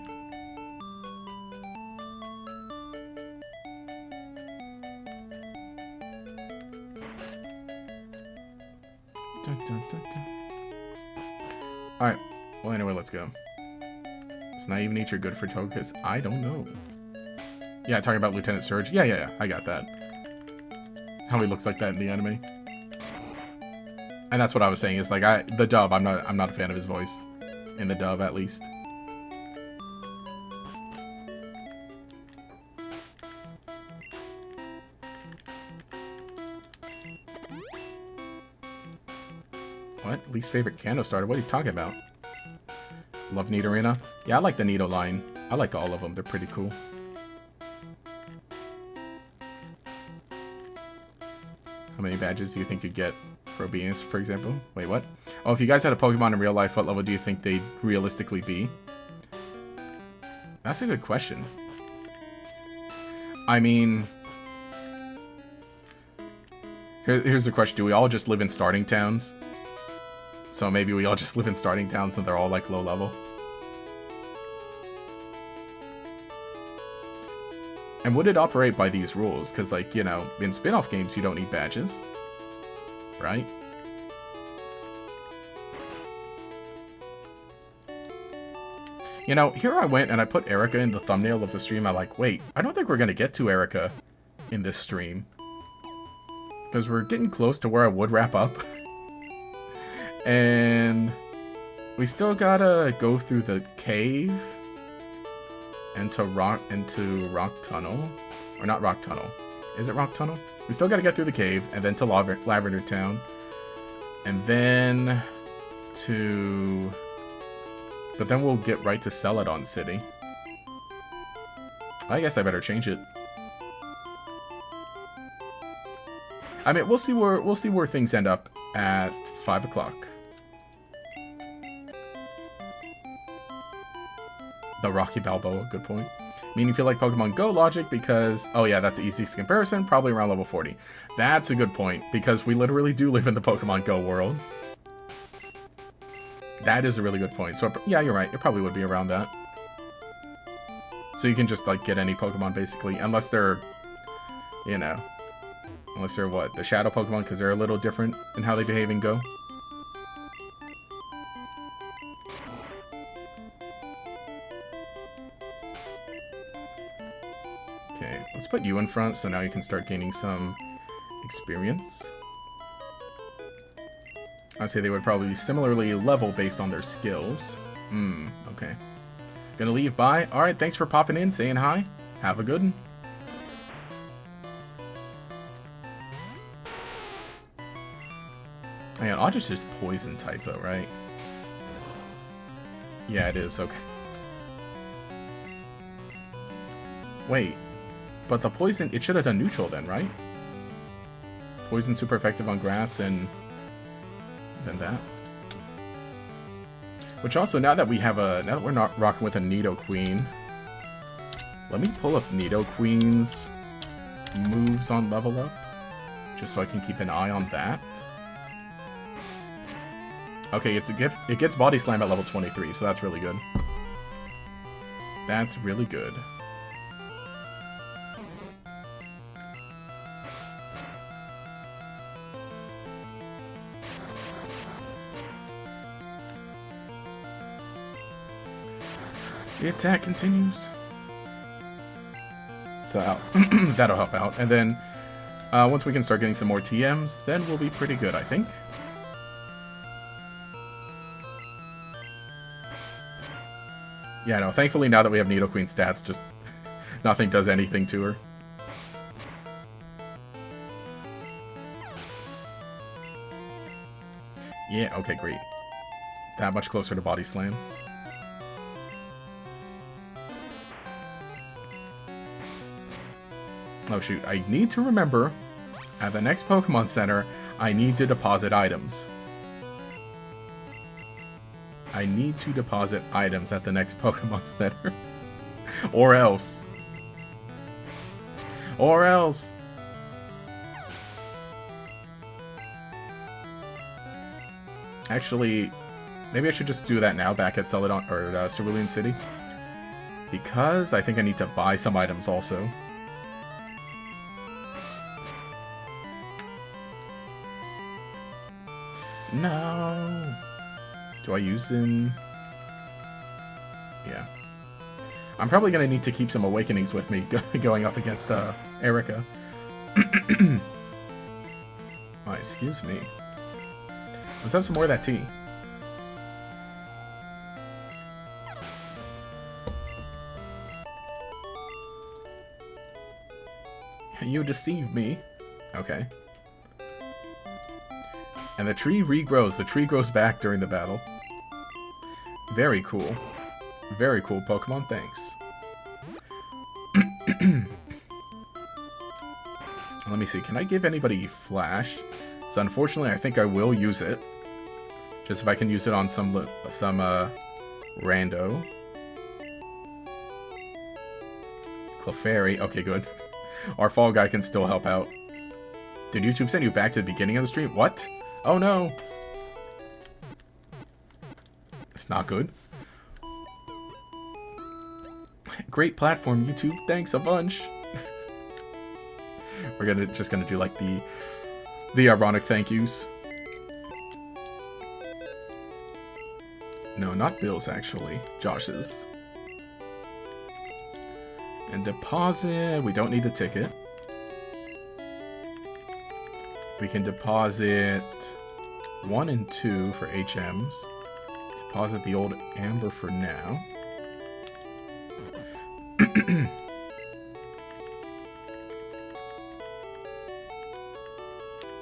Alright, well anyway, let's go. Is naive nature good for Togekiss? I don't know. Yeah, talking about Lieutenant Surge. Yeah, I got that. how he looks like that in the anime. And that's what I was saying, is like, the dub, I'm not a fan of his voice. In the dub, at least. What? Least favorite Kanto starter? What are you talking about? Love Nidorina? Yeah, I like the Nido line. I like all of them. They're pretty cool. How many badges do you think you'd get for obedience, for example? Wait, what? Oh, if you guys had a Pokemon in real life, what level do you think they'd realistically be? That's a good question. I mean... Here's the question. Do we all just live in starting towns? So maybe we all just live in starting towns and they're all, like, low level. And would it operate by these rules? Because, like, you know, in spin-off games, you don't need badges. Right? You know, here I went and I put Erica in the thumbnail of the stream. I'm like, wait, I don't think we're going to get to Erica in this stream. Because we're getting close to where I would wrap up. And we still gotta go through the cave into Rock Tunnel. Or not Rock Tunnel. Is it Rock Tunnel? We still gotta get through the cave and then to Lavender Town. And then to... But then we'll get right to Celadon City. I guess I better change it. I mean, we'll see where things end up at 5 o'clock. The Rocky Balboa, good point. Meaning feel like Pokemon Go logic because... Oh yeah, that's the easiest comparison, probably around level 40. That's a good point, because we literally do live in the Pokemon Go world. That is a really good point. So yeah, you're right, it probably would be around that. So you can just, like, get any Pokemon, basically, unless they're, you know... Unless they're, what, the Shadow Pokemon, because they're a little different in how they behave in Go. Okay, let's put you in front, so now you can start gaining some experience. I'd say they would probably be similarly level based on their skills. Okay. Gonna leave, bye. Alright, thanks for popping in, saying hi. Have a good one. Yeah, Oddish is poison type though, right? Yeah, it is, okay. Wait, but the poison, it should have done neutral then, right? Poison super effective on grass and then that. Which also, now that we have a, now that we're not rocking with a Nidoqueen, let me pull up Nidoqueen's moves on level up, just so I can keep an eye on that. Okay, it's a gift. It gets Body Slam at level 23, so that's really good. That's really good. The attack continues. So that'll help out. And then once we can start getting some more TMs, then we'll be pretty good, I think. Yeah, no, thankfully now that we have Nidoqueen stats, just nothing does anything to her. Yeah, okay, great. That much closer to Body Slam. Oh shoot, I need to remember, at the next Pokemon Center, I need to deposit items. I need to deposit items at the next Pokemon Center. Or else. Or else. Actually, maybe I should just do that now back at Celadon, or Cerulean City. Because I think I need to buy some items also. No. Do I use in... Yeah. I'm probably going to need to keep some Awakenings with me going up against Erica. Oh, excuse me. Let's have some more of that tea. You deceived me. Okay. And the tree regrows. The tree grows back during the battle. Very cool. Very cool, Pokemon. Thanks. Let me see. Can I give anybody Flash? So unfortunately, I think I will use it. Just if I can use it on some rando. Clefairy. Okay, good. Our fall guy can still help out. Did YouTube send you back to the beginning of the stream? What? Oh no. It's not good. Great platform, YouTube. Thanks a bunch. We're just gonna do like the ironic thank yous. No, not Bill's actually. Josh's. And deposit. We don't need the ticket. We can deposit 1 and 2 for HMs. Deposit the old Amber for now.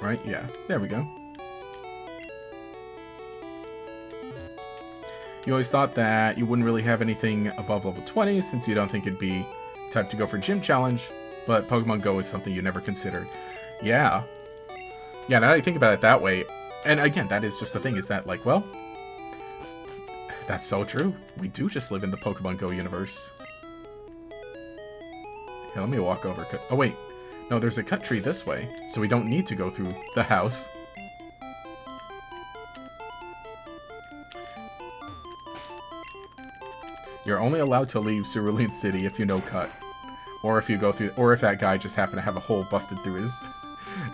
Right? Yeah. There we go. You always thought that you wouldn't really have anything above level 20 since you don't think it'd be type to go for Gym Challenge, but Pokemon Go is something you never considered. Yeah. Yeah, now that I think about it that way, and again, that is just the thing, is that, like, well, that's so true. We do just live in the Pokemon Go universe. Here, let me walk over. Oh, wait. No, there's a cut tree this way, so we don't need to go through the house. You're only allowed to leave Cerulean City if you know cut. Or if you go through, or if that guy just happened to have a hole busted through his,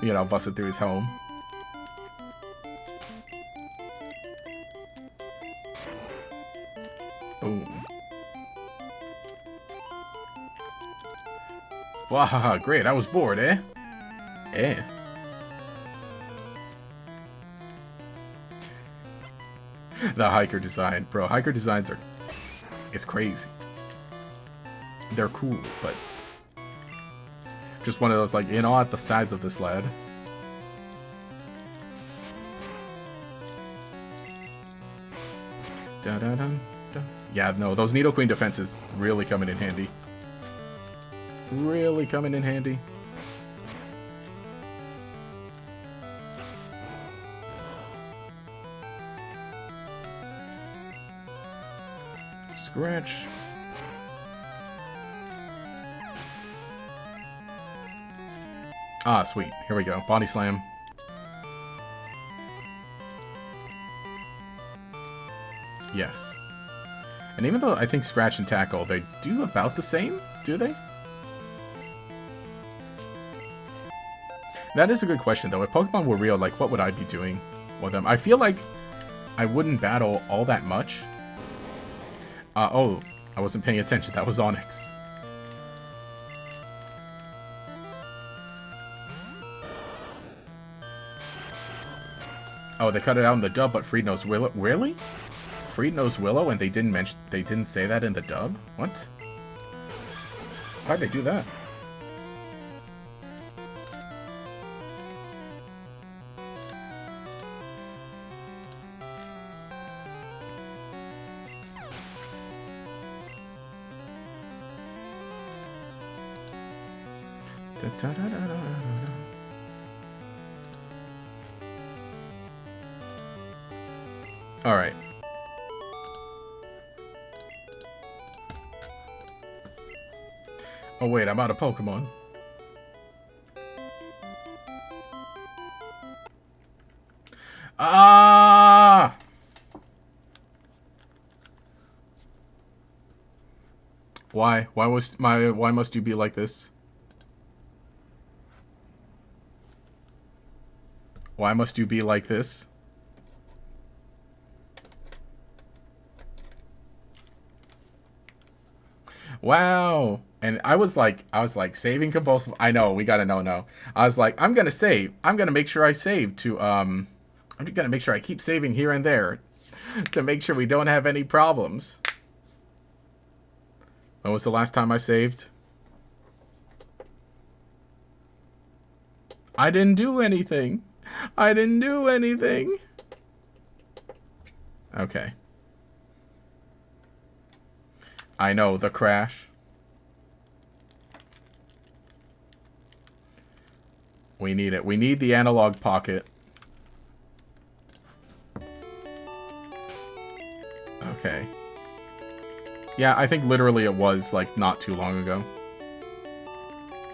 you know, busted through his home. Boom. Wow, great, I was bored, eh? Eh. The hiker design. Bro, hiker designs are... It's crazy. They're cool, but... Just one of those, like, in awe at the size of this lad. Da -da -dum -dum. Yeah, no, those Nidoqueen defenses really coming in handy. Really coming in handy. Scratch. Ah, sweet. Here we go. Body slam. Yes. And even though I think Scratch and Tackle, they do about the same, do they? That is a good question, though. If Pokemon were real, like, what would I be doing with them? I feel like I wouldn't battle all that much. Oh, I wasn't paying attention. That was Onyx. Oh, they cut it out in the dub, but Freed knows Willow. Really? Freed knows Willow, and they didn't say that in the dub? What? Why'd they do that? All right. Oh wait, I'm out of Pokemon. Ah! Why? Why must you be like this? Why must you be like this? Wow. And I was like, saving compulsive. I know, we gotta no. I was like, I'm gonna save. I'm gonna make sure I save to, I'm gonna make sure I keep saving here and there to make sure we don't have any problems. When was the last time I saved? I didn't do anything. I didn't do anything. Okay. I know, the crash. We need it. We need the analog pocket. Okay. Yeah, I think literally it was, like, not too long ago.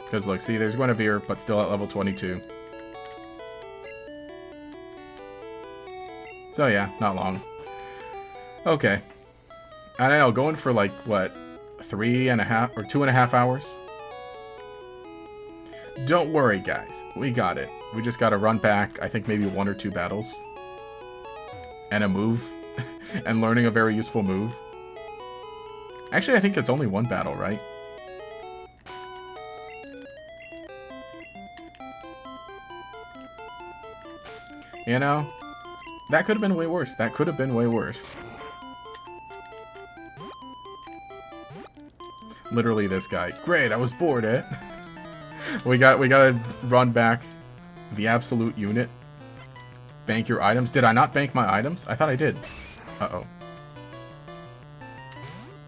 Because, look, see, there's Guinevere, but still at level 22. So, yeah, not long. Okay. I don't know, going for, like, what, 3.5 or 2.5 hours? Don't worry, guys. We got it. We just gotta run back, I think maybe 1 or 2 battles. And a move. And learning a very useful move. Actually, I think it's only 1 battle, right? You know, that could have been way worse. That could have been way worse. Literally this guy. Great, I was bored, eh? we gotta run back the absolute unit. Bank your items. Did I not bank my items? I thought I did. Uh-oh.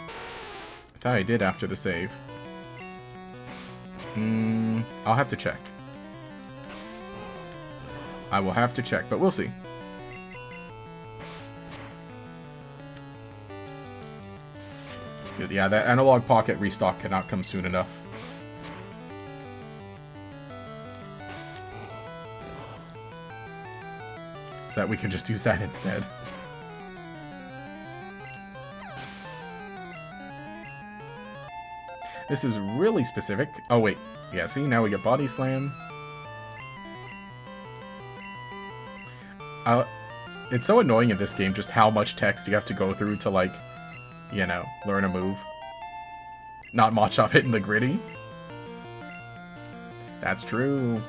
I thought I did after the save. I'll have to check. I will have to check, but we'll see. Good. Yeah, that analog pocket restock cannot come soon enough. So that we can just use that instead. This is really specific. Oh, wait. Yeah, see, now we get Body Slam. It's so annoying in this game just how much text you have to go through to, like, you know, learn a move. Not much of it in the gritty. That's true.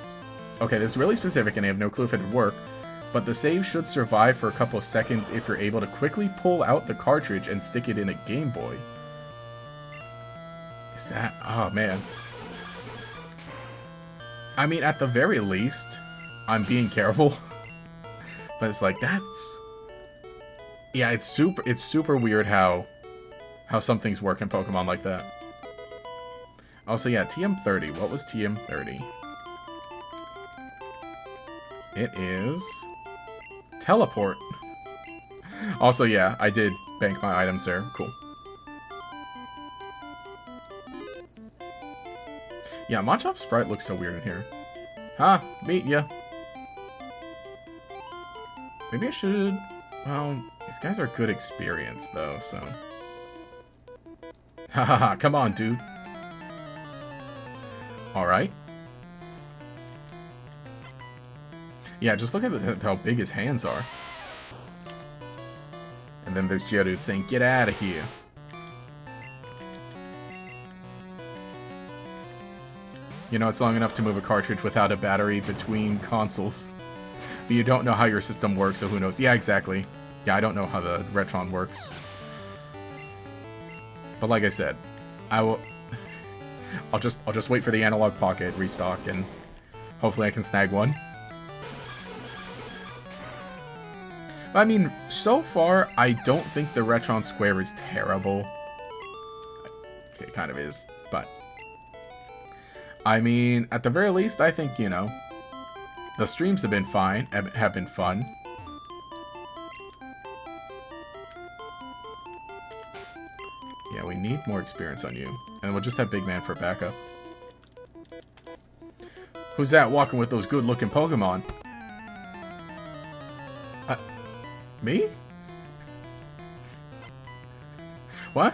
Okay, this is really specific and I have no clue if it would work. But the save should survive for a couple of seconds if you're able to quickly pull out the cartridge and stick it in a Game Boy. Is that... Oh, man. I mean, at the very least, I'm being careful. But it's like, that's... Yeah, it's super weird how some things work in Pokemon like that. Also, yeah, TM30. What was TM30? It is... Teleport. Also, yeah, I did bank my items there. Cool. Yeah, Machop's sprite looks so weird in here. Huh, meet ya. Maybe I should... Well, these guys are good experience, though, so... Hahaha, come on, dude. Alright. Yeah, just look at how big his hands are. And then there's Geodude saying, get out of here. You know, it's long enough to move a cartridge without a battery between consoles. But you don't know how your system works, so who knows? Yeah, exactly. Yeah, I don't know how the Retron works. But like I said, I'll just wait for the analog pocket restock and hopefully I can snag one. I mean, so far, I don't think the Retron Square is terrible. Okay, it kind of is, but... I mean, at the very least, I think, you know, the streams have been fine, have been fun. Yeah, we need more experience on you. And we'll just have Big Man for backup. Who's that walking with those good-looking Pokemon? Me? What?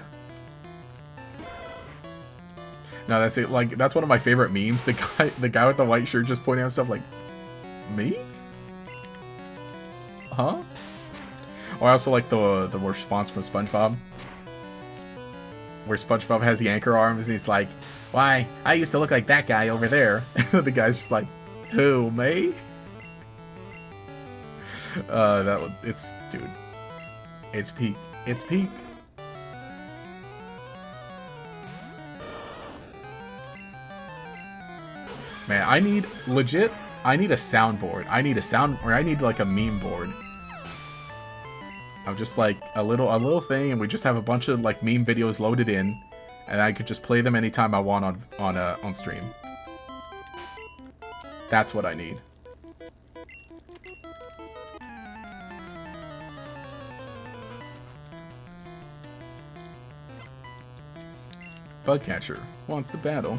No, that's it. Like, that's one of my favorite memes. The guy with the white shirt just pointing at himself like, me? Huh? Or I also like the response from SpongeBob. where SpongeBob has the anchor arms and he's like, "Why, I used to look like that guy over there." And the guy's just like, "Who, me?" It's, dude, it's peak. It's peak. Man, I need a soundboard. I need like a meme board. I'm just like a little thing, and we just have a bunch of like meme videos loaded in, and I could just play them anytime I want on stream. That's what I need. Bugcatcher wants to battle.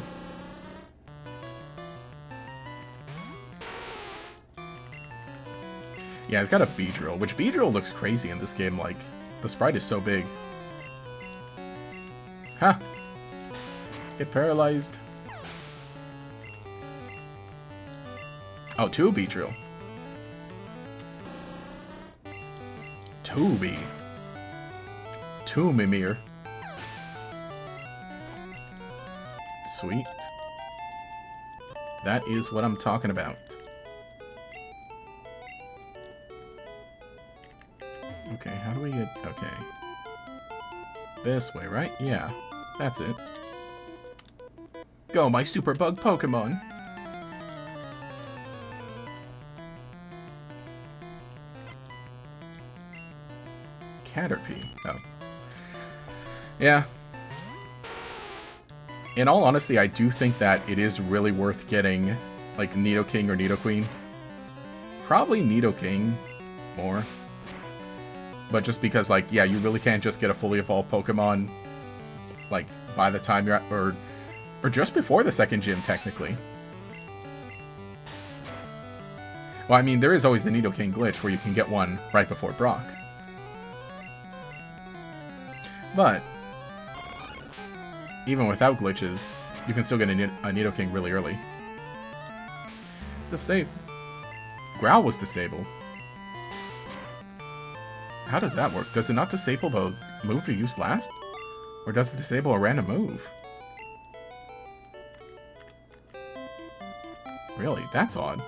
Yeah, it's got a Beedrill, which Beedrill looks crazy in this game, like, the sprite is so big. Ha! Get paralyzed. Oh, two Beedrill. Two Mimir. Sweet. That is what I'm talking about. Okay, how do we get... Okay. This way, right? Yeah. That's it. Go, my super bug Pokemon! Caterpie. Oh. Yeah. In all honesty, I do think that it is really worth getting, like, Nidoking or Nidoqueen. Probably Nidoking more. But just because, like, yeah, you really can't just get a fully evolved Pokemon, like, by the time you're at, or just before the second gym, technically. Well, I mean, there is always the Nidoking glitch where you can get one right before Brock. But even without glitches, you can still get a Nidoking really early. Growl was disabled. How does that work? Does it not disable the move you used last? Or does it disable a random move? Really? That's odd.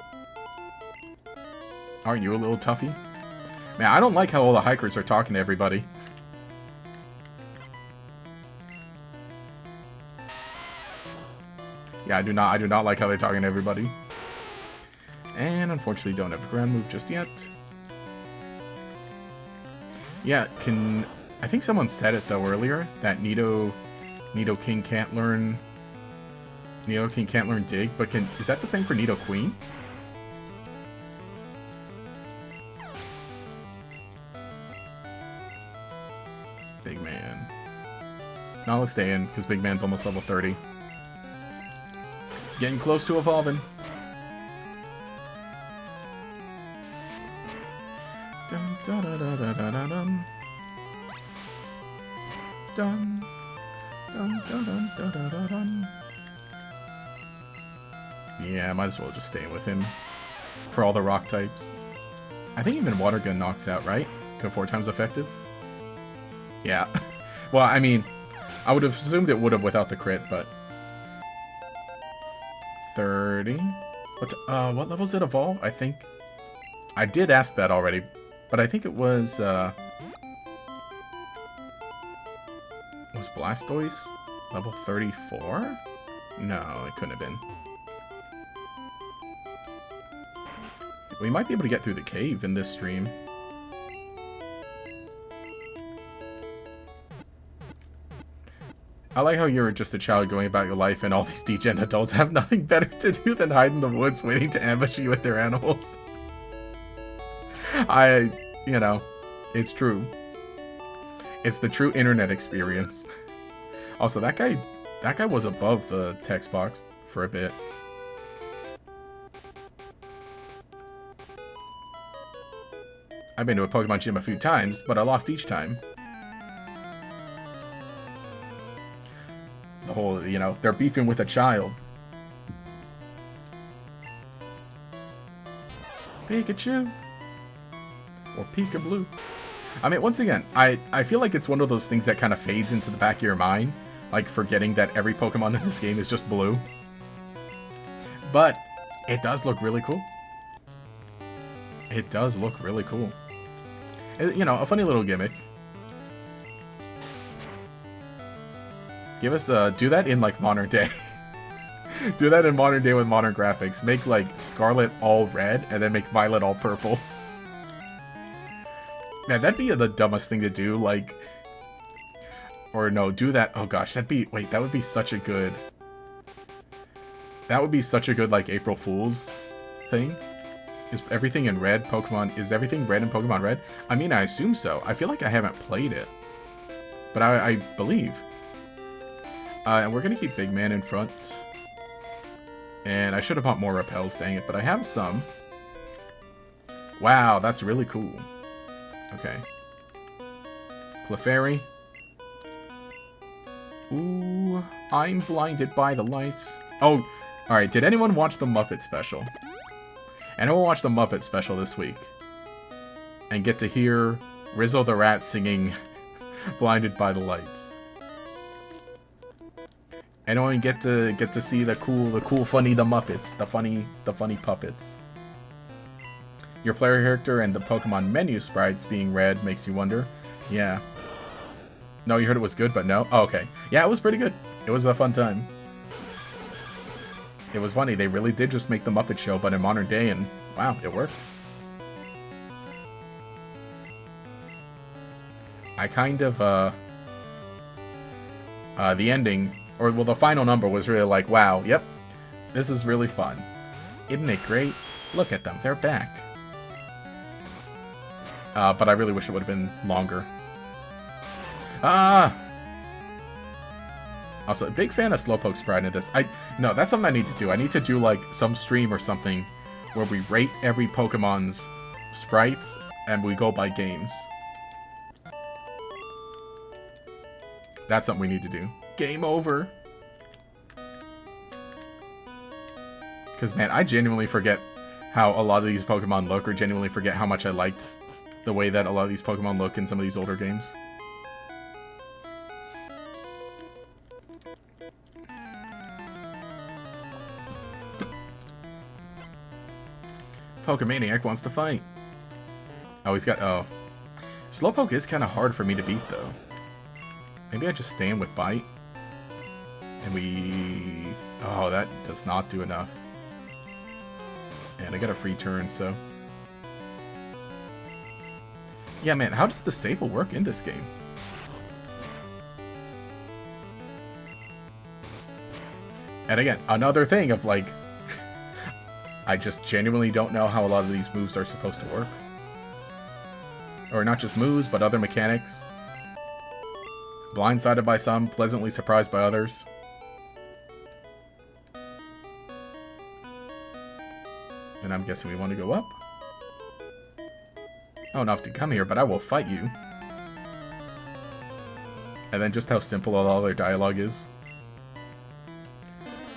Aren't you a little toughy? Man, I don't like how all the hikers are talking to everybody. Yeah, I do not like how they're talking to everybody. And unfortunately don't have a ground move just yet. Yeah, I think someone said it though earlier that Nidoking can't learn Dig, but is that the same for Nidoqueen? Big Man. No, let's stay in, because Big Man's almost level 30. Getting close to evolving. Dun, dun, dun, dun, dun, dun, dun. Dun, dun, dun, dun, dun, dun, dun, dun. Yeah, I might as well just stay with him for all the rock types. I think even Water Gun knocks out, right? Go 4 times effective? Yeah. Well, I mean, I would have assumed it would have without the crit, but 30. What levels did it evolve? I think I did ask that already, but I think it was Blastoise level 34? No, it couldn't have been. We might be able to get through the cave in this stream. I like how you're just a child going about your life and all these degen adults have nothing better to do than hide in the woods waiting to ambush you with their animals. You know, it's true. It's the true internet experience. Also, that guy was above the text box for a bit. I've been to a Pokemon gym a few times, but I lost each time. The whole, you know, they're beefing with a child. Pikachu. Or Pika-Blue. I mean, once again, I feel like it's one of those things that kind of fades into the back of your mind like forgetting that every Pokemon in this game is just blue. But it does look really cool. It does look really cool. You know, a funny little gimmick. Give us do that in like modern day. Do that in modern day with modern graphics. Make like Scarlet all red and then make Violet all purple. Man, that'd be the dumbest thing to do. Like, or no, do that. Oh gosh, that'd be that would be such a good. That would be such a good like April Fool's thing. Is everything in red Pokemon? Is everything red in Pokemon Red? I mean, I assume so. I feel like I haven't played it, but I believe. And we're gonna keep Big Man in front. And I should have bought more repels, dang it, but I have some. Wow, that's really cool. Okay. Clefairy. Ooh, I'm blinded by the lights. Oh, alright, did anyone watch the Muppet special? Anyone watch the Muppet special this week? And get to hear Rizzo the Rat singing Blinded by the Lights? Anyone get to see the cool funny the Muppets, the funny puppets. Your player character and the Pokemon menu sprites being red makes you wonder. Yeah. No, you heard it was good, but no? Oh, okay. Yeah, it was pretty good. It was a fun time. It was funny. They really did just make the Muppet Show, but in modern day, and wow, it worked. I kind of, the ending, or, well, the final number was really like, wow, yep, this is really fun. Isn't it great? Look at them, they're back. But I really wish it would have been longer. Also, big fan of Slowpoke Sprite in this. No, that's something I need to do. I need to do, like, some stream or something where we rate every Pokemon's sprites and we go by games. That's something we need to do. Game over. Because, man, I genuinely forget how a lot of these Pokemon look, or genuinely forget how much I liked the way that a lot of these Pokemon look in some of these older games. Pokemaniac wants to fight. Oh, he's got... Oh. Slowpoke is kind of hard for me to beat, though. Maybe I just stand with Bite. And we... Oh, that does not do enough. And I got a free turn, so... Yeah, man, how does the Sable work in this game? And again, another thing of, like... I just genuinely don't know how a lot of these moves are supposed to work. Or not just moves, but other mechanics. Blindsided by some, pleasantly surprised by others. And I'm guessing we want to go up? I don't have to come here, but I will fight you. And then just how simple all their dialogue is.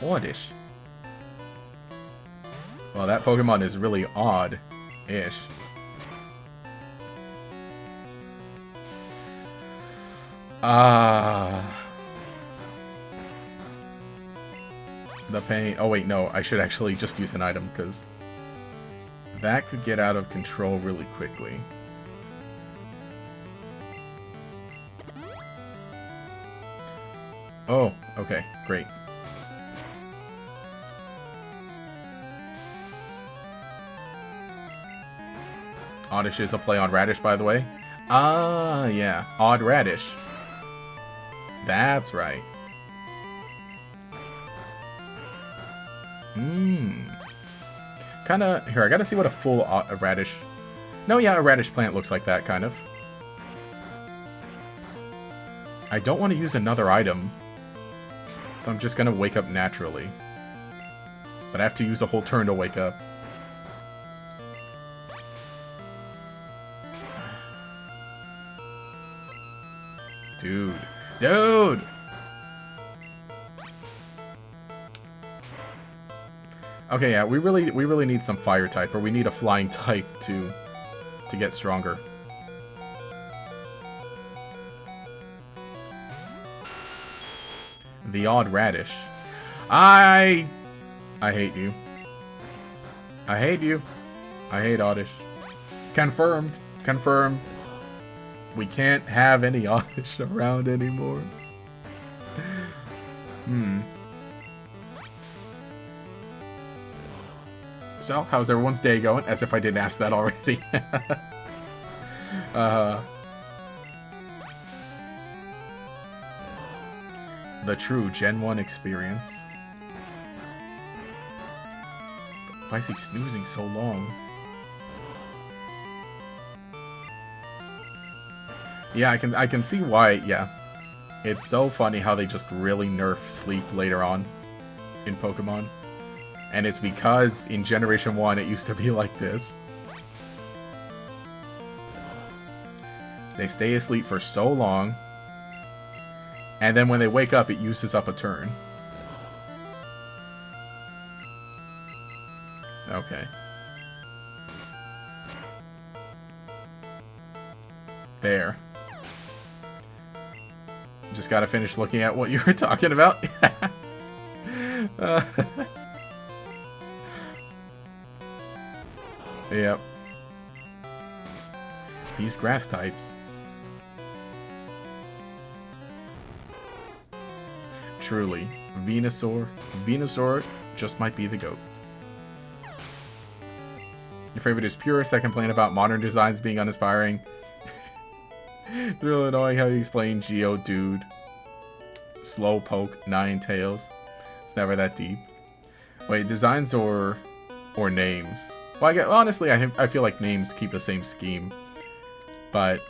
Oddish. Well, that Pokemon is really odd-ish. The pain... Oh, wait, no. I should actually just use an item, because that could get out of control really quickly. Oh, okay. Great. Oddish is a play on Radish, by the way. Ah, yeah. Odd Radish. That's right. Kinda... Here, I gotta see what a full Radish... No, yeah, a Radish plant looks like that, kind of. I don't want to use another item, so I'm just gonna wake up naturally. But I have to use a whole turn to wake up. Dude! Okay, yeah, we really need some fire type, or we need a flying type to get stronger. The odd radish. I hate you. I hate you. I hate Oddish. Confirmed. Confirmed. We can't have any Oddish around anymore. So, how's everyone's day going? As if I didn't ask that already. The true Gen 1 experience. Why is he snoozing so long? Yeah, I can see why, yeah. It's so funny how they just really nerf sleep later on in Pokemon. And it's because in Generation 1 it used to be like this. They stay asleep for so long, and then when they wake up it uses up a turn. Okay. There. Just gotta finish looking at what you were talking about. Yep. These grass types. Truly. Venusaur. Venusaur just might be the GOAT. Your favorite is Pure. Second, complain about modern designs being uninspiring. It's really annoying how you explain Geodude. Slowpoke, Ninetales. It's never that deep. Wait, designs or names? Well, honestly, I feel like names keep the same scheme. But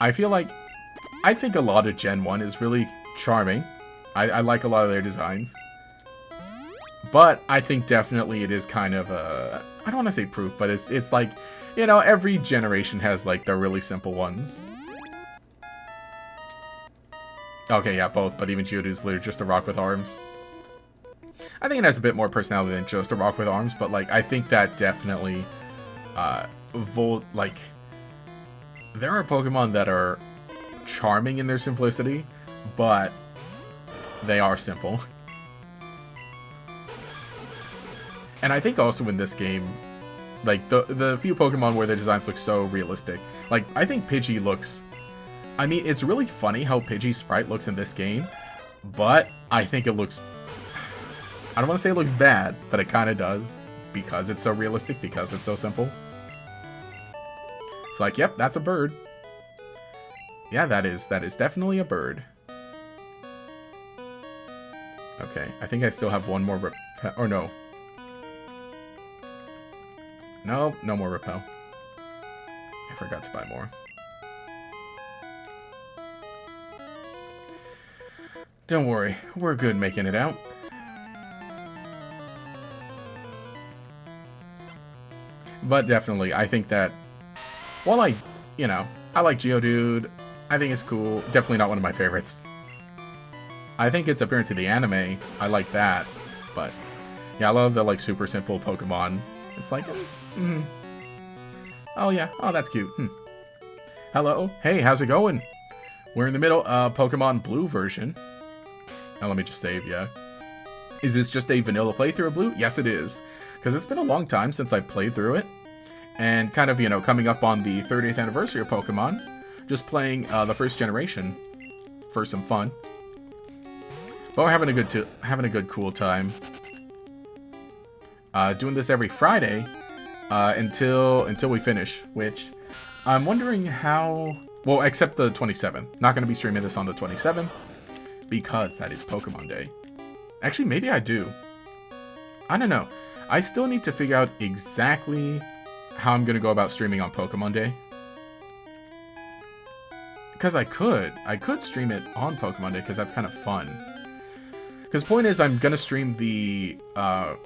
I think a lot of Gen 1 is really charming. I like a lot of their designs. But I think definitely it is kind of a... I don't want to say proof, but it's like, you know, every generation has like the really simple ones. Okay, yeah, both, but even Geodude's literally just a rock with arms. I think it has a bit more personality than just a rock with arms, but like, I think that definitely, like, there are Pokemon that are charming in their simplicity, but they are simple. And I think also in this game, like, the few Pokemon where the designs look so realistic, like, I think Pidgey looks... I mean, it's really funny how Pidgey's sprite looks in this game, but I think it looks... I don't want to say it looks bad, but it kind of does, because it's so realistic, because it's so simple. It's like, yep, that's a bird. Yeah, that is definitely a bird. Okay, I think I still have one more or no. No, no more repel. I forgot to buy more. Don't worry, we're good making it out. But definitely, I think that, while I like Geodude, I think it's cool. Definitely not one of my favorites. I think its appearance in the anime, I like that. But, yeah, I love the, like, super simple Pokemon. It's like, oh yeah, oh that's cute. Hello, hey, how's it going? We're in the middle of Pokemon Blue version. Now let me just save, yeah. Is this just a vanilla playthrough of Blue? Yes, it is. Because it's been a long time since I played through it. And kind of, you know, coming up on the 30th anniversary of Pokemon. Just playing the first generation for some fun. But we're having a good cool time. Doing this every Friday until we finish, which I'm wondering how... Well, except the 27th. Not going to be streaming this on the 27th because that is Pokemon Day. Actually, maybe I do. I don't know. I still need to figure out exactly how I'm going to go about streaming on Pokemon Day. Because I could stream it on Pokemon Day because that's kind of fun. Because the point is, I'm going to stream the,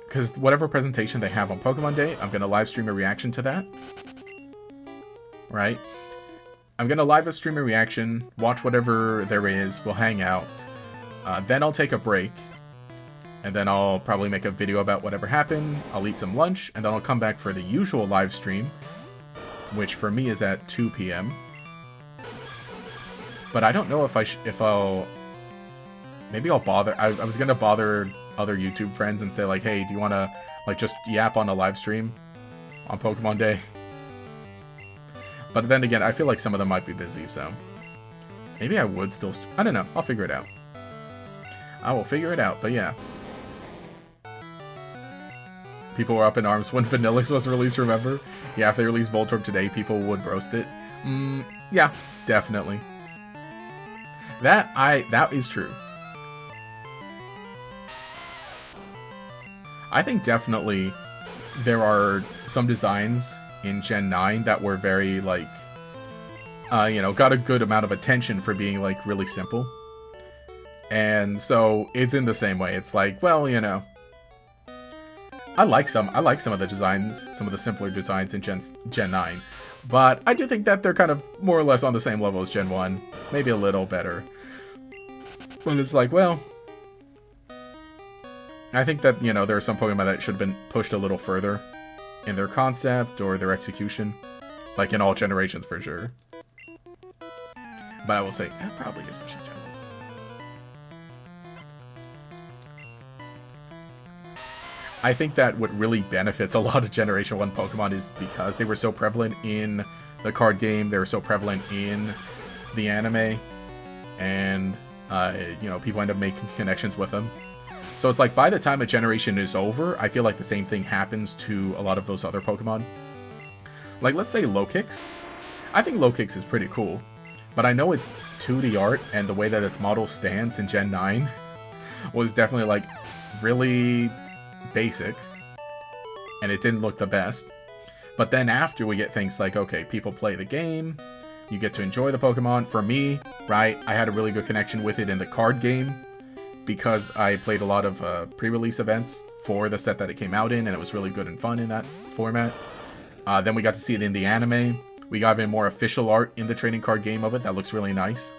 because whatever presentation they have on Pokemon Day, I'm going to live stream a reaction to that. Right? I'm going to live stream a reaction, watch whatever there is, we'll hang out. Then I'll take a break. And then I'll probably make a video about whatever happened, I'll eat some lunch, and then I'll come back for the usual live stream, which for me is at 2 p.m. But I don't know if Maybe I'll bother. I was gonna bother other YouTube friends and say like, hey, do you want to like just yap on a live stream on Pokemon Day? But then again, I feel like some of them might be busy, so maybe I would still. I don't know. I'll figure it out. I will figure it out. But yeah, people were up in arms when Vanillix was released. Remember? Yeah, if they released Voltorb today, people would roast it. Yeah, definitely. That is true. I think definitely there are some designs in Gen 9 that were very, like, you know, got a good amount of attention for being, like, really simple. And so it's in the same way. It's like, well, you know, I like some of the designs, some of the simpler designs in Gen 9. But I do think that they're kind of more or less on the same level as Gen 1. Maybe a little better. But it's like, well, I think that, you know, there are some Pokemon that should have been pushed a little further in their concept or their execution. Like in all generations, for sure. But I will say, probably especially Gen 1. I think that what really benefits a lot of Generation 1 Pokemon is because they were so prevalent in the card game, they were so prevalent in the anime, and, you know, people end up making connections with them. So it's like, by the time a generation is over, I feel like the same thing happens to a lot of those other Pokemon. Like, let's say Lokix. I think Lokix is pretty cool, but I know it's 2D art, and the way that its model stands in Gen 9 was definitely, like, really basic, and it didn't look the best. But then after we get things like, okay, people play the game, you get to enjoy the Pokemon. For me, right, I had a really good connection with it in the card game, because I played a lot of pre-release events for the set that it came out in, and it was really good and fun in that format. Then we got to see it in the anime. We got even more official art in the trading card game of it that looks really nice.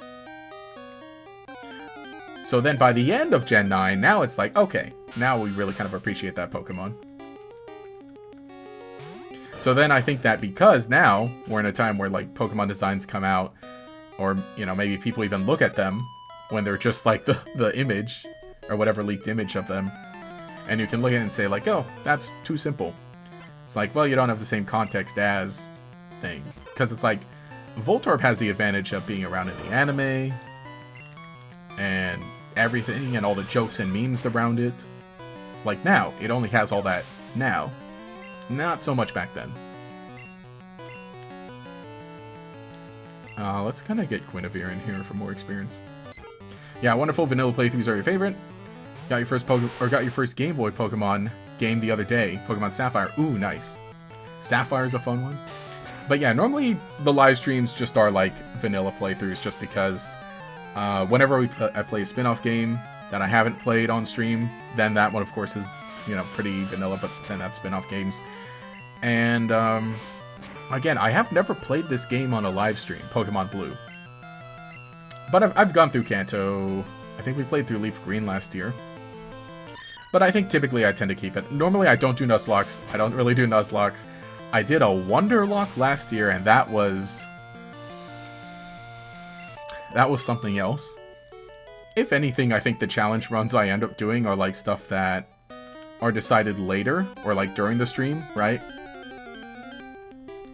So then by the end of Gen 9, now it's like, okay, now we really kind of appreciate that Pokemon. So then I think that because now we're in a time where like Pokemon designs come out, or, you know, maybe people even look at them when they're just like the image, or whatever leaked image of them, and you can look at it and say like, oh, that's too simple. It's like, well, you don't have the same context as thing. Because it's like, Voltorb has the advantage of being around in the anime, and everything, and all the jokes and memes around it. Like now, it only has all that now. Not so much back then. Let's kind of get Guinevere in here for more experience. Yeah, wonderful vanilla playthroughs are your favorite. Got your first Game Boy Pokemon game the other day, Pokemon Sapphire. Ooh, nice. Sapphire's a fun one. But yeah, normally the live streams just are like vanilla playthroughs, just because whenever I play a spin-off game that I haven't played on stream, then that one, of course, is, you know, pretty vanilla, but then that's spin-off games. And again, I have never played this game on a live stream, Pokemon Blue. But I've gone through Kanto. I think we played through Leaf Green last year. But I think typically I tend to keep it. Normally I don't do Nuzlocke. I don't really do Nuzlocke. I did a Wonderlock last year, and that was something else. If anything, I think the challenge runs I end up doing are like stuff that are decided later, or like during the stream, right?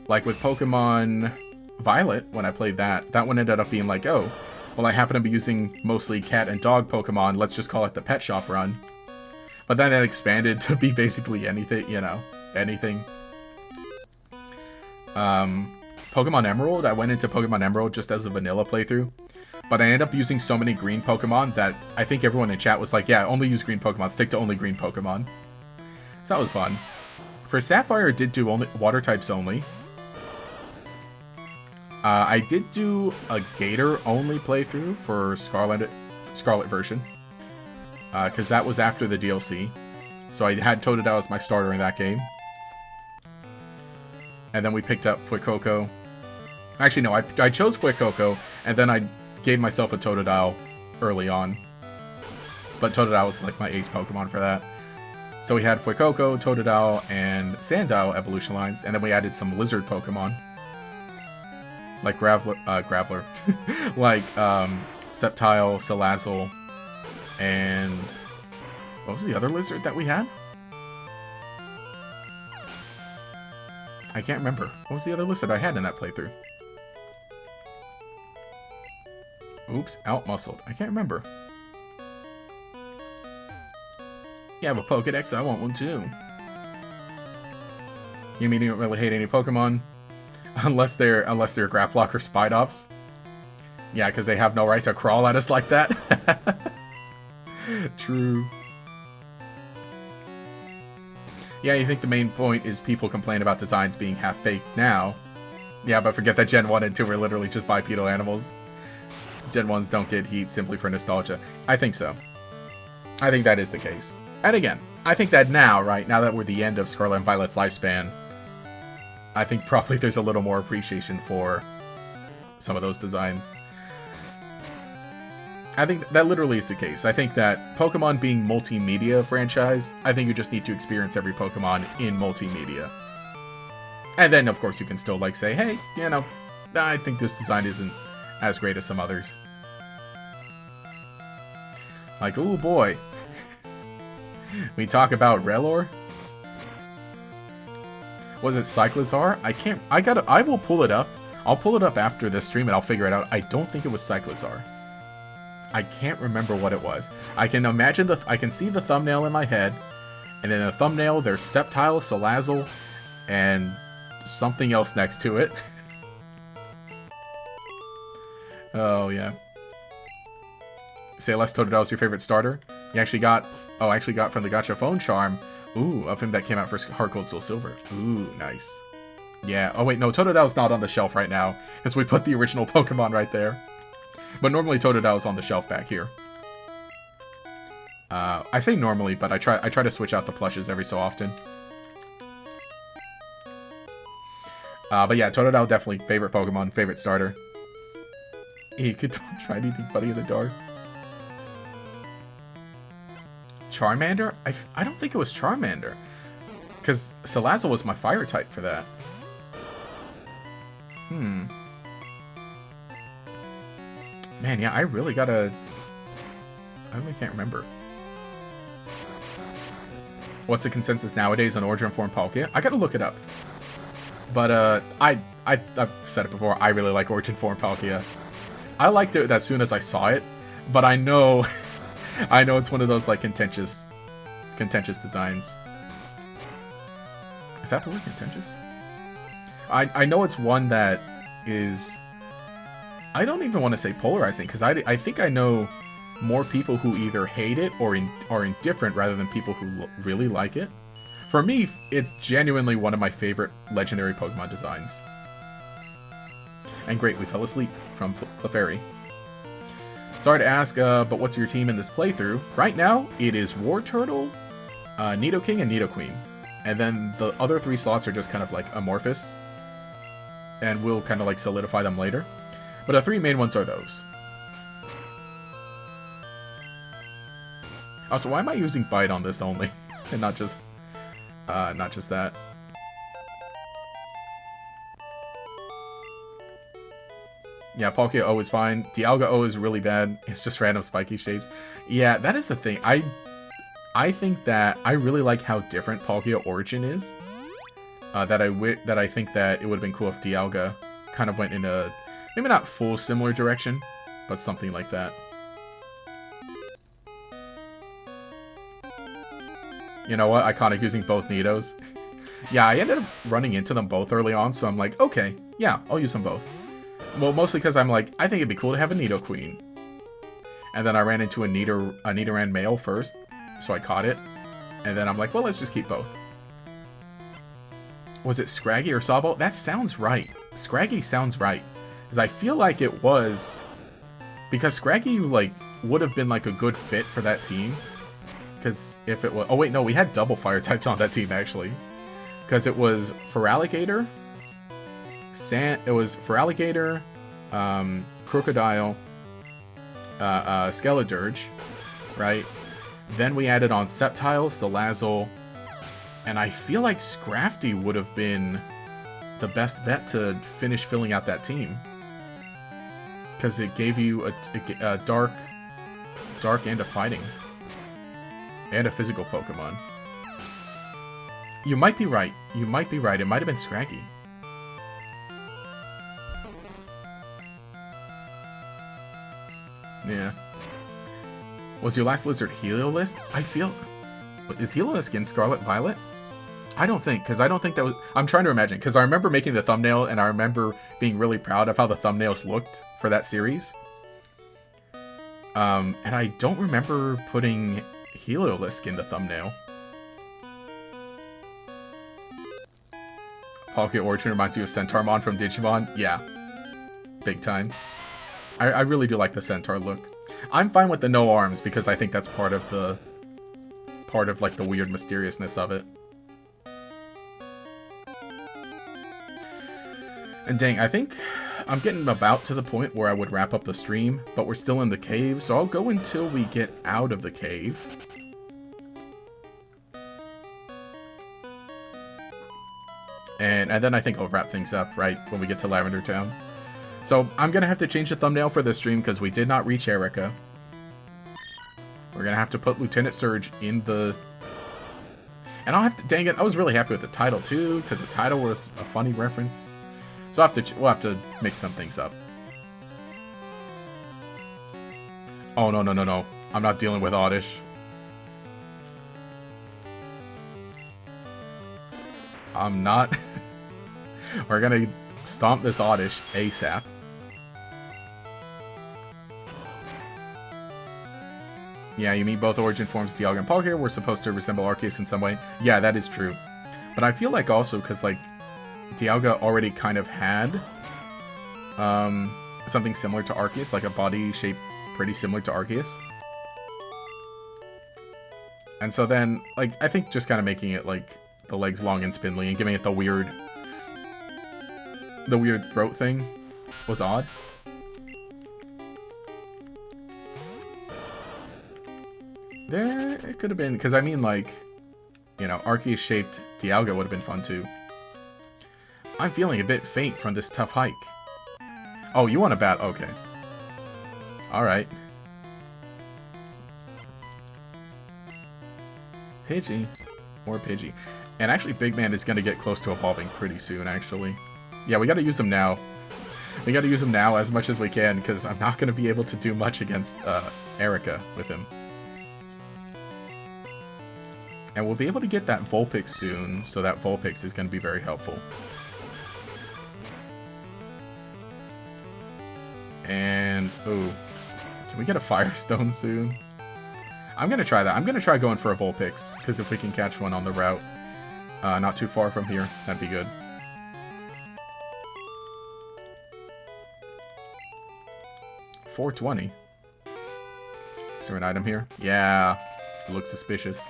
Like with Pokemon Violet, when I played that one ended up being like, oh, well, I happen to be using mostly cat and dog Pokemon, let's just call it the Pet Shop run. But then it expanded to be basically anything, you know, anything. Pokemon Emerald, I went into Pokemon Emerald just as a vanilla playthrough. But I ended up using so many green Pokemon that I think everyone in chat was like, yeah, only use green Pokemon, stick to only green Pokemon. So that was fun. For Sapphire, I did do only water types only. I did do a Gator-only playthrough for Scarlet version. Because that was after the DLC. So I had Totodile as my starter in that game. And then we picked up Fuecoco. Actually, no, I chose Fuecoco, and then I gave myself a Totodile early on. But Totodile was like my ace Pokemon for that. So we had Fuecoco, Totodile, and Sandile evolution lines, and then we added some lizard Pokemon. Like Graveler, like Sceptile, Salazzle, And what was the other lizard that we had? I can't remember. What was the other lizard I had in that playthrough? Oops, out-muscled. I can't remember. You have a Pokedex? I want one too. You mean you don't really hate any Pokemon? Unless they're Grapplock or Spidops. Yeah, because they have no right to crawl at us like that. True. Yeah, you think the main point is people complain about designs being half-baked now. Yeah, but forget that Gen 1 and 2 are literally just bipedal animals. Gen 1s don't get heat simply for nostalgia. I think so. I think that is the case. And again, I think that now, right, now that we're the end of Scarlet and Violet's lifespan, I think probably there's a little more appreciation for some of those designs. I think that literally is the case. I think that Pokemon being multimedia franchise, I think you just need to experience every Pokemon in multimedia. And then, of course, you can still, like, say, hey, you know, I think this design isn't as great as some others. Like, oh boy. We talk about Relor? Was it Cyclizar? I will pull it up. I'll pull it up after this stream and I'll figure it out. I don't think it was Cyclizar. I can't remember what it was. I can imagine I can see the thumbnail in my head, and then the thumbnail, there's Sceptile, Salazzle, and something else next to it. Oh, yeah. Say less Totodile is your favorite starter? You actually got... Oh, I actually got from the Gacha Phone Charm. Ooh, of him that came out for Heart Gold Soul Silver. Ooh, nice. Yeah. Oh, wait, no, Totodile's not on the shelf right now, because we put the original Pokemon right there. But normally Totodile's on the shelf back here. I say normally, but I try to switch out the plushes every so often. But yeah, Totodile definitely favorite Pokemon, favorite starter. You could don't try anything funny in the dark. Charmander? I don't think it was Charmander. Because Salazzle was my fire type for that. Man, yeah, I really can't remember. What's the consensus nowadays on Origin Form Palkia? I gotta look it up. But, I've said it before, I really like Origin Form Palkia. I liked it as soon as I saw it, but I know... I know it's one of those, like, contentious designs. Is that the word, contentious? I know it's one that is... I don't even want to say polarizing, because I think I know more people who either hate it or are indifferent rather than people who really like it. For me, it's genuinely one of my favorite legendary Pokemon designs. And great, we fell asleep from Clefairy. Sorry to ask, but what's your team in this playthrough? Right now, it is Wartortle, Nidoking, and Nidoqueen. And then the other 3 slots are just kind of like amorphous. And we'll kind of like solidify them later. But the 3 main ones are those. Also, why am I using Bite on this only? And not just that. Yeah, Palkia O is fine. Dialga O is really bad. It's just random spiky shapes. Yeah, that is the thing. I think that I really like how different Palkia Origin is. That I think that it would have been cool if Dialga kind of went in a maybe not full similar direction, but something like that. You know what? Iconic using both Nidos. Yeah, I ended up running into them both early on, so I'm like, okay, yeah, I'll use them both. Well, mostly because I'm like, I think it'd be cool to have a Nidoqueen. And then I ran into a Nidoran male first, so I caught it. And then I'm like, well, let's just keep both. Was it Scraggy or Sawbo? That sounds right. Scraggy sounds right. Because I feel like it was... Because Scraggy, like, would have been, like, a good fit for that team. Because if it was... Oh, wait, no, we had double fire types on that team, actually. Because it was Feraligatr... It was Feraligatr, Crocodile, Skeledirge, right? Then we added on Sceptile, Salazzle, and I feel like Scrafty would have been the best bet to finish filling out that team. Because it gave you a dark... dark and a fighting. And a physical Pokemon. You might be right. You might be right. It might have been Scraggy. Yeah. Was your last lizard Heliolisk? I feel... Is Heliolisk in Scarlet Violet? I don't think, because I don't think that was... I'm trying to imagine, because I remember making the thumbnail, and I remember being really proud of how the thumbnails looked for that series. And I don't remember putting Heliolisk in the thumbnail. Pocket Origin reminds you of Centaurmon from Digimon? Yeah. Big time. I really do like the Centaur look. I'm fine with the no arms, because I think that's part of the... like, the weird mysteriousness of it. And dang, I think I'm getting about to the point where I would wrap up the stream, but we're still in the cave, so I'll go until we get out of the cave. And then I think I'll wrap things up, right, when we get to Lavender Town. So, I'm gonna have to change the thumbnail for this stream, because we did not reach Erica. We're gonna have to put Lieutenant Surge in the... And I'll have to... Dang it, I was really happy with the title, too, because the title was a funny reference. So we'll have to mix some things up. Oh, no, no, no, no. I'm not dealing with Oddish. I'm not. We're gonna stomp this Oddish ASAP. Yeah, you mean both origin forms, Dialga and Palkia, were supposed to resemble Arceus in some way. Yeah, that is true. But I feel like also, because, like, Dialga already kind of had something similar to Arceus, like a body shape pretty similar to Arceus. And so then, like, I think just kind of making it, like, the legs long and spindly and giving it the weird throat thing was odd. There, it could have been, because I mean, like, you know, Arceus-shaped Dialga would have been fun, too. I'm feeling a bit faint from this tough hike. Oh, you want to bat? Okay. Alright. Pidgey. More Pidgey. And actually, Big Man is going to get close to evolving pretty soon, actually. Yeah, we got to use him now. We got to use him now as much as we can, because I'm not going to be able to do much against Erica with him. And we'll be able to get that Vulpix soon, so that Vulpix is going to be very helpful. And, ooh, can we get a Firestone soon? I'm going to try that. I'm going to try going for a Vulpix, because if we can catch one on the route, not too far from here, that'd be good. $420. Is there an item here? Yeah, it looks suspicious.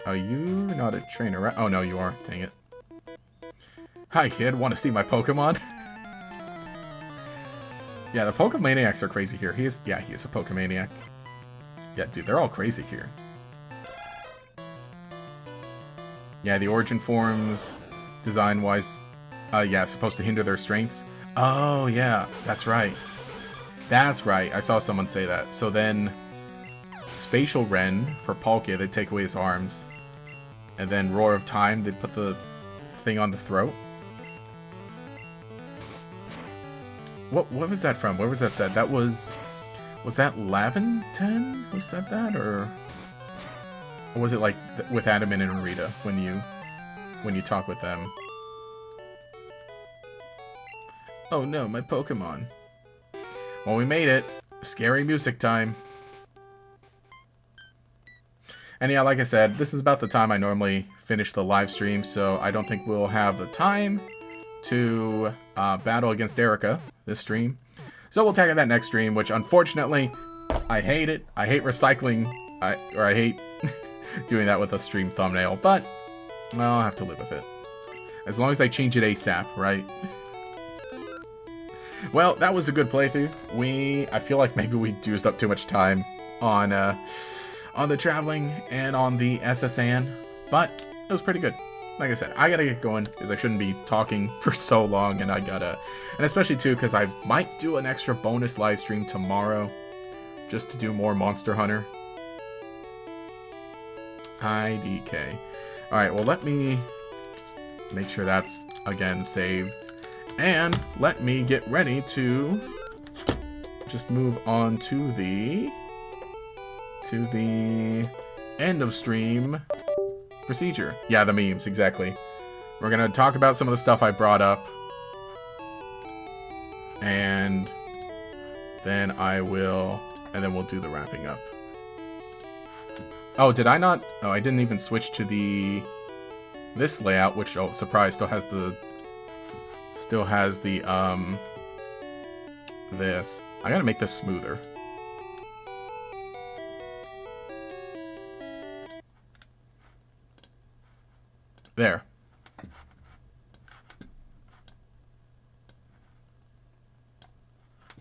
Are you not a trainer, right? Oh, no, you are. Dang it. Hi, kid. Want to see my Pokemon? Yeah, the Pokemaniacs are crazy here. He is a Pokemaniac. Yeah, dude, they're all crazy here. Yeah, the origin forms, design-wise, yeah, supposed to hinder their strengths. Oh, yeah, that's right. That's right. I saw someone say that. So then, Spatial Ren for Palkia, they take away his arms. And then Roar of Time, they put the thing on the throat. What was that from? Where was that said? That was that Laventon who said that, or was it like with Adaman and Rita when you talk with them? Oh no, my Pokemon. Well, we made it. Scary music time. And yeah, like I said, this is about the time I normally finish the live stream, so I don't think we'll have the time to battle against Erica this stream. So we'll tackle that next stream, which unfortunately, I hate it. I hate recycling, I hate doing that with a stream thumbnail, but well, I'll have to live with it. As long as I change it ASAP, right? Well, that was a good playthrough. I feel like maybe we used up too much time on the traveling and on the SSN, but it was pretty good. like I said, I gotta get going because I shouldn't be talking for so long, and and especially too because I might do an extra bonus live stream tomorrow just to do more Monster Hunter. IDK. Alright, well, let me just make sure that's, again, saved. And let me get ready to just move on to the end of stream procedure. Yeah, the memes, exactly. We're gonna talk about some of the stuff I brought up. And then we'll do the wrapping up. Oh, did I not? Oh, I didn't even switch to this layout, which, oh, surprise, still has the this. I gotta make this smoother. There.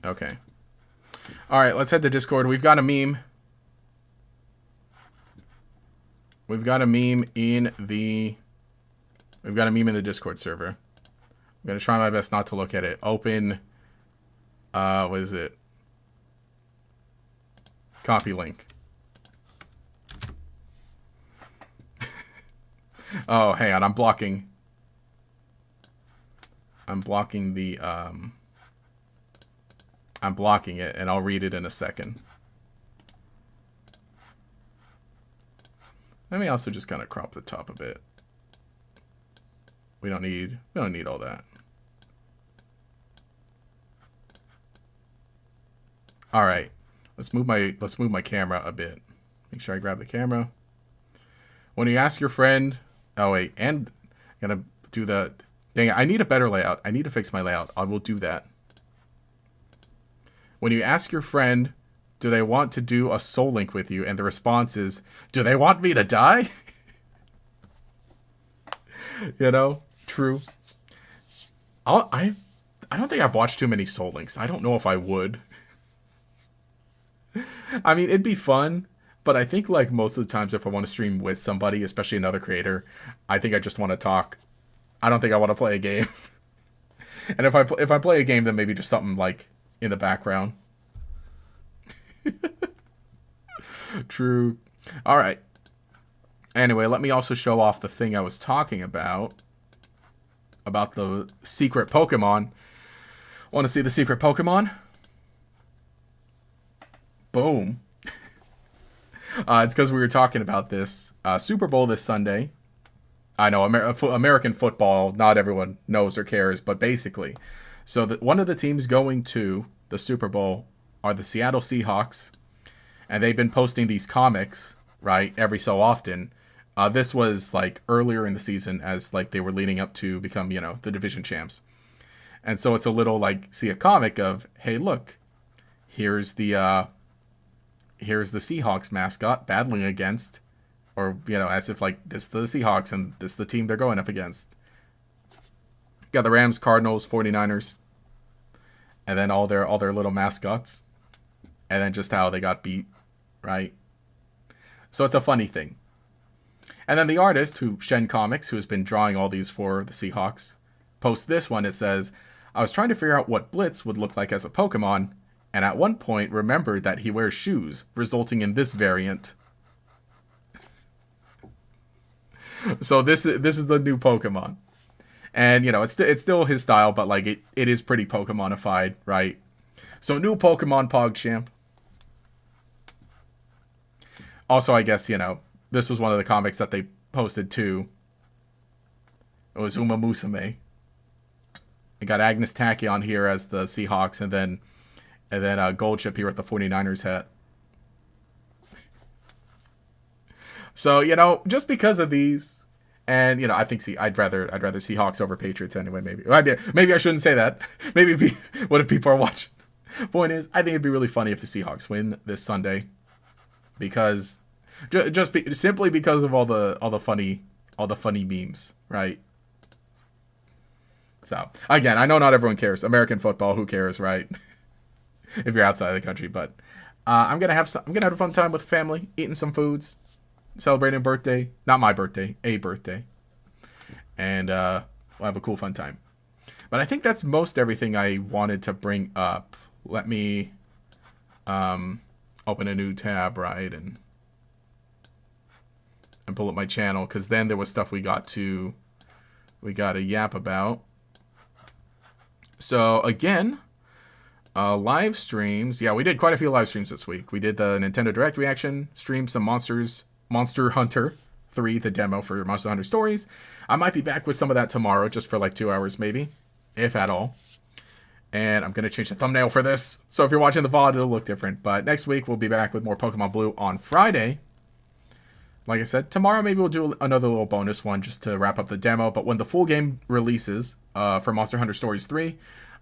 Okay. Alright, let's head to Discord. We've got a meme. We've got a meme in the Discord server. I'm gonna try my best not to look at it. Open what is it? Copy link. Oh, hang on, I'm blocking it, and I'll read it in a second. Let me also just kind of crop the top a bit. We don't need all that. All right, let's move my camera a bit. Make sure I grab the camera. When you ask your friend, oh wait, and I'm gonna do the. Dang it, I need a better layout. I need to fix my layout. I will do that. When you ask your friend, do they want to do a soul link with you, and the response is, do they want me to die? You know, true. I don't think I've watched too many soul links. I don't know if I would. I mean, it'd be fun, but I think like most of the times if I want to stream with somebody, especially another creator, I think I just want to talk. I don't think I want to play a game. And if I play a game, then maybe just something like in the background. True. All right. Anyway, let me also show off the thing I was talking about the secret Pokemon. Want to see the secret Pokemon? Boom. It's because we were talking about this Super Bowl this Sunday. I know, American football, not everyone knows or cares, but basically. So one of the teams going to the Super Bowl are the Seattle Seahawks, and they've been posting these comics, right, every so often. This was like earlier in the season as like they were leading up to become, you know, the division champs. And so it's a little like, see a comic of, hey, look, here's the Seahawks mascot battling against, or, you know, as if like this is the Seahawks and this is the team they're going up against. Got the Rams, Cardinals, 49ers, and then all their little mascots, and then just how they got beat, right? So it's a funny thing. And then the artist, Shen Comics, who has been drawing all these for the Seahawks, posts this one. It says, I was trying to figure out what Blitz would look like as a Pokemon, and at one point remembered that he wears shoes, resulting in this variant. So this is the new Pokemon. And, you know, it's still his style, but, like, it is pretty Pokemonified, right? So, new Pokemon PogChamp. Also, I guess, you know, this was one of the comics that they posted, too. It was Uma Musume. We got Agnes Tachyon here as the Seahawks, and then Goldchip here with the 49ers hat. So, you know, just because of these, and, you know, I think I'd rather Seahawks over Patriots anyway, maybe. Maybe I shouldn't say that. Maybe what if people are watching? Point is, I think it'd be really funny if the Seahawks win this Sunday, because simply because of all the funny memes, right? So, again, I know not everyone cares. American football, who cares, right? If you're outside of the country, but I'm gonna have a fun time with family, eating some foods, celebrating a birthday. Not my birthday, a birthday. and we'll have a cool, fun time. But I think that's most everything I wanted to bring up. Let me open a new tab, right, and pull up my channel, because then there was stuff we got to yap about. So again, live streams. Yeah, we did quite a few live streams this week. We did the Nintendo Direct reaction, streamed some Monster Hunter 3, the demo for Monster Hunter Stories. I might be back with some of that tomorrow, just for like 2 hours maybe, if at all. And I'm going to change the thumbnail for this, so if you're watching the VOD, it'll look different. But next week, we'll be back with more Pokemon Blue on Friday. Like I said, tomorrow maybe we'll do another little bonus one just to wrap up the demo. But when the full game releases for Monster Hunter Stories 3,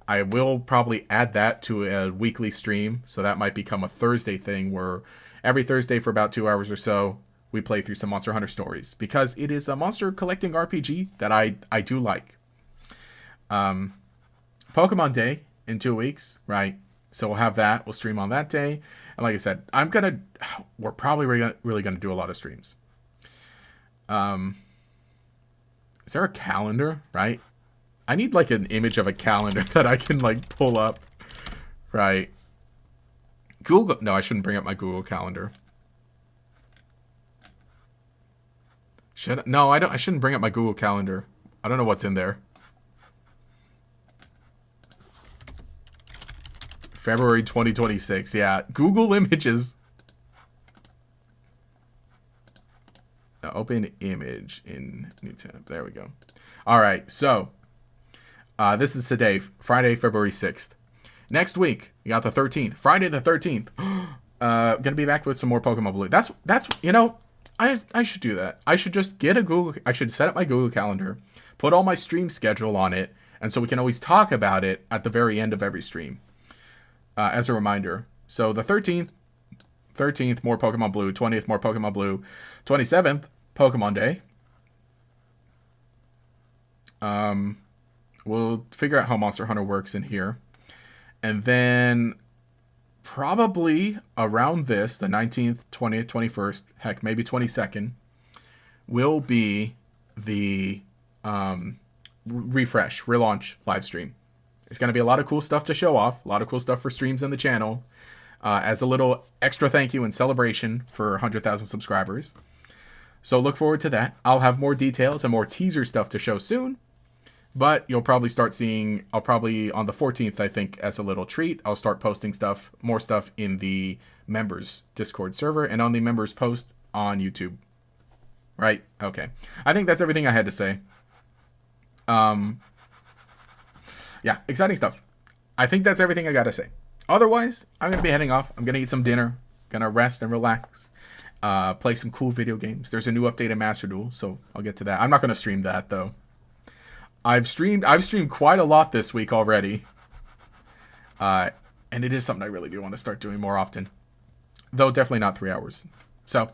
I will probably add that to a weekly stream. So that might become a Thursday thing where every Thursday for about 2 hours or so, we play through some Monster Hunter Stories. Because it is a monster collecting RPG that I do like. Pokemon Day in 2 weeks, right? So we'll have that. We'll stream on that day. And like I said, we're probably really going to do a lot of streams. Is there a calendar, right? I need like an image of a calendar that I can like pull up, right? Google. No, I shouldn't bring up my Google Calendar. No, I shouldn't bring up my Google Calendar. I don't know what's in there. February 2026. Yeah, Google Images. Open image in new tab. There we go. All right, so this is today, Friday, February 6th. Next week, we got the 13th. Friday the 13th. Gonna be back with some more Pokemon Blue. That's you know, I should do that. I should just get a Google. I should set up my Google Calendar, put all my stream schedule on it, and so we can always talk about it at the very end of every stream. As a reminder. So the 13th, more Pokemon Blue. 20th, more Pokemon Blue. 27th, Pokemon Day. We'll figure out how Monster Hunter works in here. And then probably around this, the 19th, 20th, 21st, heck, maybe 22nd, will be the relaunch live stream. There's going to be a lot of cool stuff to show off. A lot of cool stuff for streams on the channel. As a little extra thank you and celebration for 100,000 subscribers. So look forward to that. I'll have more details and more teaser stuff to show soon. But you'll probably start seeing, I'll probably on the 14th, I think, as a little treat, I'll start posting more stuff in the members Discord server and on the members post on YouTube. Right? Okay. I think that's everything I had to say. Yeah, exciting stuff. I think that's everything I gotta say. Otherwise, I'm gonna be heading off. I'm gonna eat some dinner. Gonna rest and relax. Play some cool video games. There's a new update in Master Duel, so I'll get to that. I'm not gonna stream that though. I've streamed quite a lot this week already. And it is something I really do want to start doing more often. Though definitely not 3 hours. So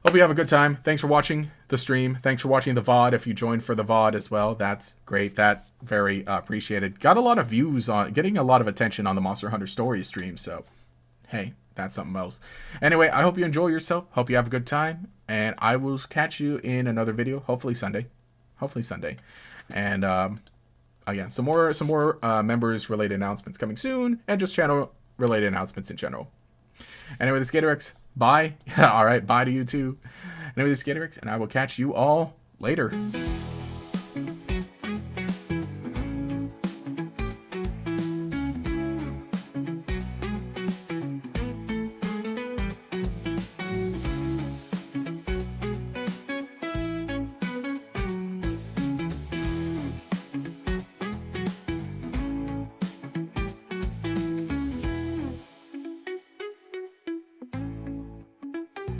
hope you have a good time. Thanks for watching the stream. Thanks for watching the VOD. If you joined for the VOD as well, that's great. That very appreciated. Got a lot of views on, getting a lot of attention on the Monster Hunter Stories stream. So, hey, that's something else. Anyway, I hope you enjoy yourself. Hope you have a good time. And I will catch you in another video. Hopefully Sunday. And again, some more members related announcements coming soon, and just channel related announcements in general. Anyway, this is GatorX. Bye. All right, bye to you too. Anyway, this is GatorX, and I will catch you all later.